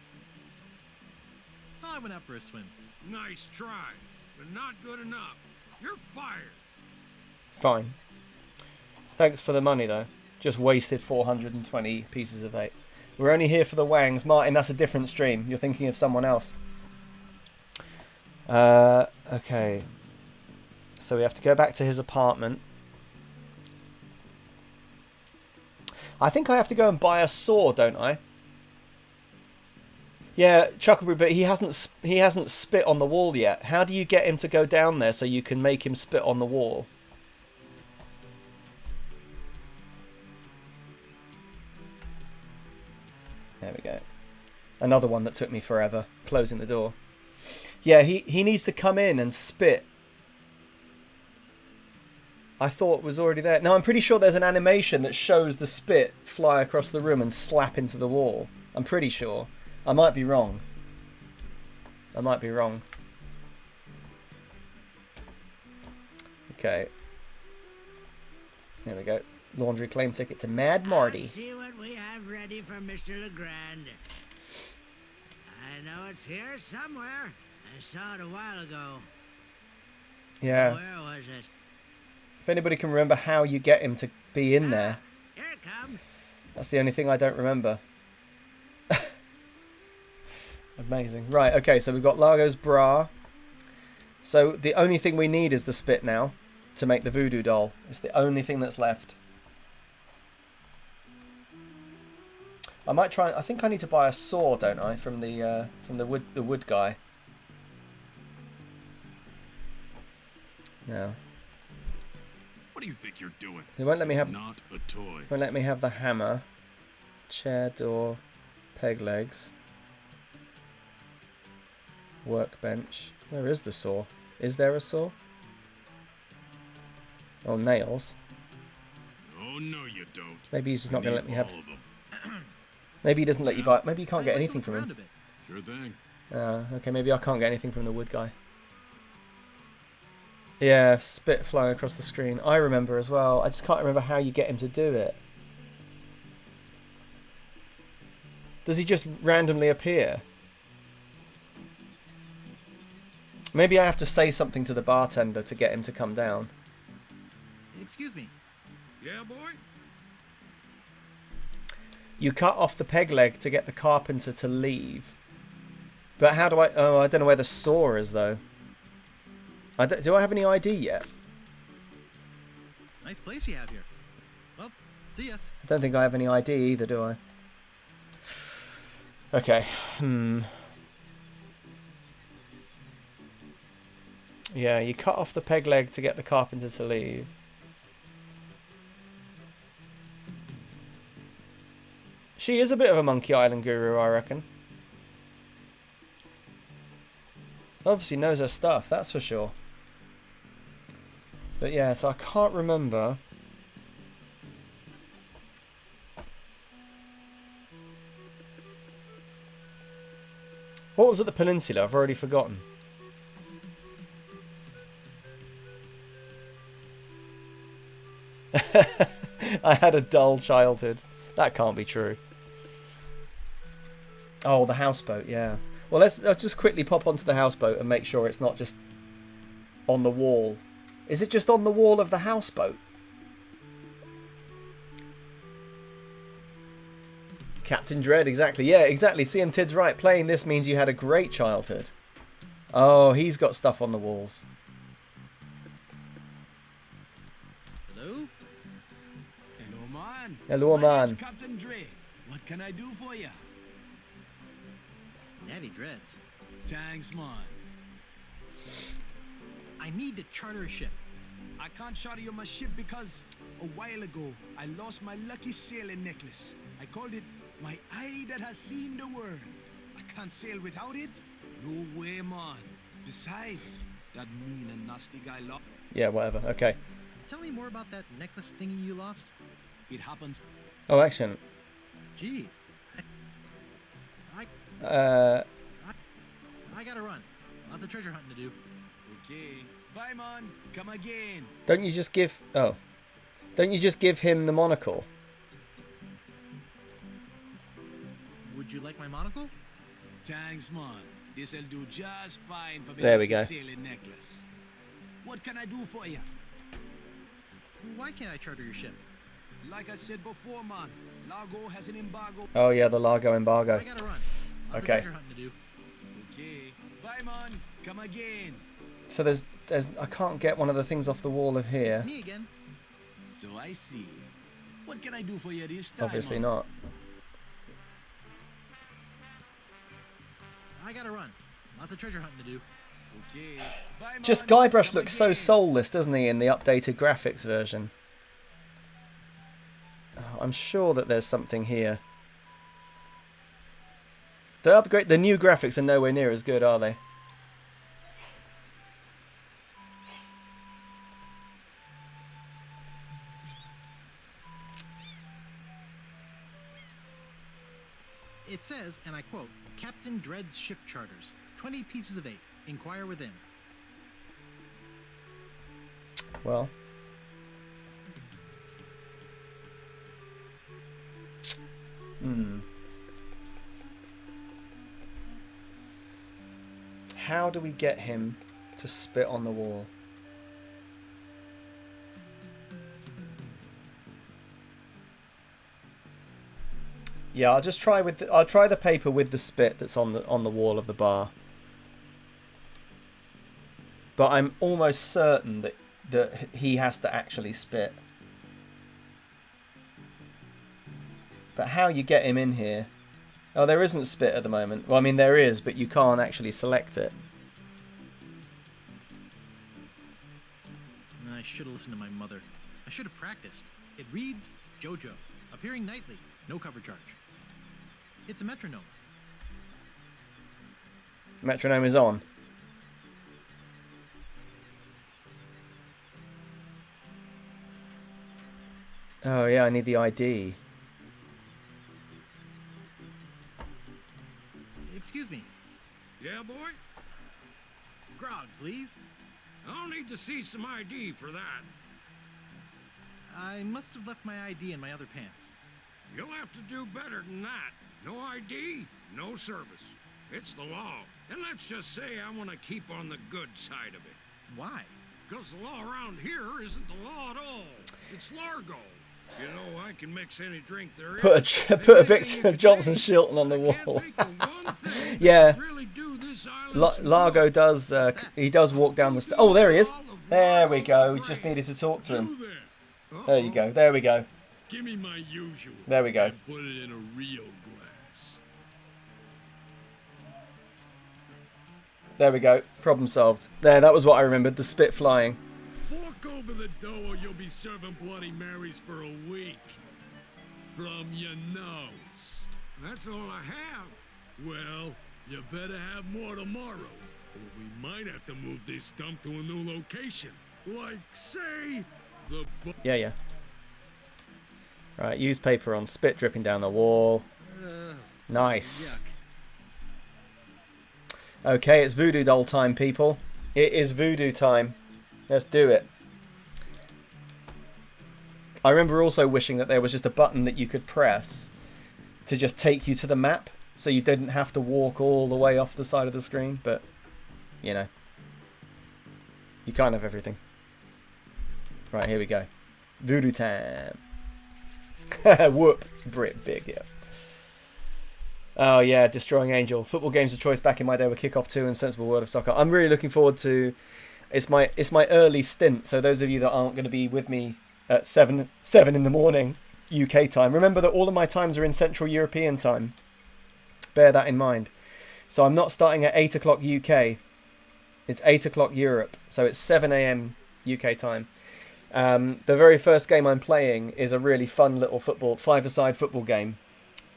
Oh, I went out for a swim. Nice try, but not good enough. You're fired. Fine. Thanks for the money, though. Just wasted 420 pieces of 8. We're only here for the Wangs. Martin, that's a different stream. You're thinking of someone else. Okay. So we have to go back to his apartment. I think I have to go and buy a saw, don't I? Yeah, Chuckleberry, but he hasn't spit on the wall yet. How do you get him to go down there so you can make him spit on the wall? There we go. Another one that took me forever. Closing the door. Yeah, he needs to come in and spit. I thought it was already there. No, I'm pretty sure there's an animation that shows the spit fly across the room and slap into the wall. I'm pretty sure. I might be wrong. I might be wrong. Okay. There we go. Laundry claim ticket to Mad Marty. Let's see what we have ready for Mr. Legrand. I know it's here somewhere. I saw it a while ago. Yeah. Where was it? If anybody can remember how you get him to be in there. Here it comes. That's the only thing I don't remember. Amazing. Right, okay, so we've got Largo's bra. So the only thing we need is the spit now to make the voodoo doll. It's the only thing that's left. I might try. I think I need to buy a saw, don't I, from the wood guy. No. What do you think you're doing? They won't let me It's have. not a toy. Won't let me have the hammer. Chair, door, peg legs. Workbench. Where is the saw? Is there a saw? Oh, nails. Oh no, you don't. Maybe he's just not I going to need let me have. all of them. Maybe he doesn't let you buy. Maybe you can't get anything from him. Sure thing. Okay, maybe I can't get anything from the wood guy. Yeah, spit flying across the screen. I remember as well. I just can't remember how you get him to do it. Does he just randomly appear? Maybe I have to say something to the bartender to get him to come down. Excuse me. Yeah, boy? You cut off the peg leg to get the carpenter to leave. But how do I... Oh, I don't know where the saw is, though. Do I have any ID yet? Nice place you have here. Well, see ya. I don't think I have any ID either, do I? Okay. Yeah, you cut off the peg leg to get the carpenter to leave. She is a bit of a Monkey Island guru, I reckon. Obviously knows her stuff, that's for sure. But yeah, so I can't remember. What was at the peninsula? I've already forgotten. I had a dull childhood. That can't be true. Oh, the houseboat, yeah. Well, let's just quickly pop onto the houseboat and make sure it's not just on the wall. Is it just on the wall of the houseboat? Captain Dread, exactly. Yeah, exactly. CM Tid's right. Playing this means you had a great childhood. Oh, he's got stuff on the walls. Hello? Hello, man. Hello, My name's man. Captain Dread. What can I do for you? Natty Dreads. Thanks, man. I need to charter a ship. I can't charter you my ship because a while ago I lost my lucky sailing necklace. I called it my eye that has seen the world. I can't sail without it. No way, man. Besides, that mean and nasty guy lost. Yeah, whatever. Okay. Tell me more about that necklace thingy you lost. It happens. Oh, excellent. Gee. I gotta run. Lots of treasure hunting to do. Okay. Bye, man. Come again. Don't you just give... Oh. Don't you just give him the monocle? Would you like my monocle? Thanks, man. This'll do just fine for There we my go. sailing necklace. What can I do for you? Why can't I charter your ship? Like I said before, man, Largo has an embargo. Oh, yeah, the Largo embargo. I gotta run. Lots Okay. of treasure hunting to do. Okay. Bye, man. Come again. So there's I can't get one of the things off the wall of here. Me again. So I see. What can I do for you this time? Obviously man? not. I gotta run. Lots of treasure hunting to do. Okay. Bye, Just man. Guybrush Come looks so again. soulless, doesn't he, in the updated graphics version? Oh, I'm sure that there's something here. The new graphics are nowhere near as good, are they? It says, and I quote, Captain Dread's ship charters. 20 pieces of 8. Inquire within. Well. How do we get him to spit on the wall? Yeah, I'll just try I'll try the paper with the spit that's on the wall of the bar. But I'm almost certain that he has to actually spit. But how you get him in here? Oh, there isn't spit at the moment. Well, I mean there is, but you can't actually select it. I should have listened to my mother. I should have practiced. It reads, JoJo, appearing nightly, no cover charge. It's a metronome. Metronome is on. Oh yeah, I need the ID. Excuse me. Yeah, boy? Grog, please. I'll need to see some ID for that. I must have left my ID in my other pants. You'll have to do better than that. No ID, no service. It's the law. And let's just say I want to keep on the good side of it. Why? Because the law around here isn't the law at all. It's Largo. You know, I can mix any drink there is. Put a picture of Johnson Shilton on the wall. Yeah. Largo does. He does walk down the stairs. Oh, there he is. There we go. We just needed to talk to him. There you go. There we go. Give me my usual. There we go. Put it in a real glass. There we go. Problem solved. There, that was what I remembered. The spit flying. Fork over the dough or you'll be serving Bloody Marys for a week. From your nose. That's all I have. Well, you better have more tomorrow. Or we might have to move this dump to a new location. Like, say, the... Yeah. Right, use paper on spit dripping down the wall. Nice. Yuck. Okay, it's voodoo doll time, people. It is voodoo time. Let's do it. I remember also wishing that there was just a button that you could press to just take you to the map, so you didn't have to walk all the way off the side of the screen, but, you know. You can't have everything. Right, here we go. Voodoo time. Whoop. Big, yeah. Oh, yeah, Destroying Angel. Football games of choice back in my day were Kickoff 2 and Sensible World of Soccer. I'm really looking forward to... It's my early stint, so those of you that aren't going to be with me at 7 in the morning UK time, remember that all of my times are in Central European time. Bear that in mind. So I'm not starting at 8 o'clock UK. It's 8 o'clock Europe, so it's 7 a.m. UK time. The very first game I'm playing is a really fun little five-a-side football game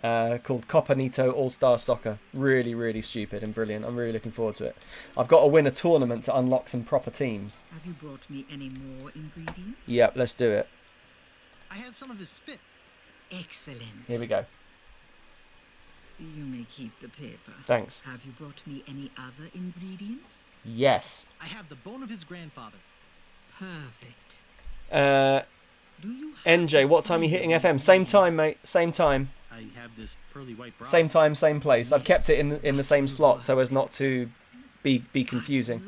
called Copanito All-Star Soccer. Really, really stupid and brilliant. I'm really looking forward to it. I've got to win a tournament to unlock some proper teams. Have you brought me any more ingredients? Yep, let's do it. I have some of his spit. Excellent. Here we go. You may keep the paper. Thanks. Have you brought me any other ingredients? Yes. I have the bone of his grandfather. Perfect. NJ, what time are you hitting FM? Same time, mate. Same time. I have this pearly white bra. Same time, same place. I've kept it in the same slot so as not to be confusing.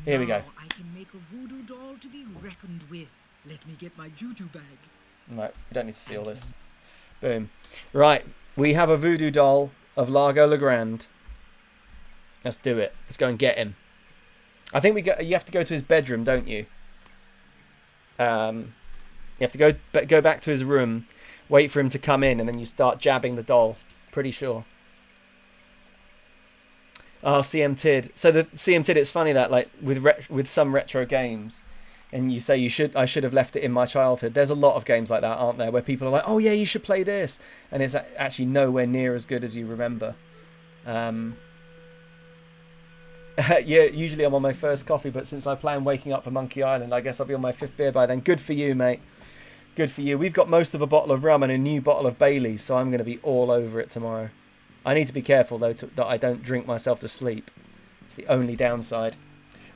Here we go. I can make a voodoo doll to be reckoned with. Let me get my juju bag. Right, we don't need to see all this. Boom. Right, we have a voodoo doll of Largo Legrand. Let's do it. Let's go and get him. I think you have to go to his bedroom, don't you? You have to go back to his room, wait for him to come in, and then you start jabbing the doll. Pretty sure. Oh, CM Tid. So the CM Tid, it's funny that like with some retro games, and you say I should have left it in my childhood. There's a lot of games like that, aren't there, where people are like, oh yeah, you should play this, and it's actually nowhere near as good as you remember. Yeah, usually I'm on my first coffee, but since I plan waking up for Monkey Island, I guess I'll be on my 5th beer by then. Good for you, mate. Good for you. We've got most of a bottle of rum and a new bottle of Bailey's, so I'm going to be all over it tomorrow. I need to be careful, though, that I don't drink myself to sleep. It's the only downside.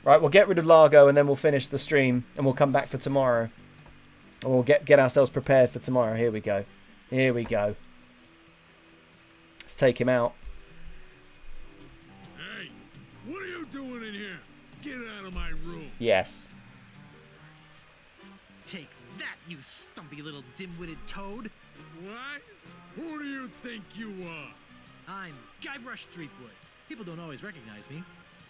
Right, we'll get rid of Largo, and then we'll finish the stream, and we'll come back for tomorrow. And we'll get ourselves prepared for tomorrow. Here we go. Here we go. Let's take him out. Hey, what are you doing in here? Get out of my room. Yes. Take that, you stumpy little dim-witted toad. What? Who do you think you are? I'm Guybrush Threepwood. People don't always recognize me.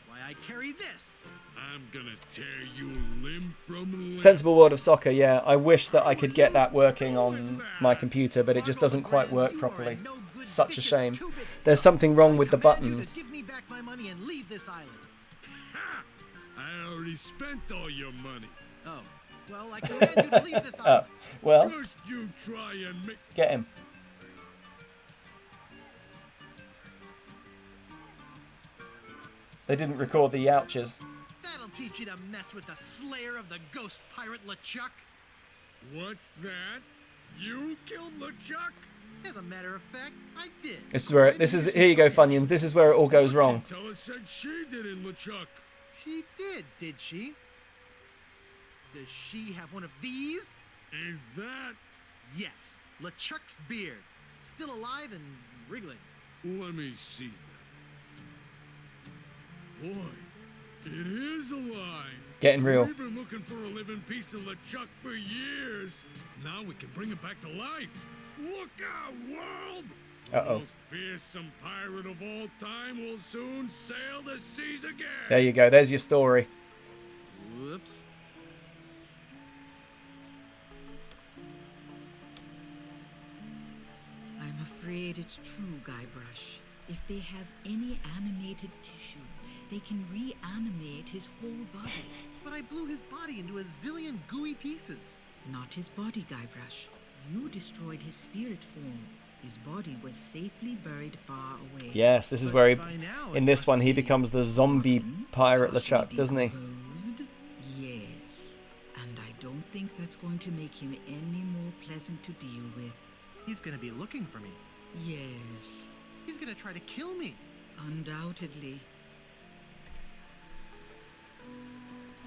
Why I carry this. I'm gonna tear you limb from limb. Sensible World of Soccer, yeah. I wish that I could get that working on my computer, but it just doesn't quite work properly. Such a shame. There's something wrong with the buttons. Give me back my money and leave this island. Ha! I already spent all your money. Oh, well, I command you to leave this island. Well, just you try and make... Get him. They didn't record the ouches. That'll teach you to mess with the slayer of the ghost pirate LeChuck. What's that? You killed LeChuck? As a matter of fact, I did. Here you go, Funyuns. This is where it all goes wrong. Tell us said she did it, LeChuck. She did she? Does she have one of these? Is that? Yes, LeChuck's beard. Still alive and wriggling. Let me see that. Boy, it is alive. It's getting real. We've been looking for a living piece of LeChuck for years. Now we can bring it back to life. Look out, world! Uh-oh. The most fearsome pirate of all time will soon sail the seas again. There you go. There's your story. Whoops. I'm afraid it's true, Guybrush. If they have any animated tissue, they can reanimate his whole body. But I blew his body into a zillion gooey pieces. Not his body, Guybrush. You destroyed his spirit form. His body was safely buried far away. Yes, this is where in this one he becomes the zombie pirate LeChuck, doesn't he? Yes, and I don't think that's going to make him any more pleasant to deal with. He's gonna be looking for me. Yes. He's gonna try to kill me. Undoubtedly.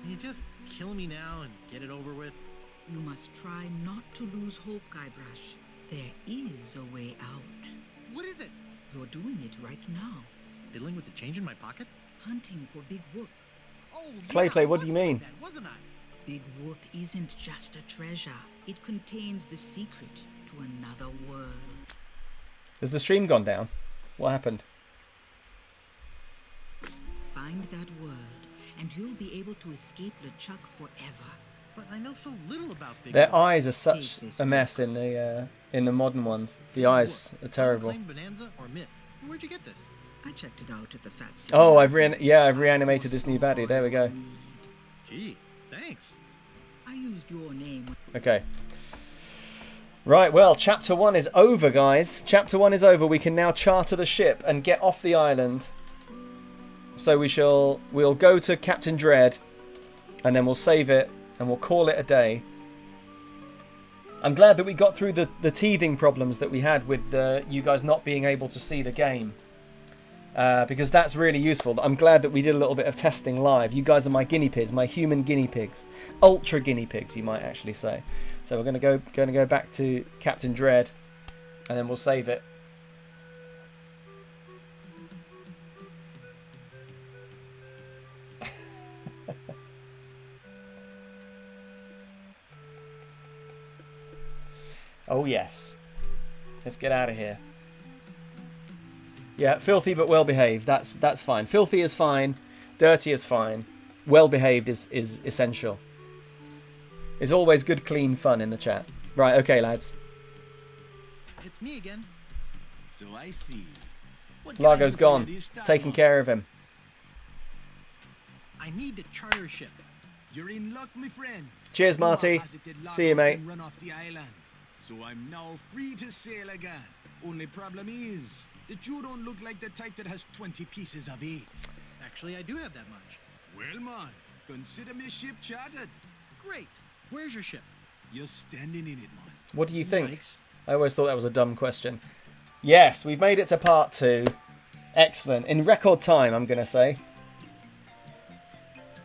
Can you just kill me now and get it over with? You must try not to lose hope, Guybrush. There is a way out. What is it? You're doing it right now. Fiddling with the change in my pocket? Hunting for Big Whoop. Oh, Clayplay, what do you mean? That, wasn't I? Big Whoop isn't just a treasure. It contains the secret to another world. Has the stream gone down? What happened? Find that world, and you'll be able to escape LeChuck forever. But I know so little about Big Their Whoop. eyes are such a mess in the modern ones. The eyes are terrible. Unclaimed bonanza or myth? Where'd you get this? I checked it out at the Fat City. Oh, I've reanimated this new baddie. There we go. Gee, thanks. I used your name. Okay. Right, well, chapter 1 is over, guys. Chapter 1 is over. We can now charter the ship and get off the island. So we'll go to Captain Dread, and then we'll save it, and we'll call it a day. I'm glad that we got through the teething problems that we had with you guys not being able to see the game. Because that's really useful. I'm glad that we did a little bit of testing live. You guys are my guinea pigs, my human guinea pigs. Ultra guinea pigs, you might actually say. So we're going to go back to Captain Dread, and then we'll save it. Oh yes. Let's get out of here. Yeah, filthy but well behaved. That's fine. Filthy is fine. Dirty is fine. Well behaved is essential. It's always good, clean fun in the chat. Right, okay, lads. It's me again. So I see. Largo's gone. Taking care of him. I need to charter a ship. You're in luck, my friend. Cheers, Marty. See you, mate. Run off the island. So I'm now free to sail again. Only problem is that you don't look like the type that has 20 pieces of eight. Actually, I do have that much. Well, man, consider me ship chartered. Great. Where's your ship? You're standing in it, man. What do you think? Yikes. I always thought that was a dumb question. Yes, we've made it to part 2. Excellent. In record time, I'm going to say.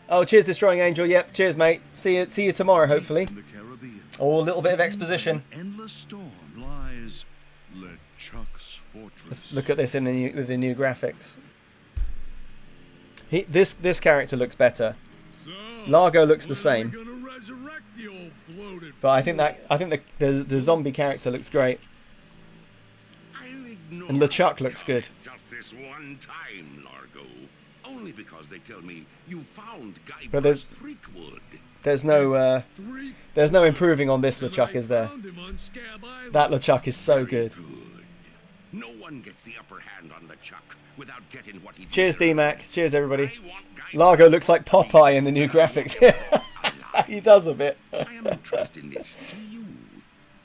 Oh, cheers, Destroying Angel. Yep, cheers, mate. See you tomorrow, hopefully. Oh, a little bit of exposition. Endless storm lies LeChuck's fortress. Let's look at this with the new graphics. This character looks better. So, Largo looks the same. Gonna resurrect the old bloated But I think the zombie character looks great. And LeChuck looks good. Just this one time, Largo. Only because they tell me you found Guy But there's Freakwood. there's no improving on this LeChuck, is there? That LeChuck is so good. No one gets the upper hand on LeChuck without getting what he Cheers, deserves. D-Mac. Cheers, everybody. Largo looks like Popeye in the new graphics. He does a bit. I am entrusting this to you.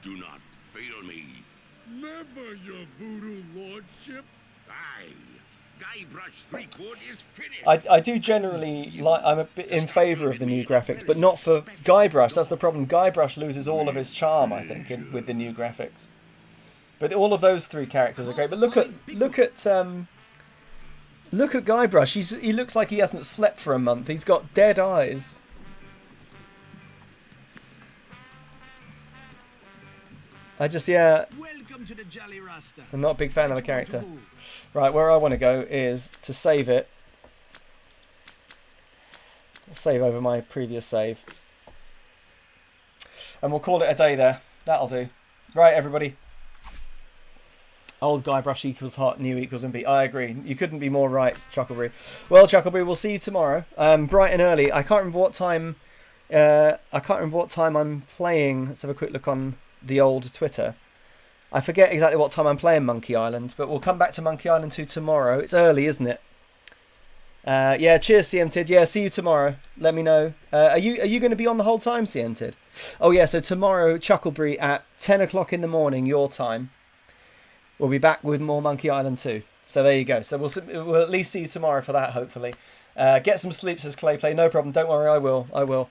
Do not fail me. Never, your voodoo lordship. Aye. Guybrush Threepwood is finished. I do generally like. I'm a bit in favour of the new graphics, but not for Guybrush. That's the problem. Guybrush loses all of his charm, I think, with the new graphics. But all of those three characters are great. But look at Guybrush. He looks like he hasn't slept for a month. He's got dead eyes. Welcome to the Jolly Rasta. I'm not a big fan of the character. Right, where I want to go is to save it. Save over my previous save. And we'll call it a day there. That'll do. Right, everybody. Old Guybrush equals hot, new equals MB. I agree. You couldn't be more right, Chuckleberry. Well, Chuckleberry, we'll see you tomorrow. Bright and early. I can't remember what time. I'm playing. Let's have a quick look on the old Twitter. I forget exactly what time I'm playing Monkey Island, but we'll come back to Monkey Island 2 tomorrow. It's early, isn't it? Yeah, cheers, CMTid. Yeah, see you tomorrow. Let me know. Are you going to be on the whole time, CMTid? Oh yeah, so tomorrow, Chuckleberry at 10 o'clock in the morning, your time. We'll be back with more Monkey Island 2. So there you go. So we'll at least see you tomorrow for that, hopefully. Get some sleep, says Clayplay. No problem. Don't worry, I will.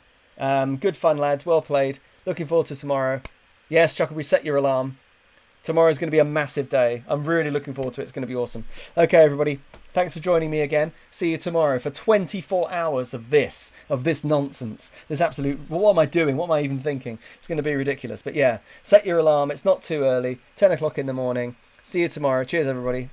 Good fun, lads. Well played. Looking forward to tomorrow. Yes, Chuckleberry, set your alarm. Tomorrow's going to be a massive day. I'm really looking forward to it. It's going to be awesome. Okay, everybody. Thanks for joining me again. See you tomorrow for 24 hours of this nonsense. This absolute... What am I doing? What am I even thinking? It's going to be ridiculous. But yeah, set your alarm. It's not too early. 10 o'clock in the morning. See you tomorrow. Cheers, everybody.